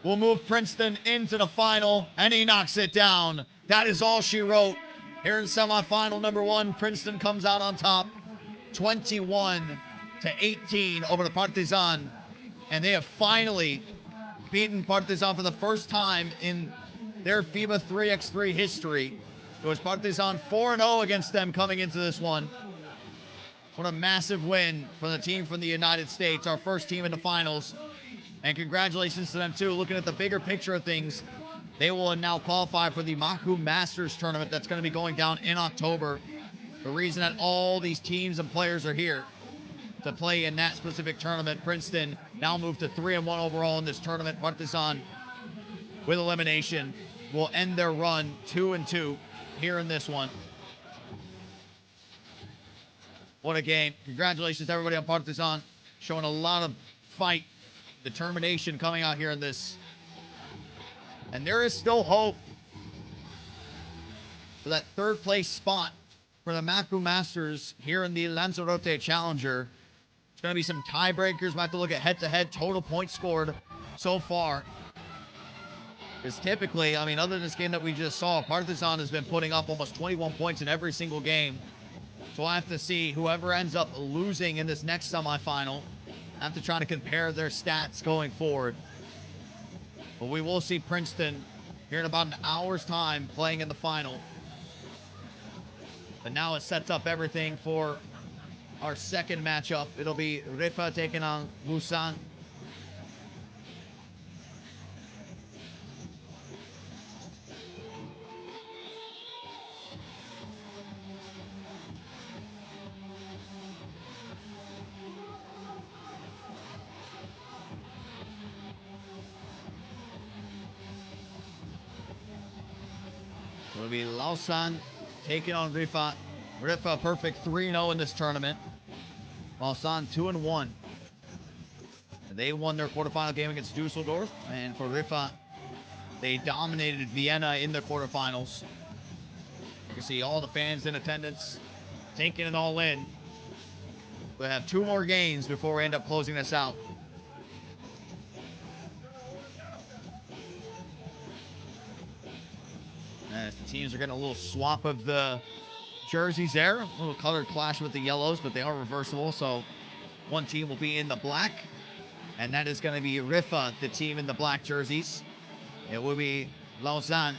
will move Princeton into the final, and he knocks it down. That is all she wrote. Here in semifinal number 1, Princeton comes out on top, 21-18 over the Partizan. And they have finally beaten Partizan for the first time in their FIBA 3x3 history. It was Partizan 4-0 against them coming into this one. What a massive win for the team from the United States, our first team in the finals. And congratulations to them too. Looking at the bigger picture of things, they will now qualify for the Macau Masters tournament that's going to be going down in October. The reason that all these teams and players are here to play in that specific tournament. Princeton now moved to 3-1 overall in this tournament. Partizan with elimination will end their run 2-2 here in this one. What a game. Congratulations to everybody on Partizan. Showing a lot of fight, determination coming out here in this. And there is still hope for that third place spot for the Macau Masters here in the Lanzarote Challenger. It's going to be some tiebreakers. Might have to look at head-to-head total points scored so far. Because typically, I mean, other than this game that we just saw, Partizan has been putting up almost 21 points in every single game. So I have to see whoever ends up losing in this next semifinal. I have to try to compare their stats going forward. But we will see Princeton here in about an hour's time playing in the final. But now it sets up everything for our second matchup. It'll be Riffa taking on Lausanne. It'll be Lausanne taking on Riffa. Riffa perfect 3-0 in this tournament. Lausanne 2-1. They won their quarterfinal game against Dusseldorf. And for Riffa, they dominated Vienna in the quarterfinals. You can see all the fans in attendance taking it all in. We'll have 2 more games before we end up closing this out. As the teams are getting a little swap of the jerseys there. A little color clash with the yellows, but they are reversible. So one team will be in the black. And that is going to be Riffa, the team in the black jerseys. It will be Lausanne,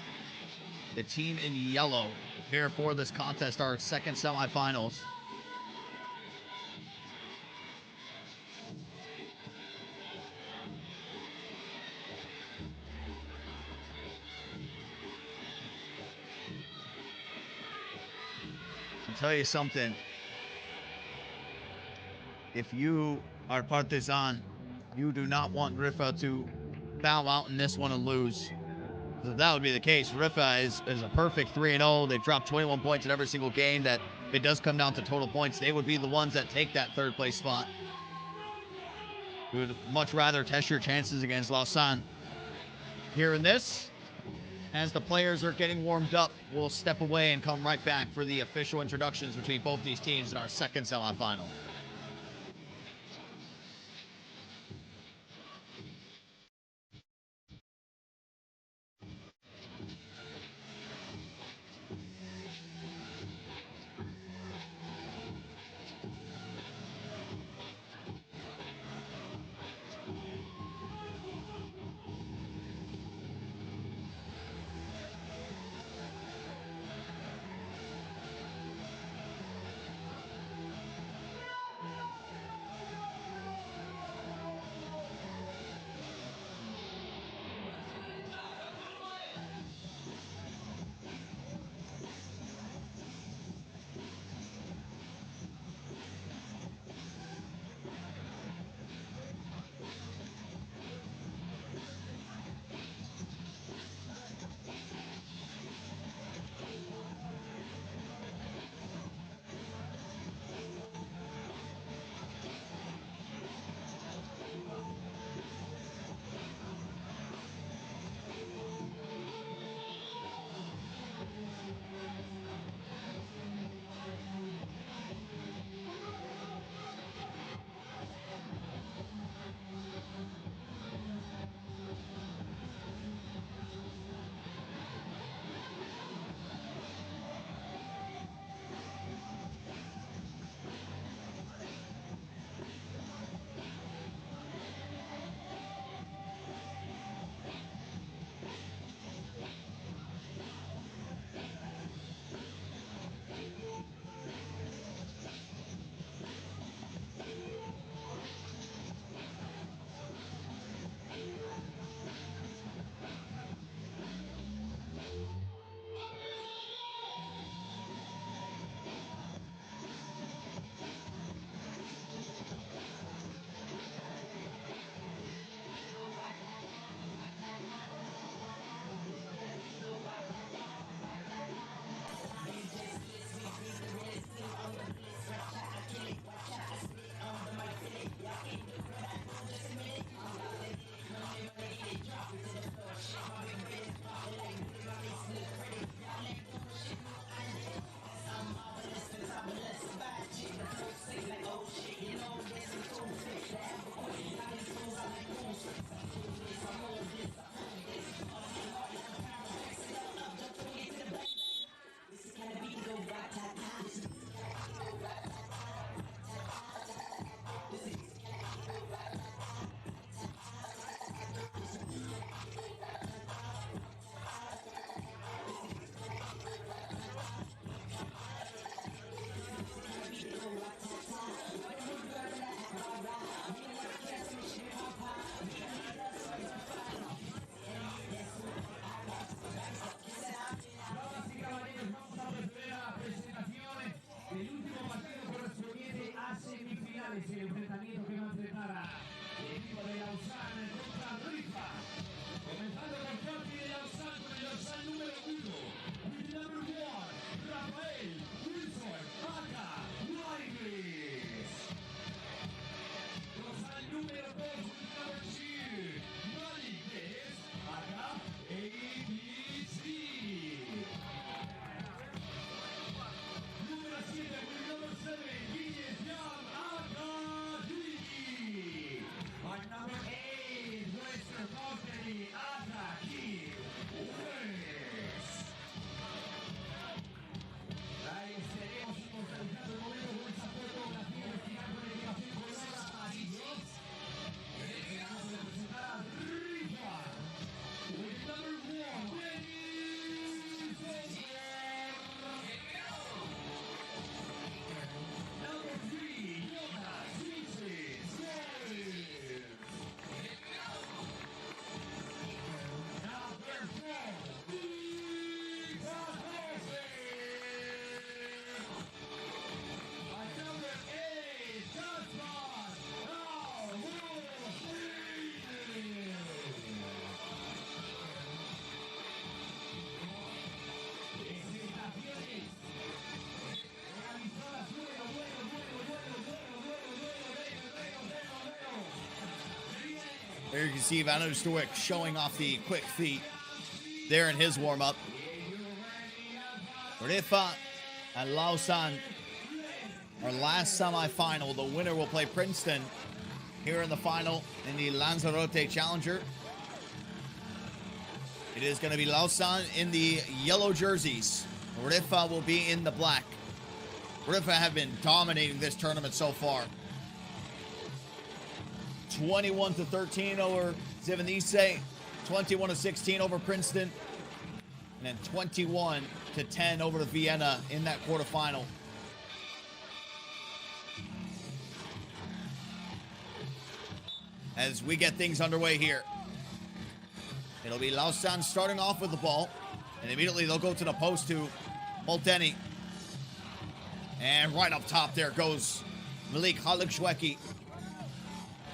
the team in yellow, here for this contest, our second semifinals. I'll tell you something. If you are Partizan, you do not want Riffa to bow out in this one and lose. If that would be the case, Riffa is a perfect 3-0. They've dropped 21 points in every single game. That if it does come down to total points, they would be the ones that take that third place spot. We would much rather test your chances against Lausanne. Here in this, as the players are getting warmed up, we'll step away and come right back for the official introductions between both these teams in our second semifinal. Here you can see Van Oosterwijk showing off the quick feet there in his warm-up. Riffa and Lausanne, our last semifinal. The winner will play Princeton here in the final in the Lanzarote Challenger. It is going to be Lausanne in the yellow jerseys. Riffa will be in the black. Riffa have been dominating this tournament so far. 21-13 over Zivanice, 21-16 over Princeton, and then 21-10 over Vienna in that quarterfinal. As we get things underway here, it'll be Lausanne starting off with the ball, and immediately they'll go to the post to Molteni. And right up top there goes Malik Halikshweki.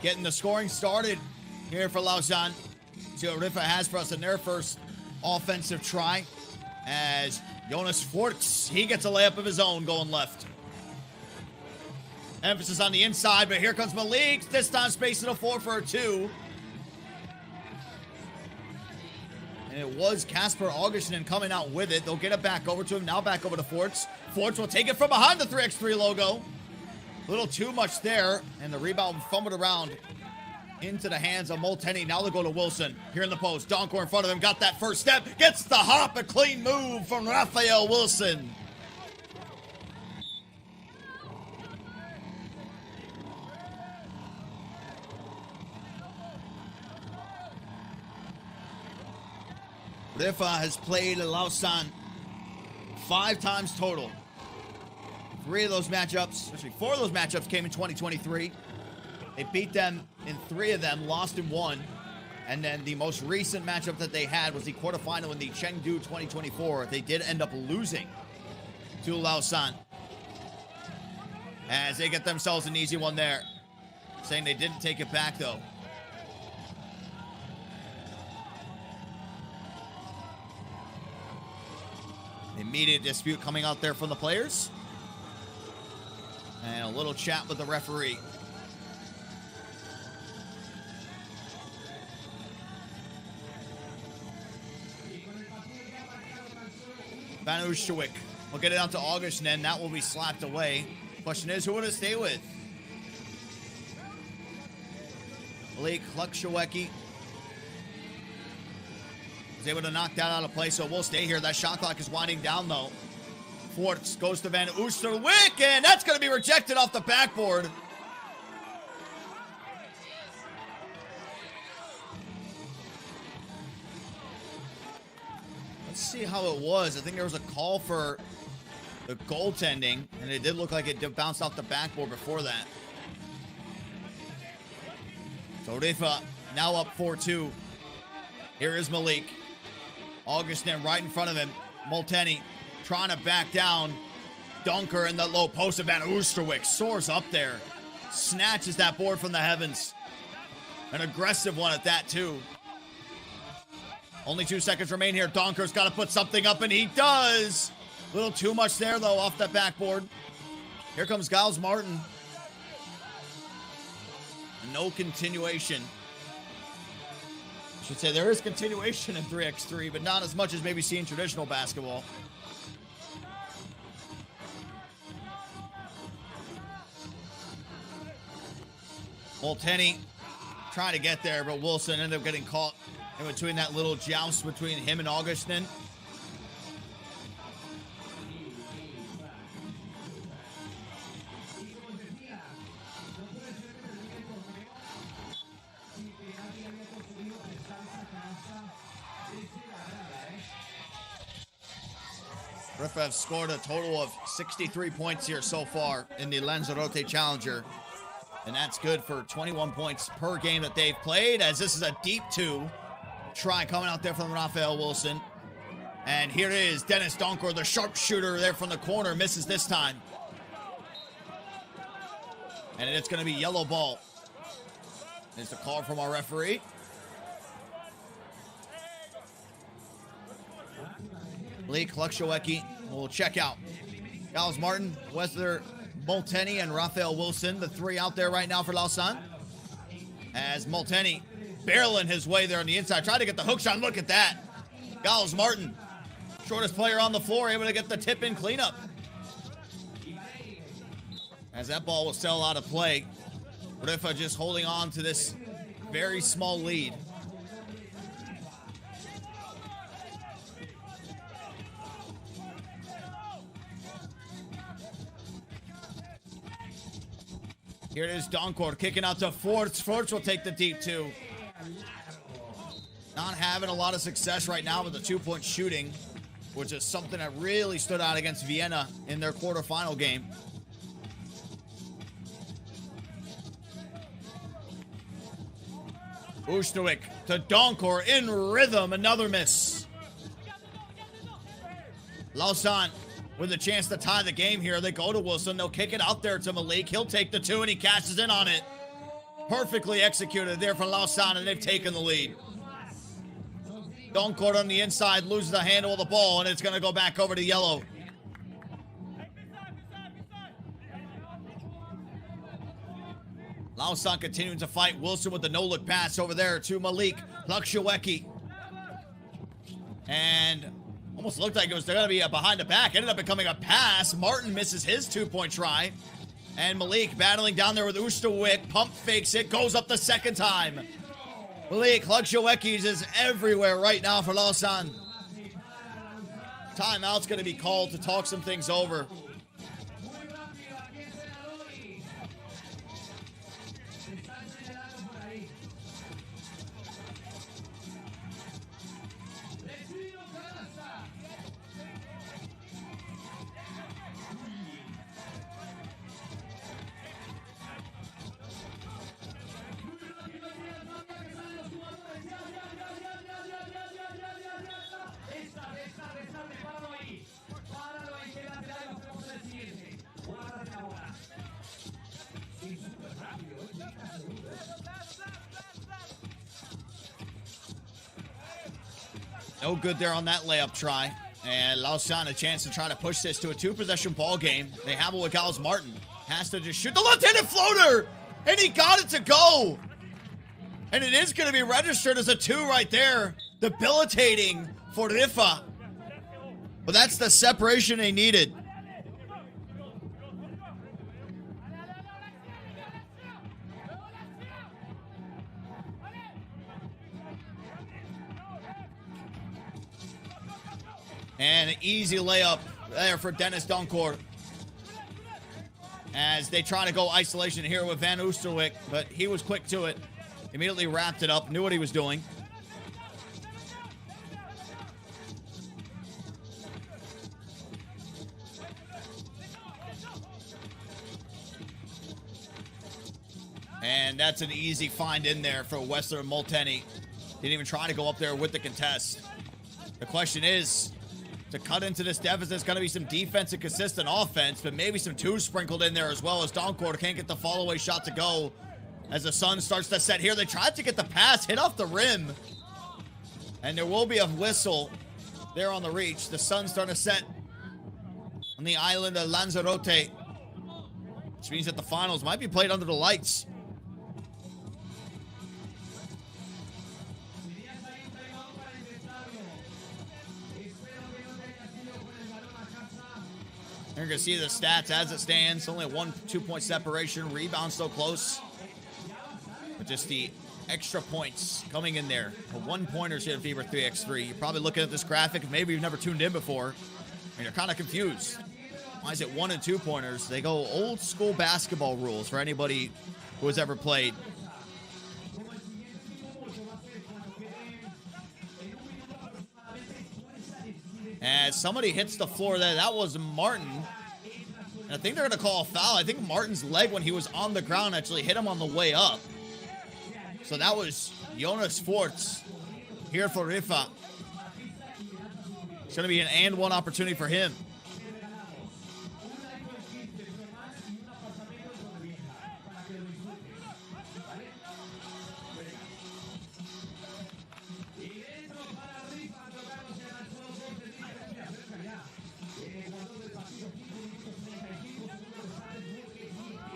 Getting the scoring started here for Lausanne. See what Riffa has for us in their first offensive try. As Jonas Forts, he gets a layup of his own going left. Emphasis on the inside, but here comes Malik. This time spacing a 4 for a 2. And it was Kasper Augustin coming out with it. They'll get it back over to him. Now back over to Forts. Forts will take it from behind the 3x3 logo. A little too much there, and the rebound fumbled around into the hands of Molteni. Now they'll go to Wilson here in the post. Donkor in front of him, got that first step, gets the hop, a clean move from Raphael Wilson. Riffa has played Lausanne 5 times total. 3 of those matchups, actually 4 of those matchups came in 2023. They beat them in 3 of them, lost in 1. And then the most recent matchup that they had was the quarterfinal in the Chengdu 2024. They did end up losing to Lausanne, as they get themselves an easy one there. Saying they didn't take it back though. Immediate dispute coming out there from the players. And a little chat with the referee. Van Oosterwijk will get it out to August, and then that will be slapped away. Question is, who will it stay with? Malik Halikshweki was able to knock that out of play, so we'll stay here. That shot clock is winding down, though. Forts goes to Van Oosterwijk, and that's going to be rejected off the backboard. Let's see how it was. I think there was a call for the goaltending, and it did look like it bounced off the backboard before that. So Riffa now up 4-2. Here is Malik. Augustin right in front of him. Molteni trying to back down. Dunker in the low post of Van Oosterwijk soars up there. Snatches that board from the heavens. An aggressive one at that, too. Only 2 seconds remain here. Donker's got to put something up, and he does. A little too much there, though, off that backboard. Here comes Giles Martin. No continuation. I should say there is continuation in 3x3, but not as much as maybe see in traditional basketball. Molteni trying to get there, but Wilson ended up getting caught in between that little joust between him and Augustin. Riffa have scored a total of 63 points here so far in the Lanzarote Challenger. And that's good for 21 points per game that they've played, as this is a deep 2. Try coming out there from Raphael Wilson. And here is Dennis Donkor, the sharpshooter there from the corner, misses this time. And it's going to be yellow ball. It's a call from our referee. Malik Halikshweki will check out. Giles Martin, Wesley Molteni, and Raphael Wilson, the 3 out there right now for Lausanne. As Molteni barreling his way there on the inside. Tried to get the hook shot. Look at that. Giles Martin, shortest player on the floor, able to get the tip-in cleanup. As that ball will sail out of play. Riffa just holding on to this very small lead. Here it is, Doncourt kicking out to Forts. Forts will take the deep two. Not having a lot of success right now with the two-point shooting, which is something that really stood out against Vienna in their quarterfinal game. Ustovic to Doncourt in rhythm, another miss. Lausanne with a chance to tie the game here. They go to Wilson. They'll kick it out there to Malik. He'll take the two, and he cashes in on it. Perfectly executed there from Lausanne, and they've taken the lead. Doncourt on the inside loses the handle of the ball, and it's going to go back over to yellow. Lausanne continuing to fight. Wilson with the no-look pass over there to Malik Lakshiwecki. And almost looked like it was going to be a behind the back. Ended up becoming a pass. Martin misses his two-point try. And Malik battling down there with Ustovic. Pump fakes it. Goes up the second time. Malik Lakshiwecki is everywhere right now for Lausanne. Timeout's going to be called to talk some things over. No good there on that layup try. And Lausanne a chance to try to push this to a two-possession ball game. They have it with Giles Martin. Has to just shoot the left-handed floater! And he got it to go! And it is going to be registered as a two right there. Debilitating for Riffa. But that's the separation they needed. And an easy layup there for Dennis Doncourt. As they try to go isolation here with Van Oosterwijk, but he was quick to it. Immediately wrapped it up, knew what he was doing. And that's an easy find in there for Wessler and Molteni. Didn't even try to go up there with the contest. The question is, to cut into this deficit, there's going to be some defense and consistent offense, but maybe some twos sprinkled in there as well, as Doncourt can't get the fall-away shot to go. As the Sun starts to set here, they tried to get the pass, hit off the rim. And there will be a whistle there on the reach. The Sun starting to set on the island of Lanzarote, which means that the finals might be played under the lights. You're going to see the stats as it stands. Only a 1-2 point separation. Rebound so close. But just the extra points coming in there. The one-pointers here in FIBA 3x3. You're probably looking at this graphic. Maybe you've never tuned in before. And you're kind of confused. Why is it 1 and 2 pointers? They go old school basketball rules for anybody who has ever played. As somebody hits the floor there, that was Martin. And I think they're going to call a foul. I think Martin's leg when he was on the ground actually hit him on the way up. So that was Jonas Forts here for Riffa. It's going to be an and one opportunity for him.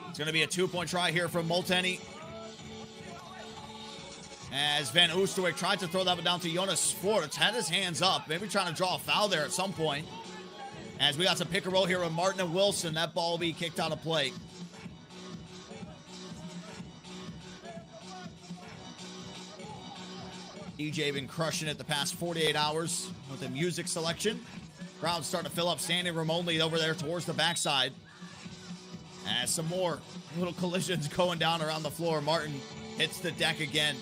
It's going to be a 2-point try here from Molteni. As Van Oosterwijk tried to throw that one down to Jonas Forts. Had his hands up. Maybe trying to draw a foul there at some point. As we got some pick and roll here with Martin and Wilson. That ball will be kicked out of play. DJ been crushing it the past 48 hours with the music selection. Crowd's starting to fill up, standing room only over there towards the backside. As some more little collisions going down around the floor. Martin hits the deck again.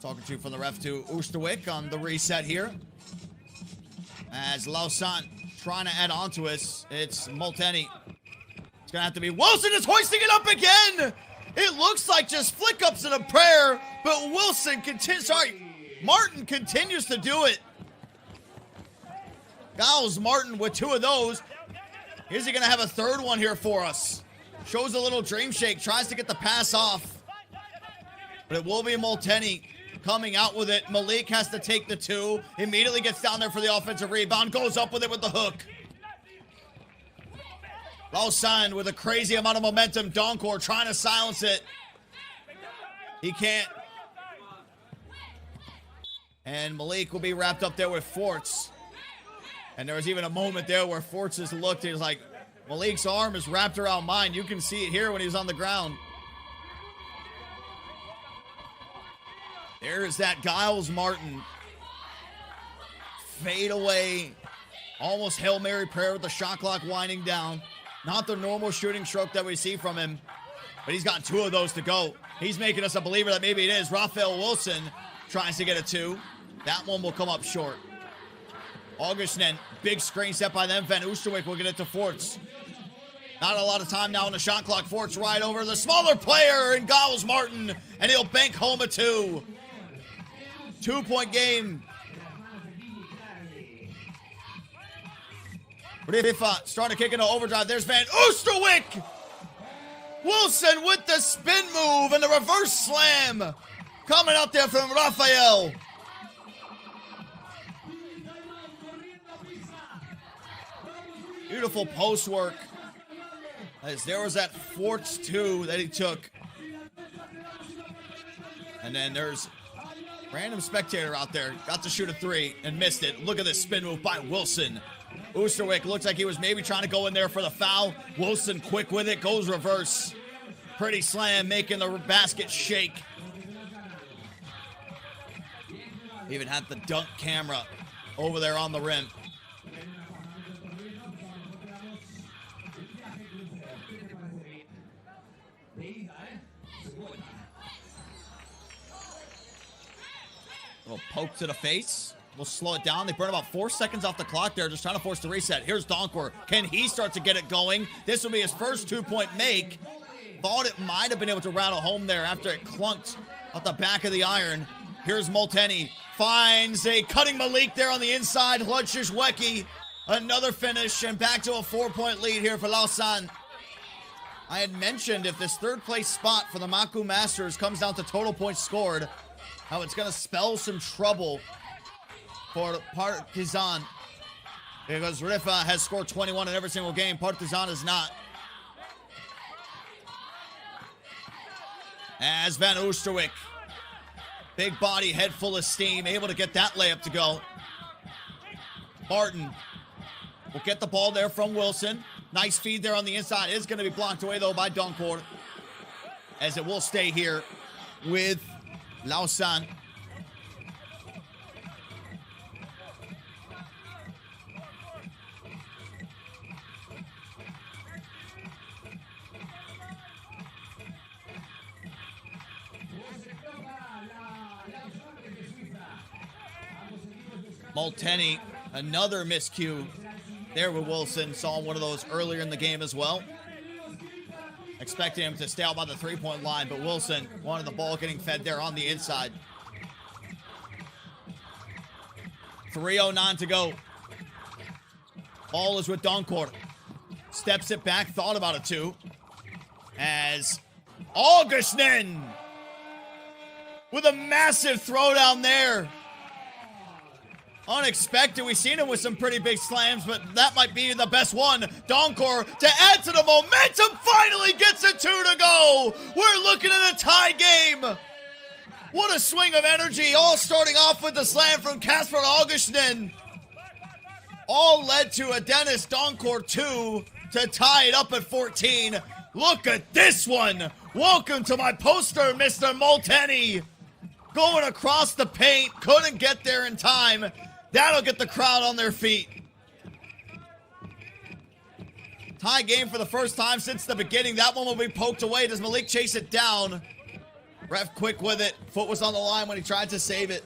Talking to from the ref to Oosterwijk on the reset here. As Lausanne trying to add on to us. It's Molteni. It's going to have to be Wilson is hoisting it up again. It looks like just flick ups and a prayer, but Wilson continues. Martin continues to do it. Giles Martin with two of those. Is he going to have a third one here for us? Shows a little dream shake. Tries to get the pass off. But it will be Molteni coming out with it. Malik has to take the two. Immediately gets down there for the offensive rebound. Goes up with it with the hook. Lausanne with a crazy amount of momentum. Donkor trying to silence it. He can't. And Malik will be wrapped up there with Forts. And there was even a moment there where Forts just looked. He was like, Malik's arm is wrapped around mine. You can see it here when he was on the ground. There is that Giles Martin. Fade away. Almost Hail Mary prayer with the shot clock winding down. Not the normal shooting stroke that we see from him. But he's got two of those to go. He's making us a believer that maybe it is. Raphael Wilson tries to get a two. That one will come up short. Augustinen, big screen set by them. Van Oosterwijk will get it to Forts. Not a lot of time now on the shot clock. Forts right over the smaller player in Giles Martin. And he'll bank home a two. 2-point game. Riffa starting to kick into overdrive. There's Van Oosterwijk. Wilson with the spin move and the reverse slam. Coming out there from Raphael. Beautiful post work. As there was that Forts 2 that he took. And then there's random spectator out there. Got to shoot a three and missed it. Look at this spin move by Wilson. Oosterwijk looks like he was maybe trying to go in there for the foul. Wilson quick with it. Goes reverse. Pretty slam making the basket shake. Even had the dunk camera over there on the rim. Little poke to the face. We'll slow it down. They burn about 4 seconds off the clock there, just trying to force the reset. Here's Donkor. Can he start to get it going? This will be his first 2-point make. Thought it might have been able to rattle home there after it clunked at the back of the iron. Here's Molteni. Finds a cutting Malik there on the inside. Hludzishweki. Another finish and back to a 4-point lead here for Lausanne. I had mentioned if this third place spot for the Macau Masters comes down to total points scored, how it's going to spell some trouble for Partizan. Because Riffa has scored 21 in every single game. Partizan is not. As Van Oosterwijk. Big body, head full of steam. Able to get that layup to go. Martin will get the ball there from Wilson. Nice feed there on the inside. It's going to be blocked away, though, by Donkor. As it will stay here with Lausanne. Molteni, another miscue there with Wilson. Saw one of those earlier in the game as well. Expecting him to stay out by the three-point line, but Wilson wanted the ball getting fed there on the inside. 3:09 to go. Ball is with Donkor. Steps it back, thought about it too. As Augustinen with a massive throwdown there. Unexpected. We've seen him with some pretty big slams, but that might be the best one. Donkor to add to the momentum finally gets it 2 to go. We're looking at a tie game. What a swing of energy, all starting off with the slam from Kasper Augustin. All led to a Dennis Donkor 2 to tie it up at 14. Look at this one. Welcome to my poster, Mr. Molteni. Going across the paint, couldn't get there in time. That'll get the crowd on their feet. Tie game for the first time since the beginning. That one will be poked away. Does Malik chase it down? Ref quick with it. Foot was on the line when he tried to save it.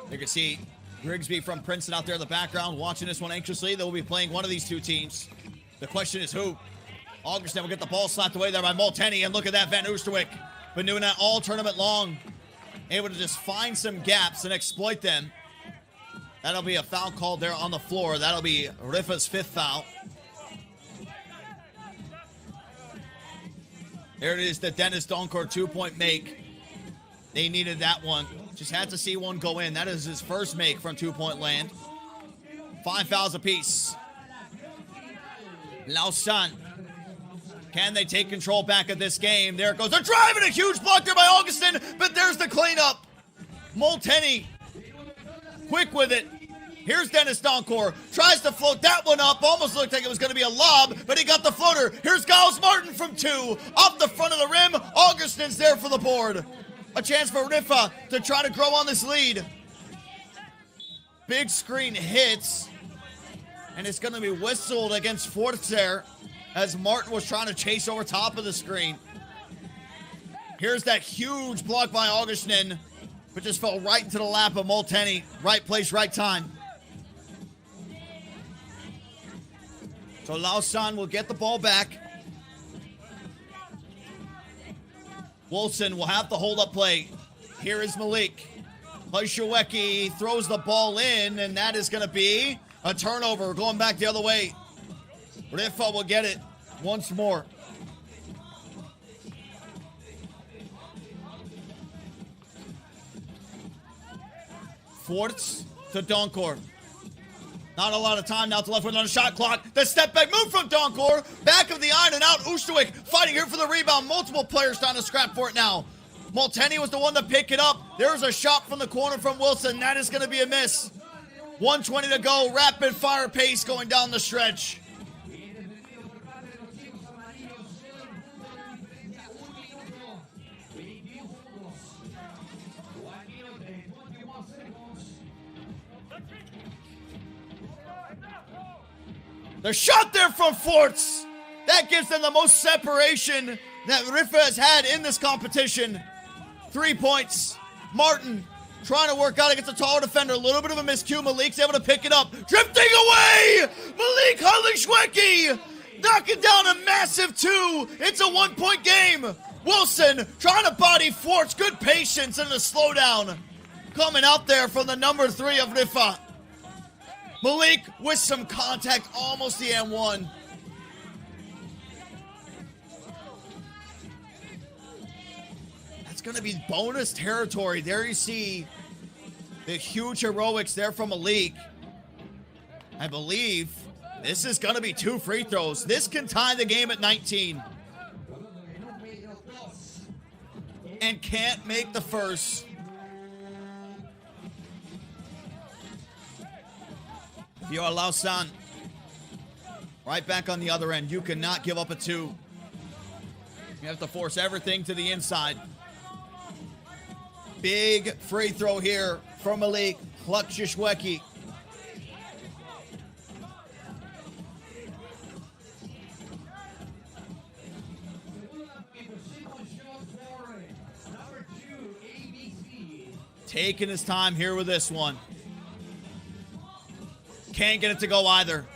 You can see Grigsby from Princeton out there in the background watching this one anxiously. They will be playing one of these two teams. The question is who? Augustin will get the ball slapped away there by Molteni, and look at that, Van Oosterwijk. Been doing that all tournament long. Able to just find some gaps and exploit them. That'll be a foul called there on the floor. That'll be Riffa's 5th foul. There it is, the Dennis Donkor 2-point make. They needed that one. Just had to see one go in. That is his first make from 2-point land. 5 fouls apiece. Lausanne. Can they take control back of this game? There it goes. They're driving a huge block there by Augustin, but there's the cleanup. Molteni, quick with it. Here's Dennis Donkor. Tries to float that one up. Almost looked like it was going to be a lob, but he got the floater. Here's Giles Martin from 2. Off the front of the rim. Augustin's there for the board. A chance for Riffa to try to grow on this lead. Big screen hits. And it's going to be whistled against Forzer as Martin was trying to chase over top of the screen. Here's that huge block by Augustin, but just fell right into the lap of Molteni. Right place, right time. So Lausanne will get the ball back. Wilson will have the hold-up play. Here is Malik. Hajshaweki throws the ball in, and that is going to be a turnover going back the other way. Riffa will get it once more. Forts to Donkor. Not a lot of time now to left with on the shot clock. The step back move from Donkor. Back of the iron and out. Oosterwijk fighting here for the rebound. Multiple players trying to scrap for it now. Molteni was the one to pick it up. There's a shot from the corner from Wilson. That is going to be a miss. 1:20 to go. Rapid fire pace going down the stretch. The shot there from Forts. That gives them the most separation that Riffa has had in this competition. 3 points. Martin trying to work out against a taller defender. A little bit of a miscue. Malik's able to pick it up. Drifting away! Malik Hajshaweki knocking down a massive 2. It's a 1-point game. Wilson trying to body Forts. Good patience and a slowdown. Coming out there from the number 3 of Riffa. Malik with some contact, almost the M1. That's going to be bonus territory. There you see the huge heroics there from Malik. I believe this is going to be 2 free throws. This can tie the game at 19. And can't make the first. If you are Lausanne, right back on the other end. You cannot give up a 2. You have to force everything to the inside. Big free throw here from Malik Hajshaweki. Taking his time here with this one. Can't get it to go either.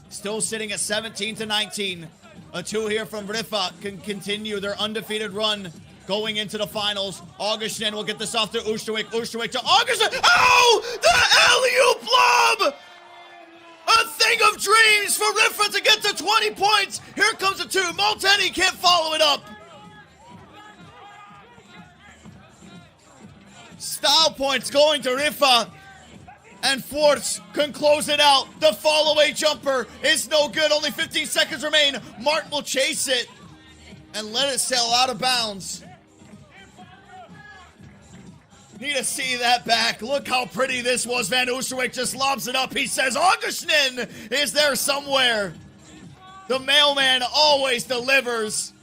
Still sitting at 17-19. A 2 here from Riffa can continue their undefeated run going into the finals. Augustin will get this off to Oosterwijk. Oosterwijk to Augustin. Oh! The alley-oop lob! A thing of dreams for Riffa to get to 20 points. Here comes the 2. Molteni can't follow it up. Style points going to Riffa. And Forts can close it out. The fall-away jumper is no good. Only 15 seconds remain. Martin will chase it and let it sail out of bounds. Need to see that back. Look how pretty this was. Van Oosterwijk just lobs it up. He says, Augustin is there somewhere. The mailman always delivers.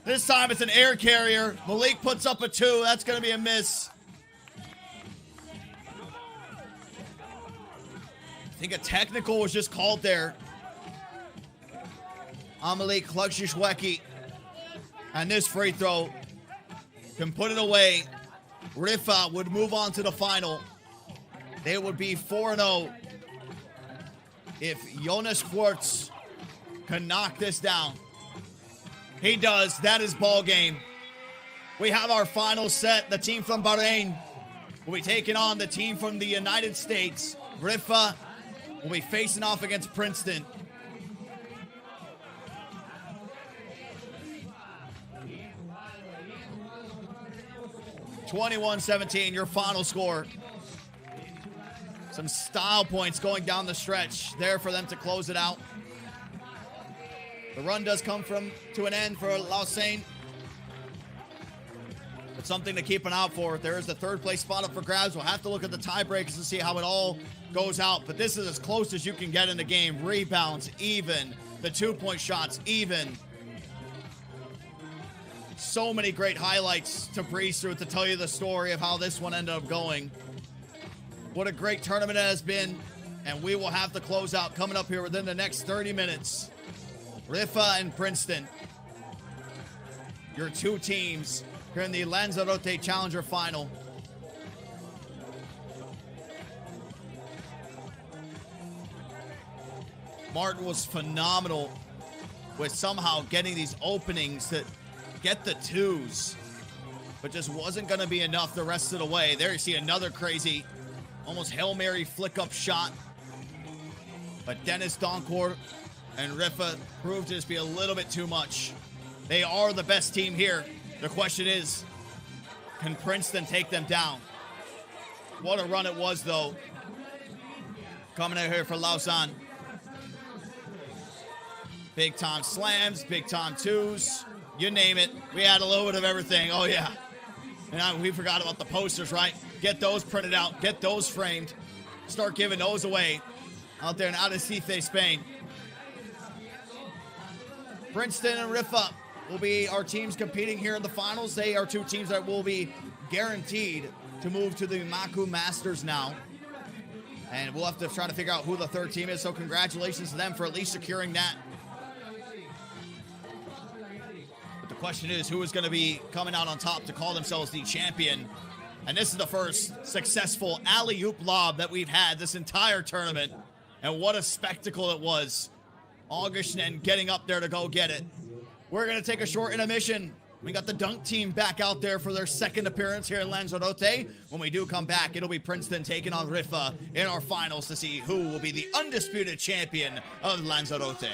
This time it's an air carrier. Malik puts up a 2. That's going to be a miss. I think a technical was just called there. Malik Klugshishweki. And this free throw can put it away. Riffa would move on to the final. They would be 4-0 if Jonas Quartz can knock this down. He does. That is ball game. We have our final set. The team from Bahrain will be taking on the team from the United States. Riffa will be facing off against Princeton. (21-17), your final score. Some style points going down the stretch there for them to close it out. The run does come to an end for Lausanne. But something to keep an eye out for. There is the 3rd place spot up for grabs. We'll have to look at the tiebreakers to see how it all goes out. But this is as close as you can get in the game. Rebounds, even. The 2-point shots, even. So many great highlights to breeze through to tell you the story of how this one ended up going. What a great tournament it has been. And we will have the closeout coming up here within the next 30 minutes. Riffa and Princeton. Your 2 teams here in the Lanzarote Challenger final. Martin was phenomenal with somehow getting these openings to get the 2s, but just wasn't going to be enough the rest of the way. There you see another crazy, almost Hail Mary flick-up shot. But Dennis Doncourt and Riffa proved to just be a little bit too much. They are the best team here. The question is, can Princeton take them down? What a run it was, though. Coming out here for Lausanne. Big-time slams, big-time 2s. You name it. We had a little bit of everything. Oh, yeah. And we forgot about the posters, right? Get those printed out. Get those framed. Start giving those away out there in Arrecife, Spain. Princeton and Riffa will be our teams competing here in the finals. They are 2 teams that will be guaranteed to move to the Macau Masters now. And we'll have to try to figure out who the 3rd team is. So congratulations to them for at least securing that. The question is, who is going to be coming out on top to call themselves the champion? And this is the first successful alley-oop lob that we've had this entire tournament. And what a spectacle it was. Augustin getting up there to go get it. We're going to take a short intermission. We got the dunk team back out there for their 2nd appearance here in Lanzarote. When we do come back, it'll be Princeton taking on Riffa in our finals to see who will be the undisputed champion of Lanzarote.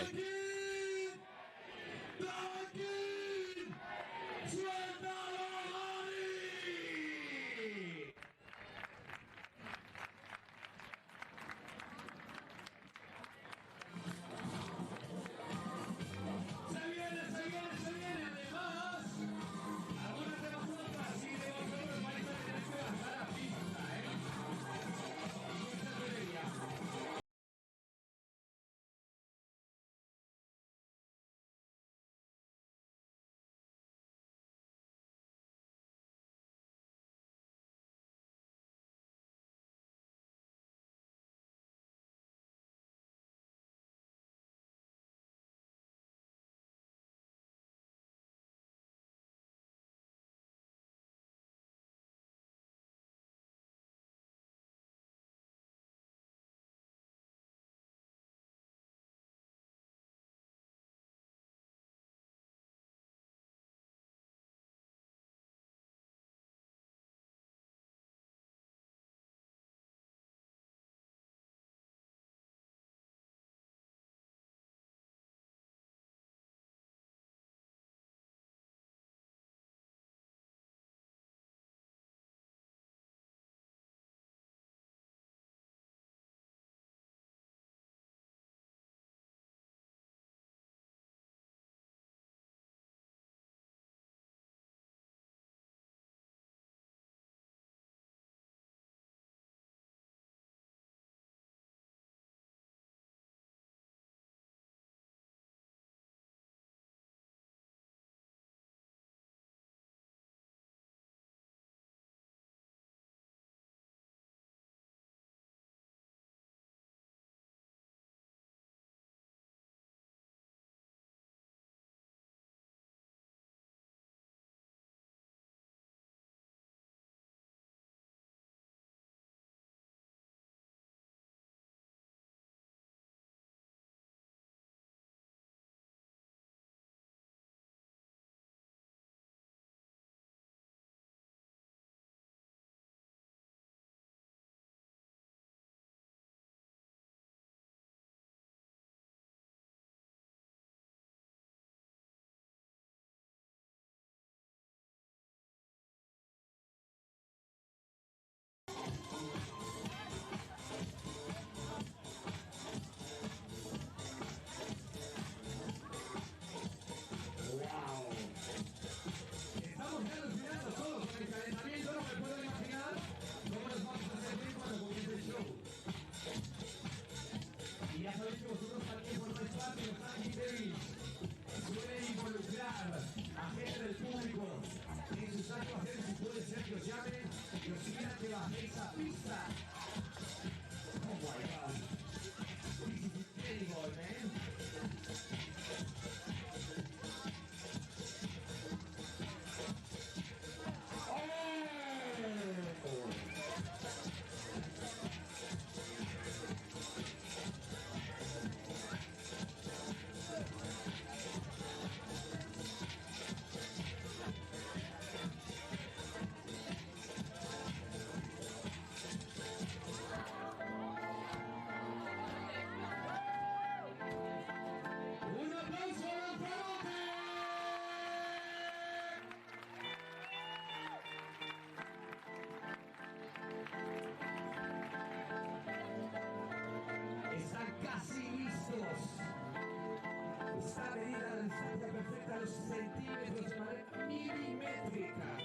los centímetros de manera milimétrica.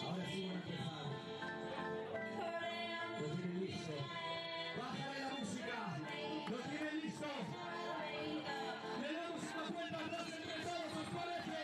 Ahora sí van a empezar. Lo tienen listo. Bájale la música. Lo tienen listo. Le damos una vuelta atrás entre todos, ¿os parece?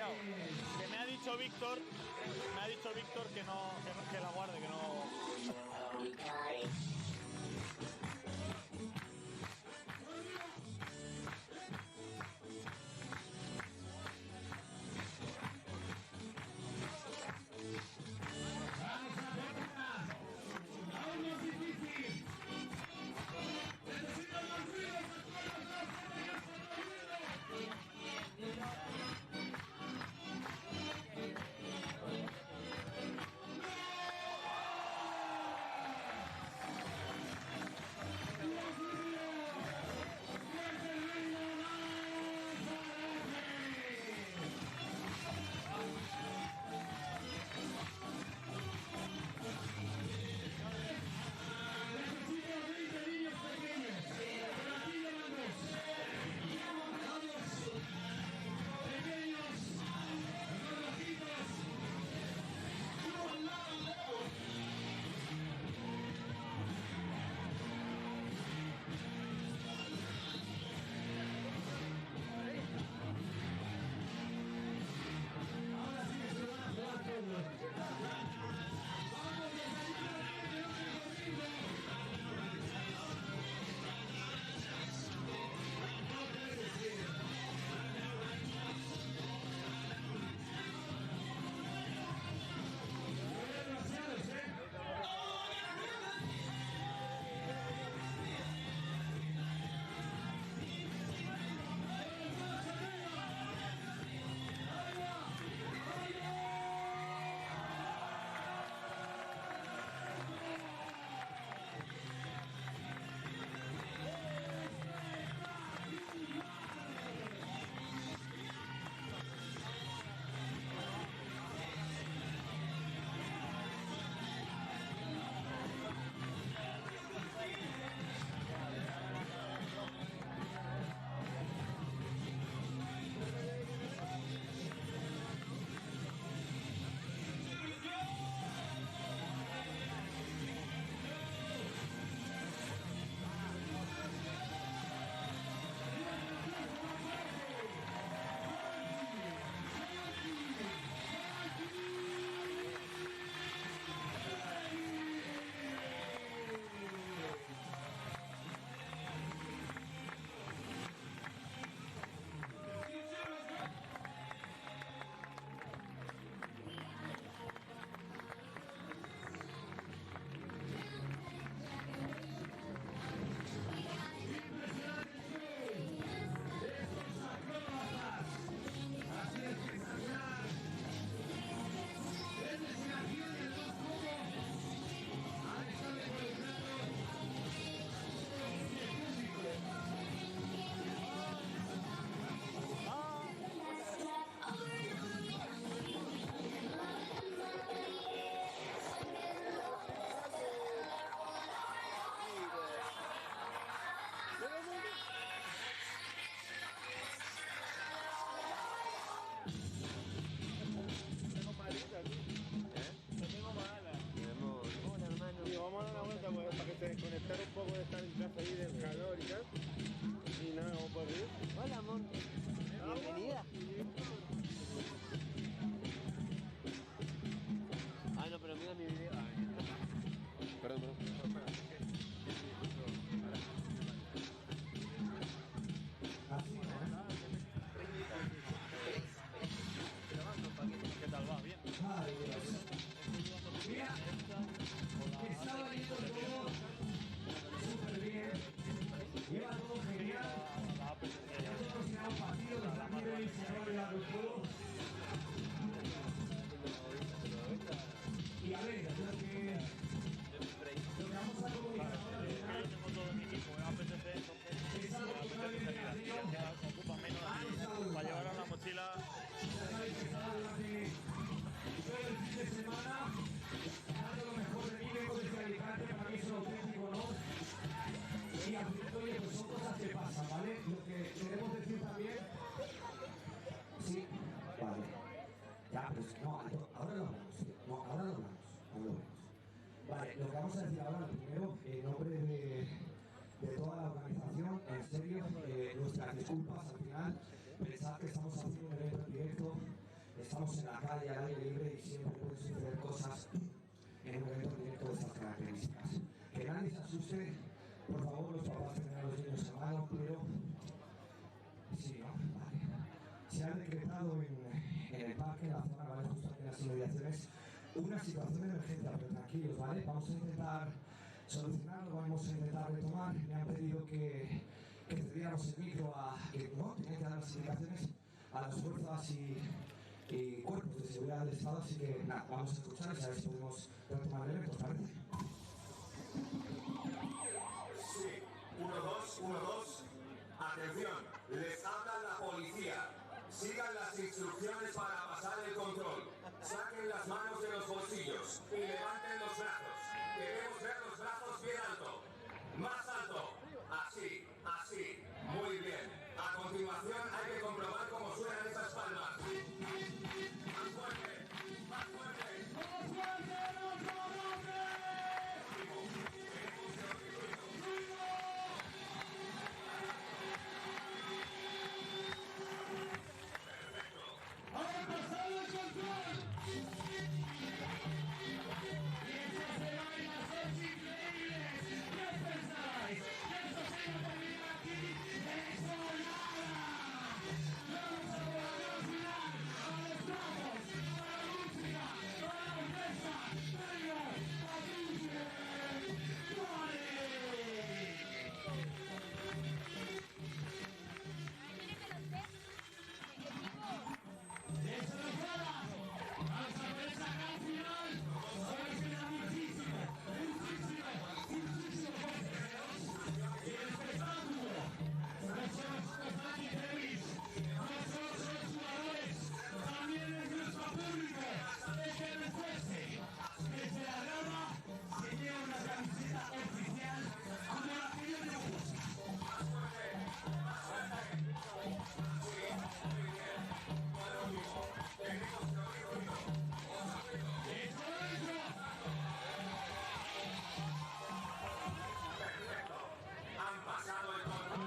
cambiado. Que me ha dicho Víctor que no, que la guarde, que no.
Aún más difícil. Necesitan más ruido.
Se desconectar un poco de estar en casa ahí del calor y tal. Y nada, vamos por ir.
Hola, amor. Bienvenida. Ah, no, pero mira mi video.
Perdón.
¿Qué tal va? Bien.
Mira, estaba yendo todo súper bien, lleva todo genial. Nosotros tenemos partido de la libre y se va a todo. Y a ver, lo que vamos a comunicar ahora
Yo tengo todo mi equipo, APTC, entonces la APTC se ocupa menos para llevar a la mochila.
todo el fin de semana, dando lo mejor de mí, vengo desde Alicante, para mí es un auténtico honor. Y al final, oye, pues son cosas que pasan, ¿vale? Lo que queremos decir también... Sí, vale. Ya, pero es que no, ahora lo hablamos, no, ahora lo hablamos, ahora lo vemos. Vale, lo que vamos a decir ahora, primero, en nombre de toda la organización, en serio, nuestras disculpas al final, pensad que estamos haciendo un evento en directo,
estamos en la calle, al aire libre y siempre pueden suceder cosas en un evento directo de estas características. Que nadie se asuste, por favor, los papás tendrán a los niños a mano, pero... Sí, ¿no? Vale. Se ha decretado en el parque, en la zona, ¿vale? Justo aquí en las inmediaciones, una situación de emergencia, pero tranquilos, ¿vale? Vamos a intentar solucionarlo, vamos a intentar retomar. Me han pedido que cediéramos el micro a... que no, tenía que dar las indicaciones a las fuerzas y cuerpos de seguridad del Estado, así que nada, vamos a escuchar y a ver si podemos retomar el evento, ¿os parece?
Sí, 1, 2, 1, 2. Atención, les habla la policía. Sigan las instrucciones para pasar el control. Saquen las manos de los bolsillos y levanten los brazos. Queremos ver los brazos bien alto. Más alto. Así, así. Muy bien. A continuación hay que comprobar cómo suenan esas palmas. Más fuerte, más fuerte. ¡Más fuerte, Lanzarote!
¡Ha pasado el control! ¡Mientras se bailan son increíbles! ¿Qué pensáis? ¿Que esto se iba a terminar aquí? ¡Eso nada! ¡Vamos a por la velocidad! ¡A los brazos! ¡A la música! ¡A la orquesta! ¡Venga! ¡Patricia! ¡Vale! ¡Eso no fuera! ¡Vamos a ver esa gran final! ¡Sabes que era muchísimo! ¡Muchísimo! ¡Muchísimo! ¡Y el espectáculo! ¡No solo los anti-tenis! ¡No solo son los jugadores! ¡También es nuestro público! ¡Es que refuerce! ¡Que se la graba! ¡Que lleva una camiseta oficial! ¡Como la que yo me gusta!
Han pasado el control.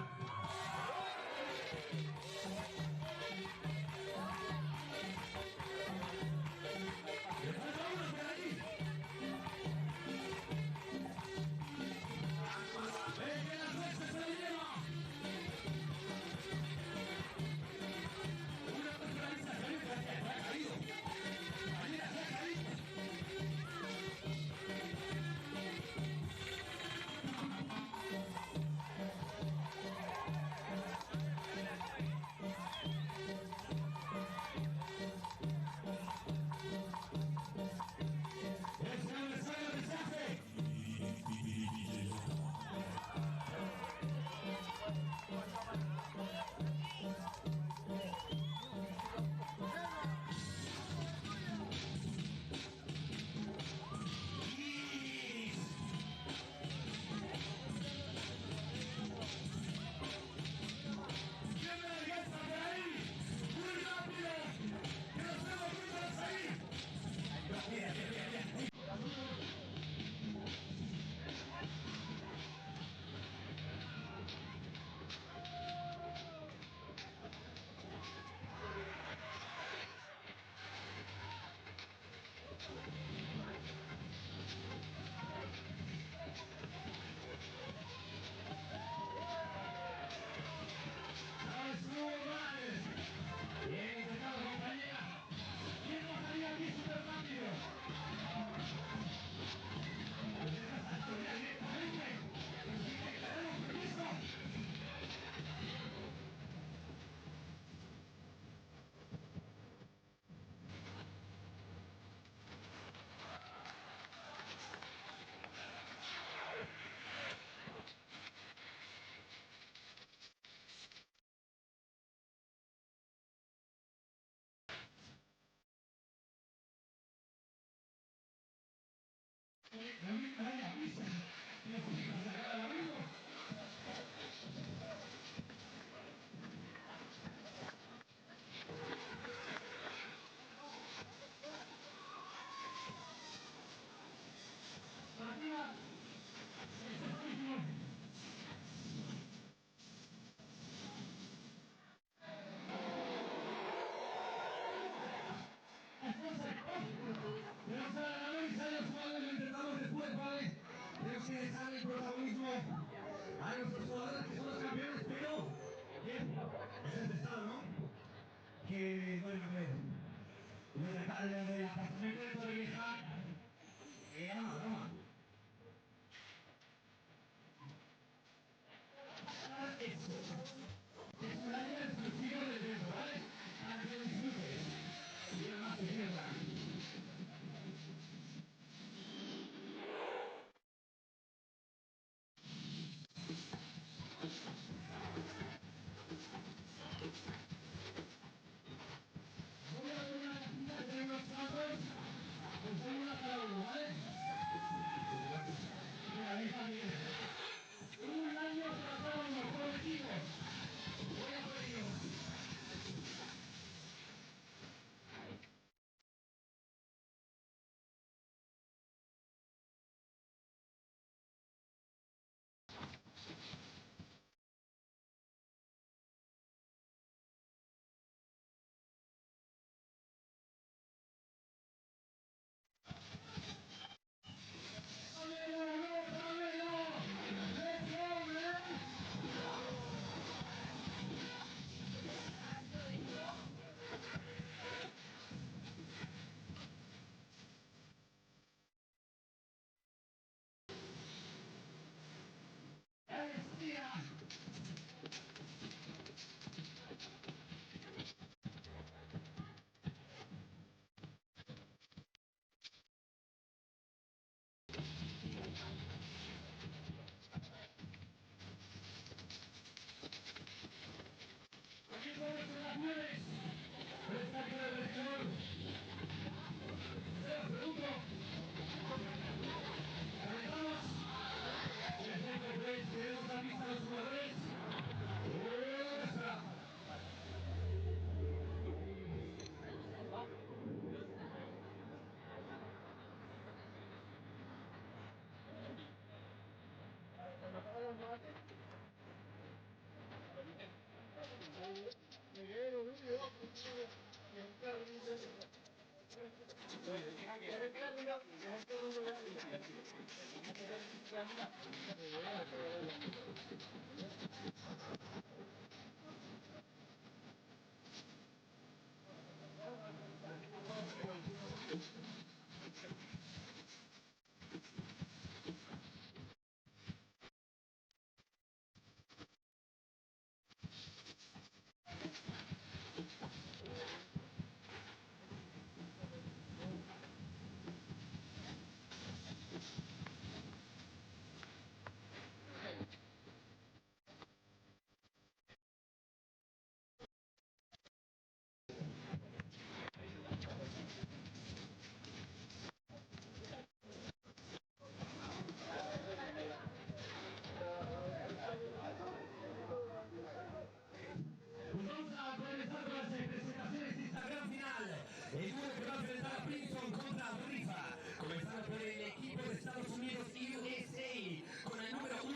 El duelo que va a enfrentar a Princeton contra Riffa, comenzando por el equipo de Estados Unidos USA, con el número 1,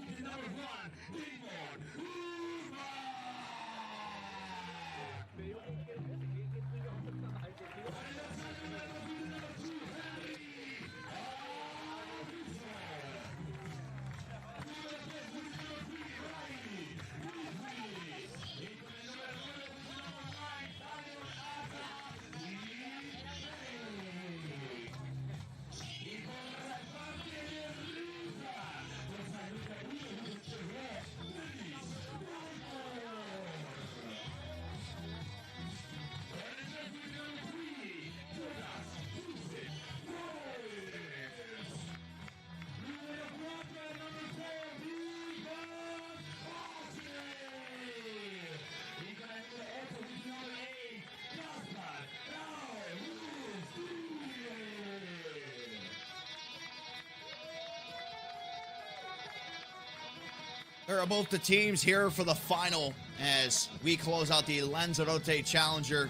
with the number 1, Damon Riffa.
There are both the teams here for the final as we close out the Lanzarote Challenger.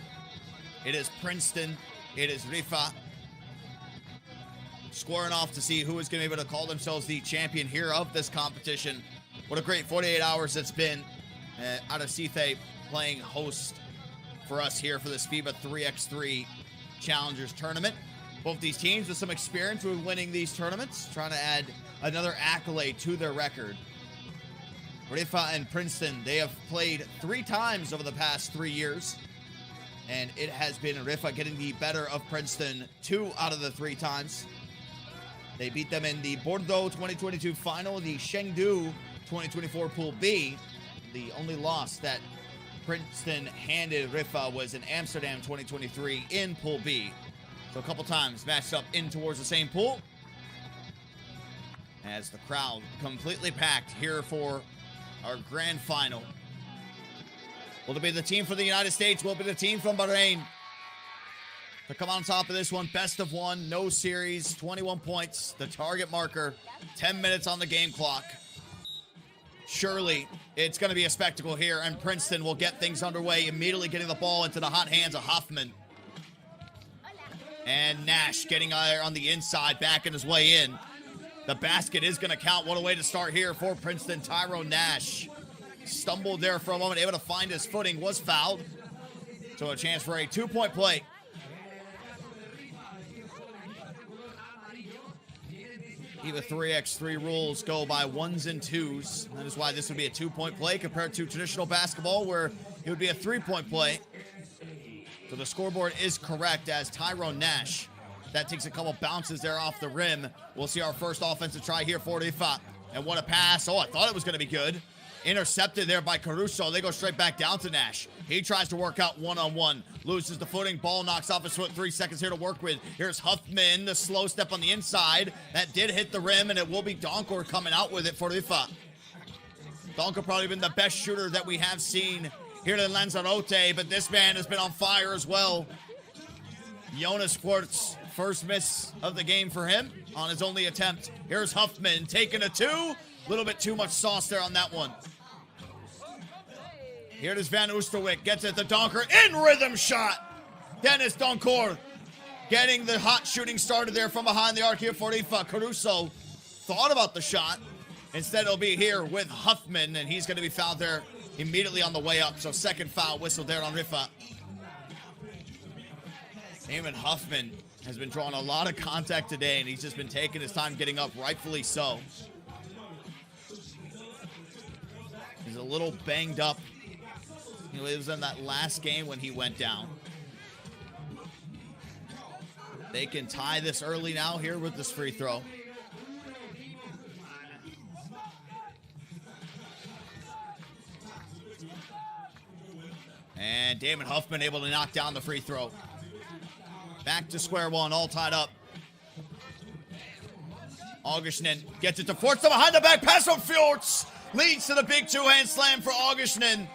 It is Princeton. It is Riffa. Squaring off to see who is going to be able to call themselves the champion here of this competition. What a great 48 hours it's been. Arrecife playing host for us here for this FIBA 3x3 Challengers tournament. Both these teams with some experience with winning these tournaments, trying to add another accolade to their record. Riffa and Princeton, they have played 3 times over the past 3 years, and it has been Riffa getting the better of Princeton 2 out of the 3 times. They beat them in the Bordeaux 2022 final, the Chengdu 2024 Pool B, The only loss that Princeton handed Riffa was in Amsterdam 2023 in Pool B. So a couple times matched up in towards the same pool. As the crowd completely packed here for our grand final. Will it be the team from the United States? Will it be the team from Bahrain to come on top of this one? Best of one, no series, 21 points, the target marker, 10 minutes on the game clock. Surely it's going to be a spectacle here, and Princeton will get things underway, immediately getting the ball into the hot hands of Huffman. And Nash getting there on the inside, backing his way in. The basket is going to count. What a way to start here for Princeton. Tyrone Nash stumbled there for a moment, able to find his footing, was fouled. So a chance for a 2-point play. FIBA 3x3 rules go by 1s and 2s. That is why this would be a 2-point play compared to traditional basketball where it would be a 3-point play. So the scoreboard is correct as Tyrone Nash. That takes a couple bounces there off the rim. We'll see our first offensive try here for Riffa. And what a pass. Oh, I thought it was going to be good. Intercepted there by Caruso. They go straight back down to Nash. He tries to work out one-on-one. Loses the footing. Ball knocks off his foot. 3 seconds here to work with. Here's Huffman. The slow step on the inside. That did hit the rim, and it will be Donkor coming out with it for Riffa. Donkor probably been the best shooter that we have seen here in Lanzarote, but this man has been on fire as well. Jonas Quartz, first miss of the game for him on his only attempt. Here's Huffman taking a 2. A little bit too much sauce there on that one. Here it is Van Oosterwijk. Gets it to Donkor. In rhythm shot. Dennis Donkor getting the hot shooting started there from behind the arc here for Riffa. Caruso thought about the shot. Instead, it'll be here with Huffman, and he's going to be fouled there immediately on the way up. So second foul whistle there on Riffa. Damon Huffman has been drawing a lot of contact today, and he's just been taking his time getting up, rightfully so. He's a little banged up. He was in that last game when he went down. They can tie this early now here with this free throw. And Damon Huffman able to knock down the free throw. Back to square one, all tied up. Augustinen gets it to Forts behind the back pass from Fjorts. Leads to the big two-hand slam for Augustinen.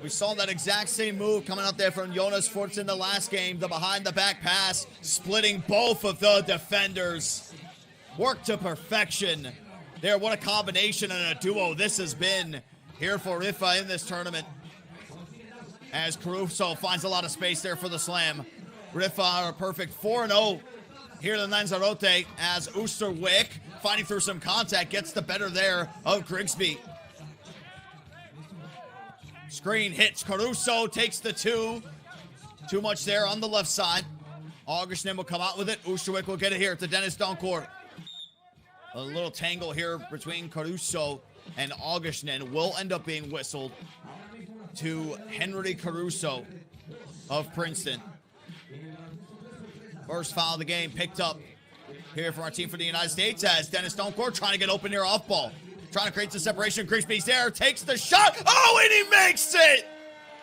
We saw that exact same move coming out there from Jonas Forts in the last game. The behind the back pass, splitting both of the defenders. Work to perfection. There, what a combination and a duo this has been here for Riffa in this tournament. As Caruso finds a lot of space there for the slam. Riffa are a perfect 4-0 here in Lanzarote as Oosterwijk, fighting through some contact, gets the better there of Grigsby. Screen hits. Caruso takes the 2. Too much there on the left side. Augustinen will come out with it. Oosterwijk will get it here to Dennis Donkor. A little tangle here between Caruso and Augustinen will end up being whistled to Henry Caruso of Princeton. First foul of the game picked up here from our team for the United States as Dennis Donkor trying to get open here off ball. Trying to create some separation. Grigsby's there, takes the shot. Oh, and he makes it!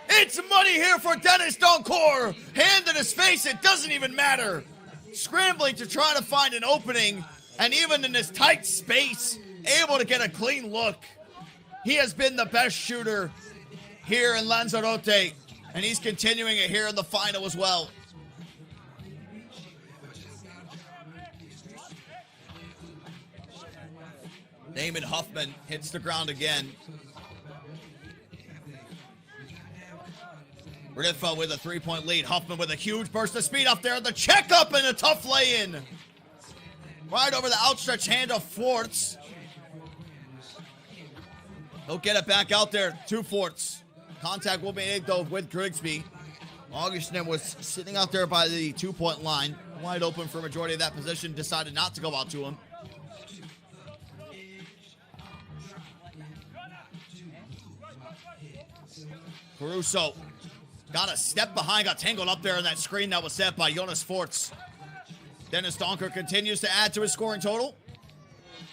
It's money here for Dennis Donkor. Hand in his face, it doesn't even matter. Scrambling to try to find an opening, and even in this tight space, able to get a clean look. He has been the best shooter here in Lanzarote, and he's continuing it here in the final as well. Damon Huffman hits the ground again. Riffa with a 3-point lead. Huffman with a huge burst of speed up there. The checkup and a tough lay-in. Right over the outstretched hand of Forts. He'll get it back out there to Forts. Contact will be made, though, with Grigsby. Augustinen was sitting out there by the 2-point line. Wide open for a majority of that position. Decided not to go out to him. Caruso got a step behind, got tangled up there in that screen that was set by Jonas Forts. Dennis Donkor continues to add to his scoring total.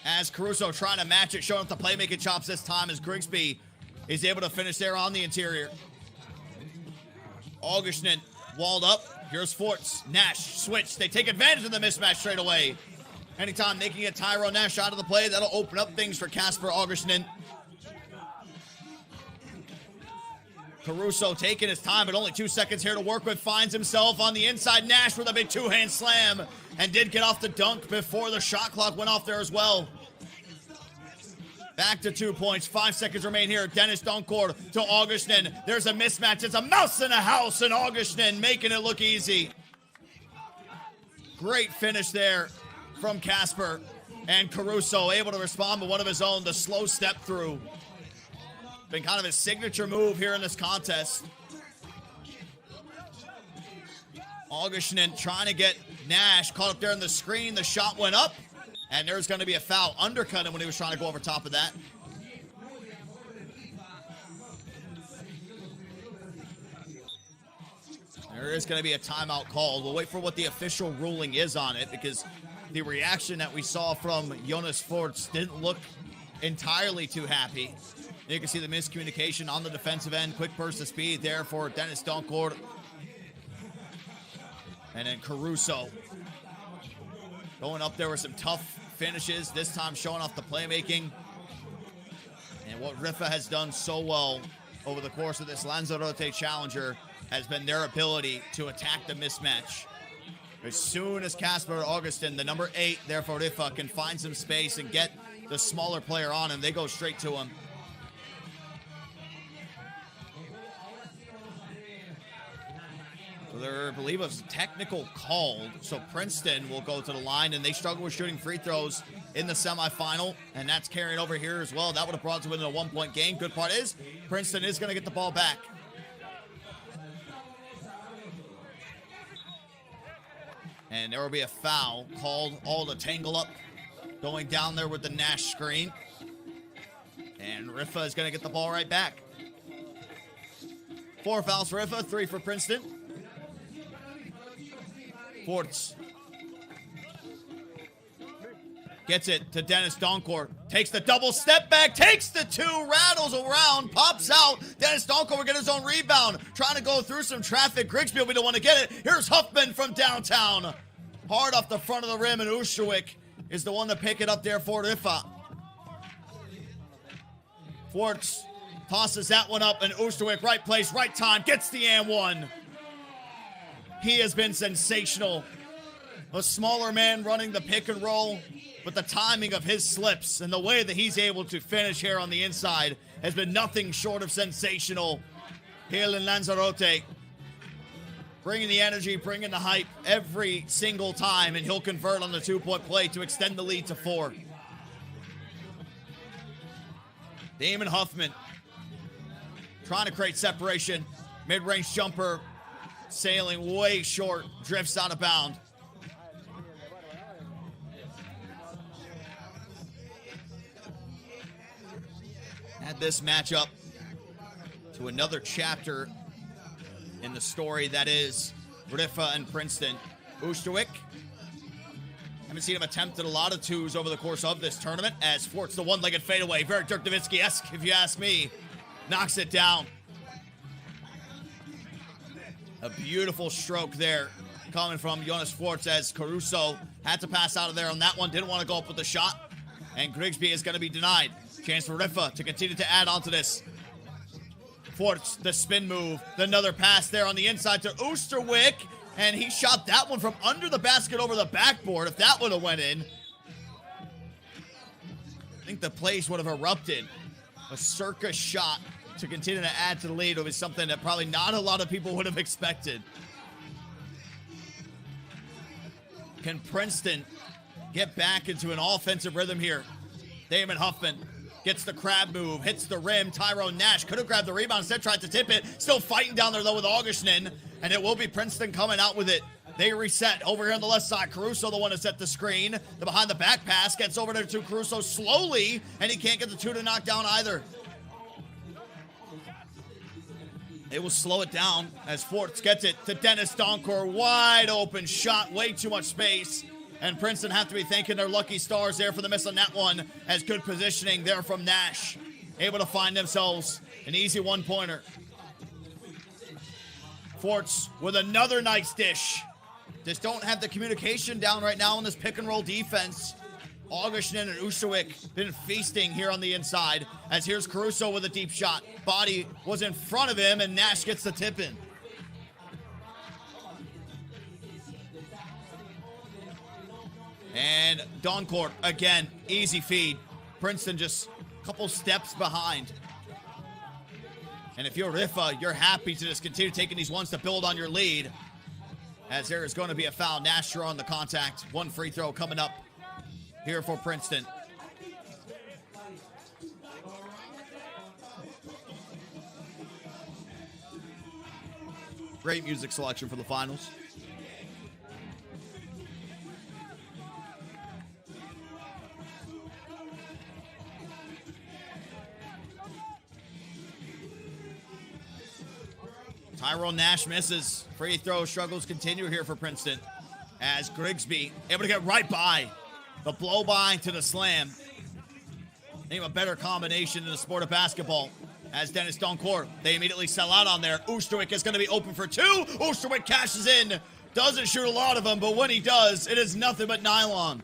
As Caruso trying to match it, showing up the playmaking chops this time as Grigsby is able to finish there on the interior. Augustin walled up. Here's Forts. Nash switch. They take advantage of the mismatch straight away. Anytime they can get Tyrone Nash out of the play, that'll open up things for Casper Augustin. Caruso taking his time, but only 2 seconds here to work with. Finds himself on the inside. Nash with a big two-hand slam and did get off the dunk before the shot clock went off there as well. Back to 2 points. 5 seconds remain here. Dennis Doncourt to Augustin. There's a mismatch. It's a mouse in a house, and Augustin making it look easy. Great finish there from Casper. And Caruso able to respond with one of his own, the slow step through. Been kind of his signature move here in this contest. Augustin trying to get Nash caught up there in the screen. The shot went up. And there's going to be a foul. Undercut him when he was trying to go over top of that. There is going to be a timeout called. We'll wait for what the official ruling is on it, because the reaction that we saw from Jonas Forts didn't look entirely too happy. You can see the miscommunication on the defensive end. Quick burst of speed there for Dennis Doncourt. And then Caruso going up there with some tough finishes, this time showing off the playmaking. And what Riffa has done so well over the course of this Lanzarote Challenger has been their ability to attack the mismatch. As soon as Casper Augustin, the number 8 there for Riffa, can find some space and get the smaller player on him, they go straight to him. So there, I believe, was a technical called. So Princeton will go to the line, and they struggle with shooting free throws in the semifinal, and that's carrying over here as well. That would have brought us within a 1-point game. Good part is Princeton is going to get the ball back. And there will be a foul called, all the tangle up going down there with the Nash screen. And Riffa is going to get the ball right back. 4 fouls for Riffa, 3 for Princeton. Forts gets it to Dennis Doncourt. Takes the double step back, takes the 2, rattles around, pops out. Dennis Doncourt will get his own rebound. Trying to go through some traffic. Grigsby will be the one to get it. Here's Huffman from downtown. Hard off the front of the rim, and Oosterwijk is the one to pick it up there for Riffa. Forts tosses that one up, and Oosterwijk, right place, right time, gets the and one. He has been sensational. A smaller man running the pick and roll, but the timing of his slips and the way that he's able to finish here on the inside has been nothing short of sensational here in Lanzarote. Bringing the energy, bringing the hype every single time, and he'll convert on the 2-point play to extend the lead to 4. Damon Huffman trying to create separation. Mid-range jumper sailing way short, drifts out of bound. Add this matchup to another chapter in the story that is Riffa and Princeton. Oosterwijk, haven't seen him attempt a lot of 2s over the course of this tournament, as Forts the one-legged fadeaway, very Dirk Nowitzki-esque if you ask me, knocks it down. A beautiful stroke there coming from Jonas Forts, as Caruso had to pass out of there on that one. Didn't want to go up with the shot. And Grigsby is going to be denied. Chance for Riffa to continue to add on to this. Forts, the spin move. Another pass there on the inside to Oosterwijk. And he shot that one from under the basket over the backboard. If that would have went in, I think the place would have erupted. A circus shot to continue to add to the lead was something that probably not a lot of people would have expected. Can Princeton get back into an offensive rhythm here? Damon Huffman gets the crab move, hits the rim. Tyrone Nash could have grabbed the rebound, instead tried to tip it. Still fighting down there though with Augustin, and it will be Princeton coming out with it. They reset over here on the left side. Caruso the one to set the screen. The behind the back pass gets over there to Caruso slowly, and he can't get the 2 to knock down either. It will slow it down as Forts gets it to Dennis Doncourt. Wide open shot, way too much space. And Princeton have to be thanking their lucky stars there for the miss on that one, as good positioning there from Nash. Able to find themselves an easy one-pointer. Forts with another nice dish. Just don't have the communication down right now in this pick-and-roll defense. Augustin and Usterwick been feasting here on the inside, as here's Caruso with a deep shot. Body was in front of him, and Nash gets the tip in. And Doncourt, again, easy feed. Princeton just a couple steps behind. And if you're Riffa, you're happy to just continue taking these ones to build on your lead. As there is going to be a foul. Nash on the contact. One free throw coming up here for Princeton. Great music selection for the finals. Tyrone Nash misses. Free throw struggles continue here for Princeton, as Grigsby able to get right by. The blow by to the slam. Name a better combination in the sport of basketball. As Dennis Doncourt, they immediately sell out on there. Oosterwick is going to be open for two. Oosterwick cashes in. Doesn't shoot a lot of them, but when he does, it is nothing but nylon.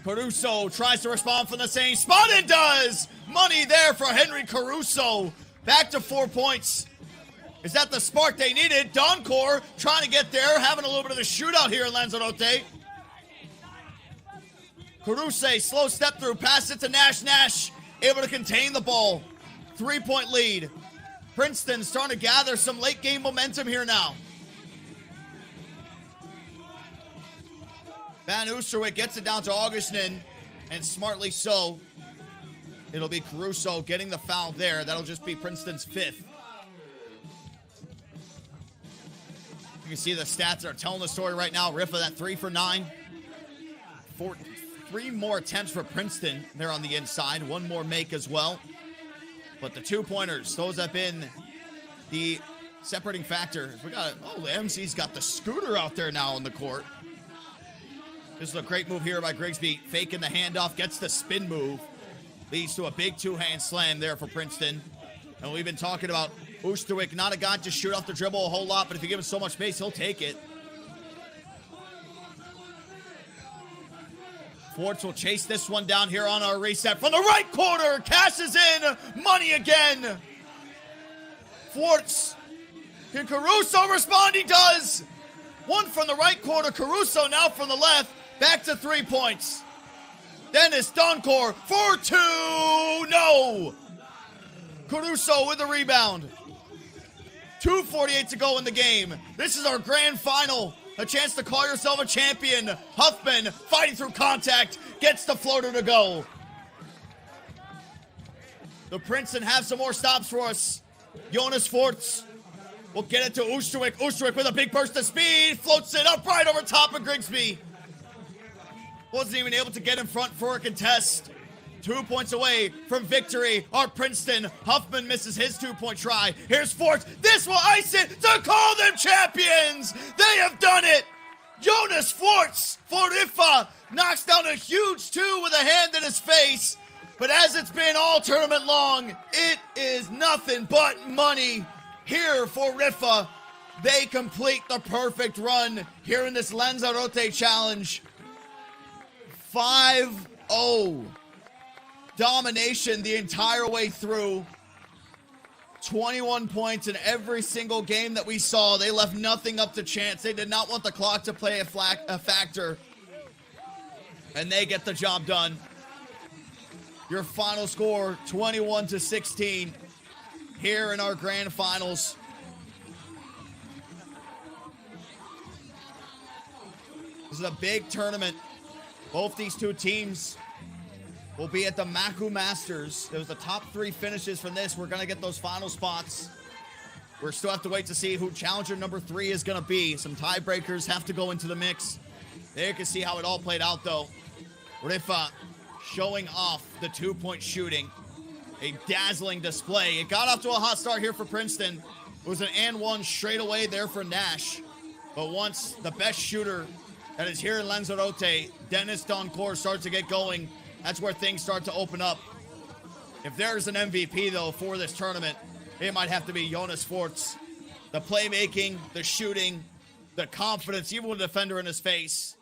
Caruso tries to respond from the same spot and does. Money there for Henry Caruso. Back to 4 points. Is that the spark they needed? Doncourt trying to get there, having a little bit of a shootout here in Lanzarote. Caruso, slow step through, pass it to Nash. Nash able to contain the ball. 3-point lead. Princeton starting to gather some late game momentum here now. Van Oosterwick gets it down to Augustin, and smartly so. It'll be Caruso getting the foul there. That'll just be Princeton's 5th. You can see the stats that are telling the story right now. Riffa, that 3 for 9. 3 more attempts for Princeton there on the inside. 1 more make as well. But the 2-pointers, those have been the separating factor. We got, the MC's got the scooter out there now on the court. This is a great move here by Grigsby. Faking the handoff, gets the spin move. Leads to a big 2-hand slam there for Princeton. And we've been talking about Oosterwick, not a guy to shoot off the dribble a whole lot, but if you give him so much space, he'll take it. Forts will chase this one down here on our reset from the right corner. Cashes in. Money again. Forts. Can Caruso respond? He does. One from the right corner. Caruso now from the left. Back to 3 points. Dennis Doncourt for 2. No. Caruso with the rebound. 2:48 to go in the game. This is our grand final. A chance to call yourself a champion. Huffman fighting through contact. Gets the floater to go. The Princeton have some more stops for us. Jonas Forts will get it to Oosterwick. Oosterwick with a big burst of speed. Floats it up right over top of Grigsby. Wasn't even able to get in front for a contest. 2 points away from victory are Princeton. Huffman misses his 2-point try. Here's Forts. This will ice it to call them champions. They have done it. Jonas Forts for Riffa knocks down a huge 2 with a hand in his face. But as it's been all tournament long, it is nothing but money here for Riffa. They complete the perfect run here in this Lanzarote Challenge. 5-0. Domination the entire way through. 21 points in every single game that we saw. They left nothing up to chance. They did not want the clock to play a factor. And they get the job done. Your final score, 21-16 here in our grand finals. This is a big tournament. Both these two teams will be at the Macau Masters. There's the top 3 finishes from this. We're going to get those final spots. We're still have to wait to see who challenger number 3 is going to be. Some tiebreakers have to go into the mix. There you can see how it all played out, though. Riffa showing off the 2-point shooting. A dazzling display. It got off to a hot start here for Princeton. It was an and one straight away there for Nash. But once the best shooter that is here in Lanzarote, Dennis Doncourt, starts to get going, that's where things start to open up. If there's an MVP, though, for this tournament, it might have to be Jonas Forts. The playmaking, the shooting, the confidence, even with a defender in his face,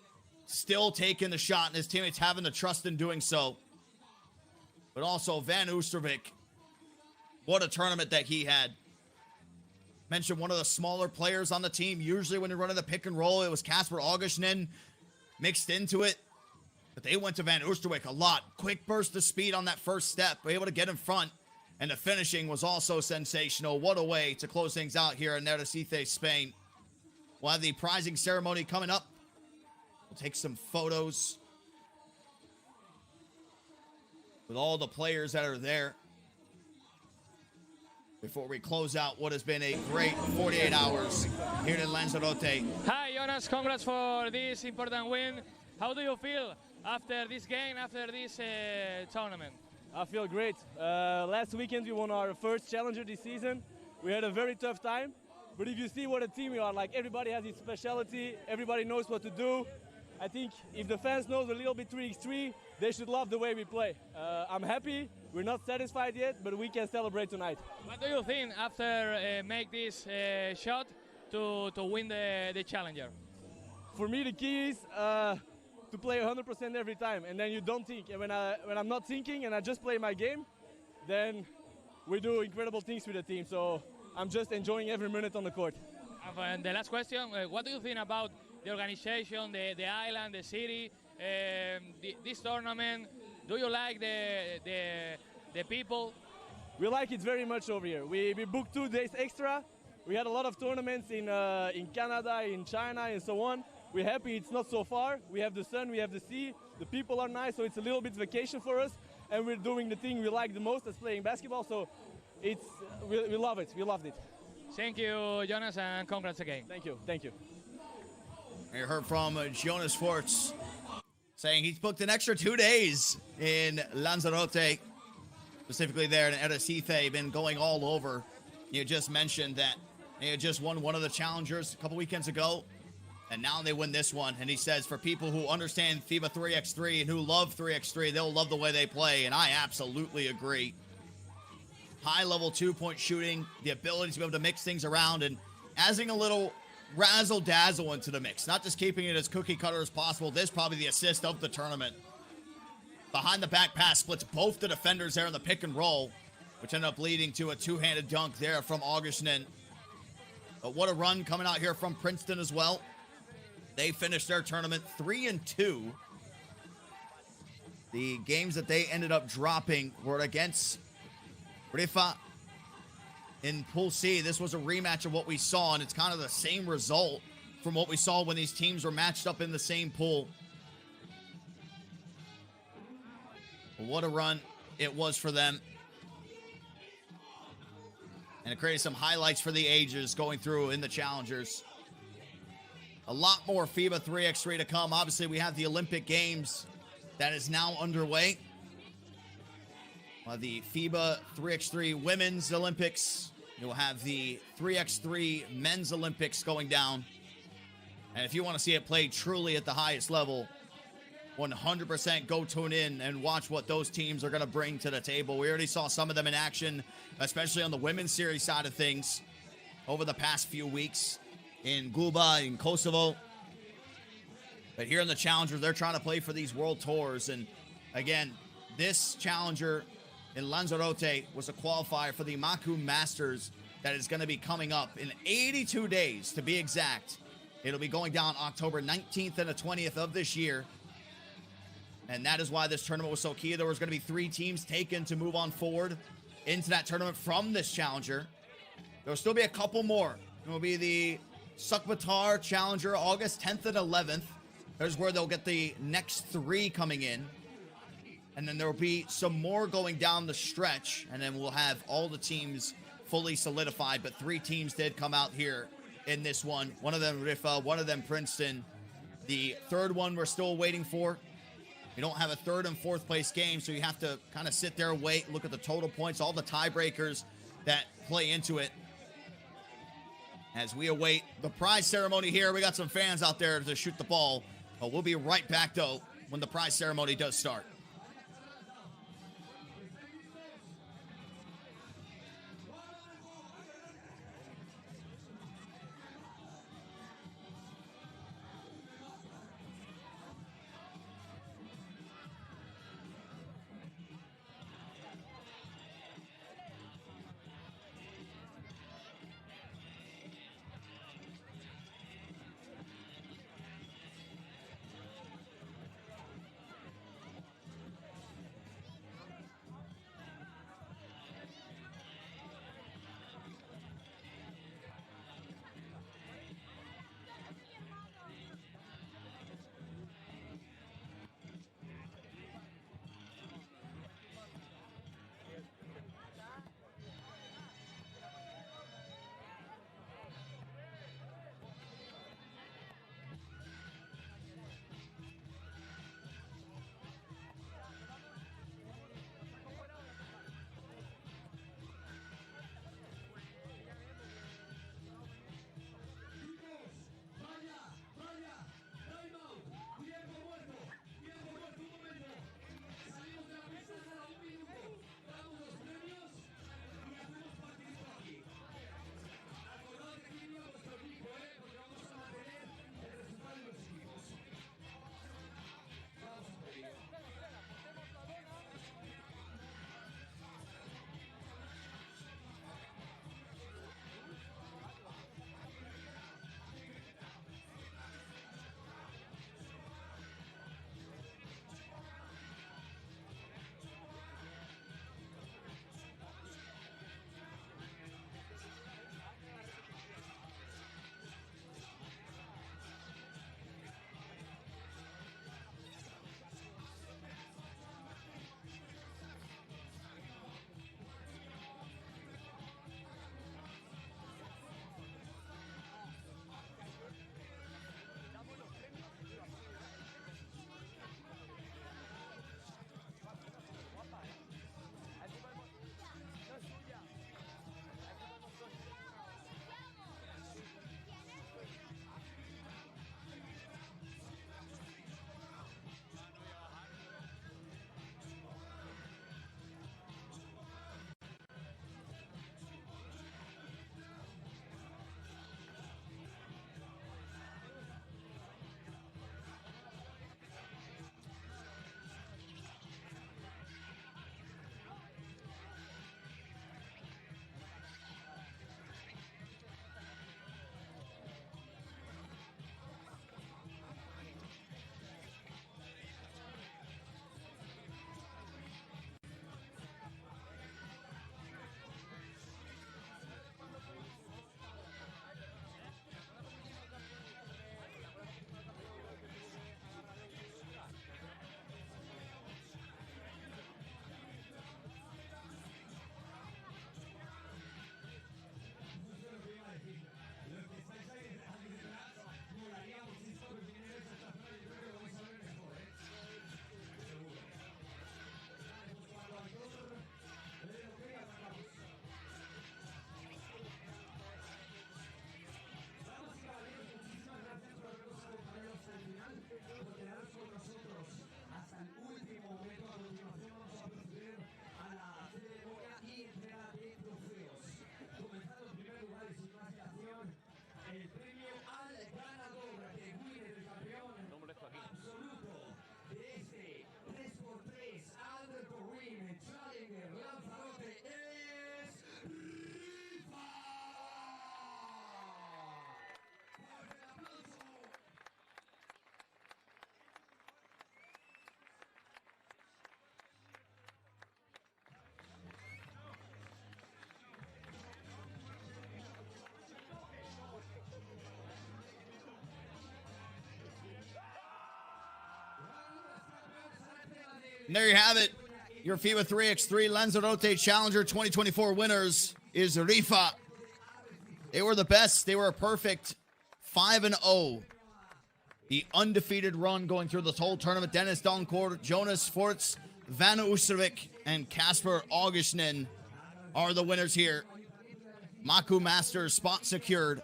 still taking the shot, and his teammates having the trust in doing so. But also Van Oostervik, what a tournament that he had. Mentioned one of the smaller players on the team. Usually when you're running the pick and roll, it was Kasper Augustinen mixed into it. But they went to Van Oosterwijk a lot. Quick burst of speed on that first step. Were able to get in front. And the finishing was also sensational. What a way to close things out here in Arrecife, Spain. We'll have the prizing ceremony coming up. We'll take some photos with all the players that are there before we close out what has been a great 48 hours here in Lanzarote.
Hi, Jonas. Congrats for this important win. How do you feel after this game, after this tournament?
I feel great. Last weekend we won our first challenger this season. We had a very tough time, but if you see what a team we are, like everybody has its specialty, everybody knows what to do. I think if the fans know a little bit 3x3, they should love the way we play. I'm happy. We're not satisfied yet, but we can celebrate tonight.
What do you think after make this shot to win the challenger?
For me, the key is to play 100% every time, and then you don't think. And when I'm not thinking and I just play my game, then we do incredible things with the team. So I'm just enjoying every minute on the court.
And the last question, what do you think about the organization, the island, the city, this tournament? Do you like the people?
We like it very much over here. We booked 2 days extra. We had a lot of tournaments in Canada, in China, and so on. We're happy it's not so far. We have the sun, we have the sea. The people are nice, so it's a little bit vacation for us. And we're doing the thing we like the most, as playing basketball. So we love it. We loved it.
Thank you, Jonas, and congrats again.
Thank you. Thank you.
You heard from Jonas Forts saying he's booked an extra 2 days in Lanzarote, specifically there in Arrecife. Been going all over. You just mentioned that he had just won one of the challengers a couple weekends ago, and now they win this one. And he says for people who understand FIBA 3x3 and who love 3x3, they'll love the way they play, and I absolutely agree. High-level two-point shooting, the ability to be able to mix things around, and adding a little razzle-dazzle into the mix. Not just keeping it as cookie-cutter as possible. This is probably the assist of the tournament. Behind-the-back pass splits both the defenders there in the pick-and-roll, which ended up leading to a two-handed dunk there from Augustinen. But what a run coming out here from Princeton as well. They finished their tournament 3-2. The games that they ended up dropping were against Riffa in Pool C. This was a rematch of what we saw, and it's kind of the same result from what we saw when these teams were matched up in the same pool. But what a run it was for them. And it created some highlights for the ages going through in the challengers. A lot more FIBA 3x3 to come. Obviously, we have the Olympic Games that is now underway. The FIBA 3x3 Women's Olympics. You'll have the 3x3 Men's Olympics going down. And if you want to see it played truly at the highest level, 100% go tune in and watch what those teams are going to bring to the table. We already saw some of them in action, especially on the women's series side of things over the past few weeks in Guba, in Kosovo. But here in the Challenger, they're trying to play for these world tours. And again, this Challenger in Lanzarote was a qualifier for the Macau Masters that is going to be coming up in 82 days, to be exact. It'll be going down October 19th and the 20th of this year. And that is why this tournament was so key. There was going to be 3 teams taken to move on forward into that tournament from this Challenger. There will still be a couple more. It will be the Sukbatar Challenger, August 10th and 11th. There's where they'll get the next 3 coming in. And then there will be some more going down the stretch. And then we'll have all the teams fully solidified. But 3 teams did come out here in this one. One of them Riffa, one of them Princeton. The third one we're still waiting for. We don't have a 3rd and 4th place game, so you have to kind of sit there, wait, look at the total points, all the tiebreakers that play into it. as we await the prize ceremony here. We got some fans out there to shoot the ball. We'll be right back, though, when the prize ceremony does start.
Challenger Lanzarote es Riffa. ¡Fuerte el aplauso!
And there you have it. Your FIBA 3x3 Lanzarote Challenger 2024 winners is Riffa. They were the best. They were a perfect 5-0. The undefeated run going through this whole tournament. Dennis Doncourt, Jonas Forts, Van Oostervik, and Casper Augustinen are the winners here. Macau Masters spot secured.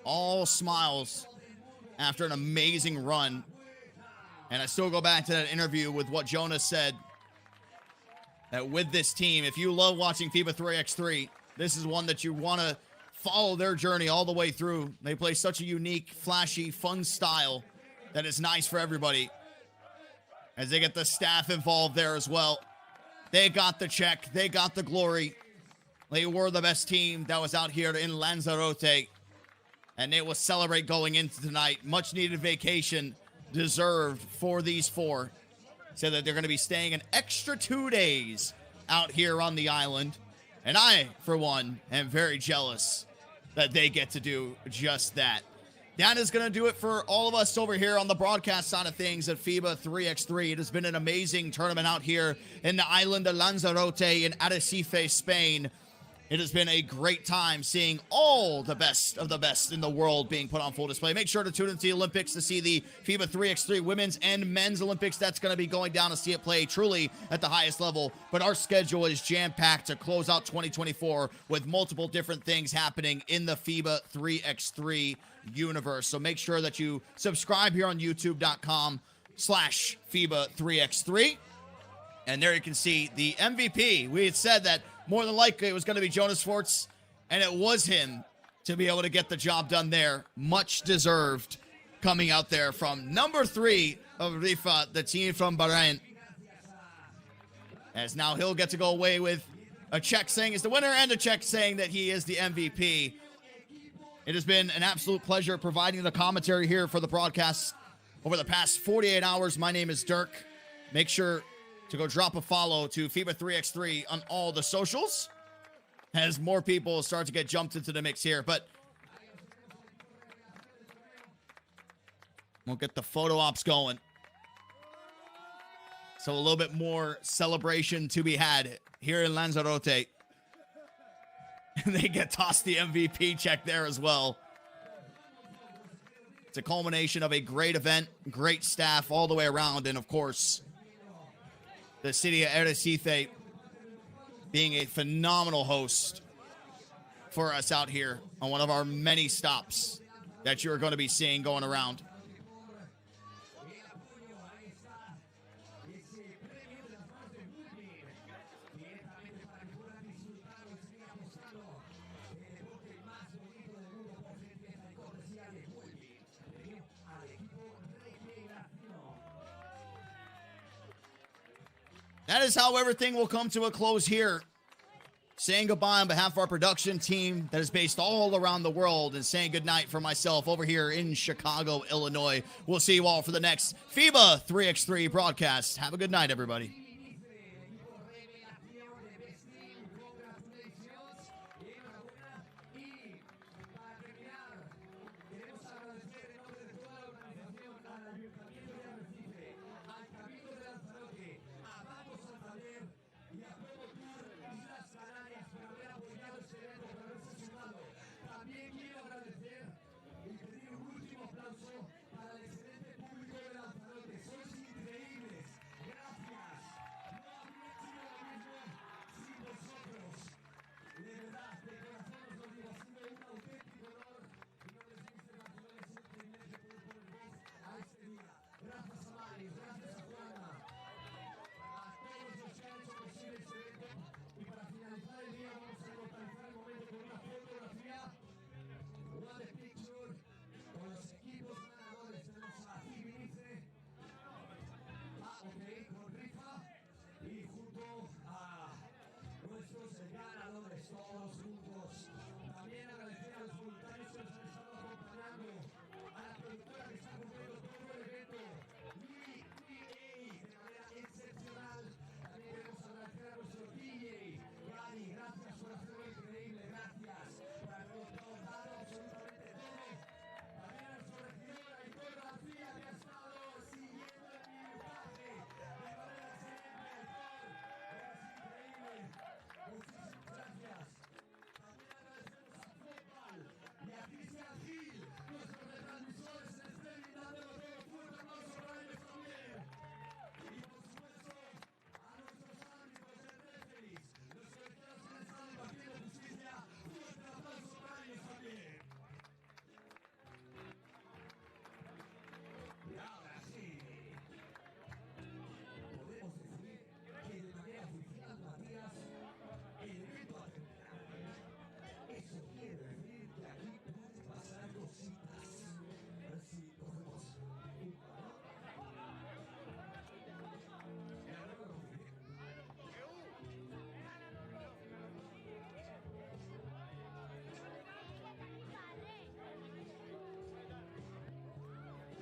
all smiles after an amazing run. And I still go back to that interview with what Jonas said, that with this team, if you love watching FIBA 3x3, this is one that you want to follow their journey all the way through. They play such a unique, flashy, fun style that is nice for everybody. As they get the staff involved there as well. They got the check. They got the glory. They were the best team that was out here in Lanzarote. And they will celebrate going into tonight. Much needed vacation deserved for these four. So that they're going to be staying an extra 2 days out here on the island. And I, for one, am very jealous that they get to do just that. That is going to do it for all of us over here on the broadcast side of things at FIBA 3x3. It has been an amazing tournament out here in the island of Lanzarote in Arrecife, Spain. It has been a great time seeing all the best of the best in the world being put on full display. Make sure to tune into the Olympics to see the FIBA 3x3 women's and men's Olympics. That's going to be going down to see it play truly at the highest level. But our schedule is jam-packed to close out 2024 with multiple different things happening in the FIBA 3x3 universe. So make sure that you subscribe here on youtube.com/FIBA 3x3. And there you can see the MVP. We had said that more than likely it was going to be Jonas Schwartz, and it was him to be able to get the job done there. Much deserved coming out there from number 3 of Riffa, the team from Bahrain. As now he'll get to go away with a check saying he's the winner and a check saying that he is the MVP. It has been an absolute pleasure providing the commentary here for the broadcast over the past 48 hours. My name is Dirk. Make sure to go drop a follow to FIBA 3x3 on all the socials as more people start to get jumped into the mix here. But we'll get the photo ops going. So a little bit more celebration to be had here in Lanzarote. And they get tossed the MVP check there as well. It's a culmination of a great event, great staff all the way around, and of course, the city of Arrecife being a phenomenal host for us out here on one of our many stops that you're going to be seeing going around. That is how everything will come to a close here. Saying goodbye on behalf of our production team that is based all around the world, and saying goodnight for myself over here in Chicago, Illinois. We'll see you all for the next FIBA 3x3 broadcast. Have a good night, everybody.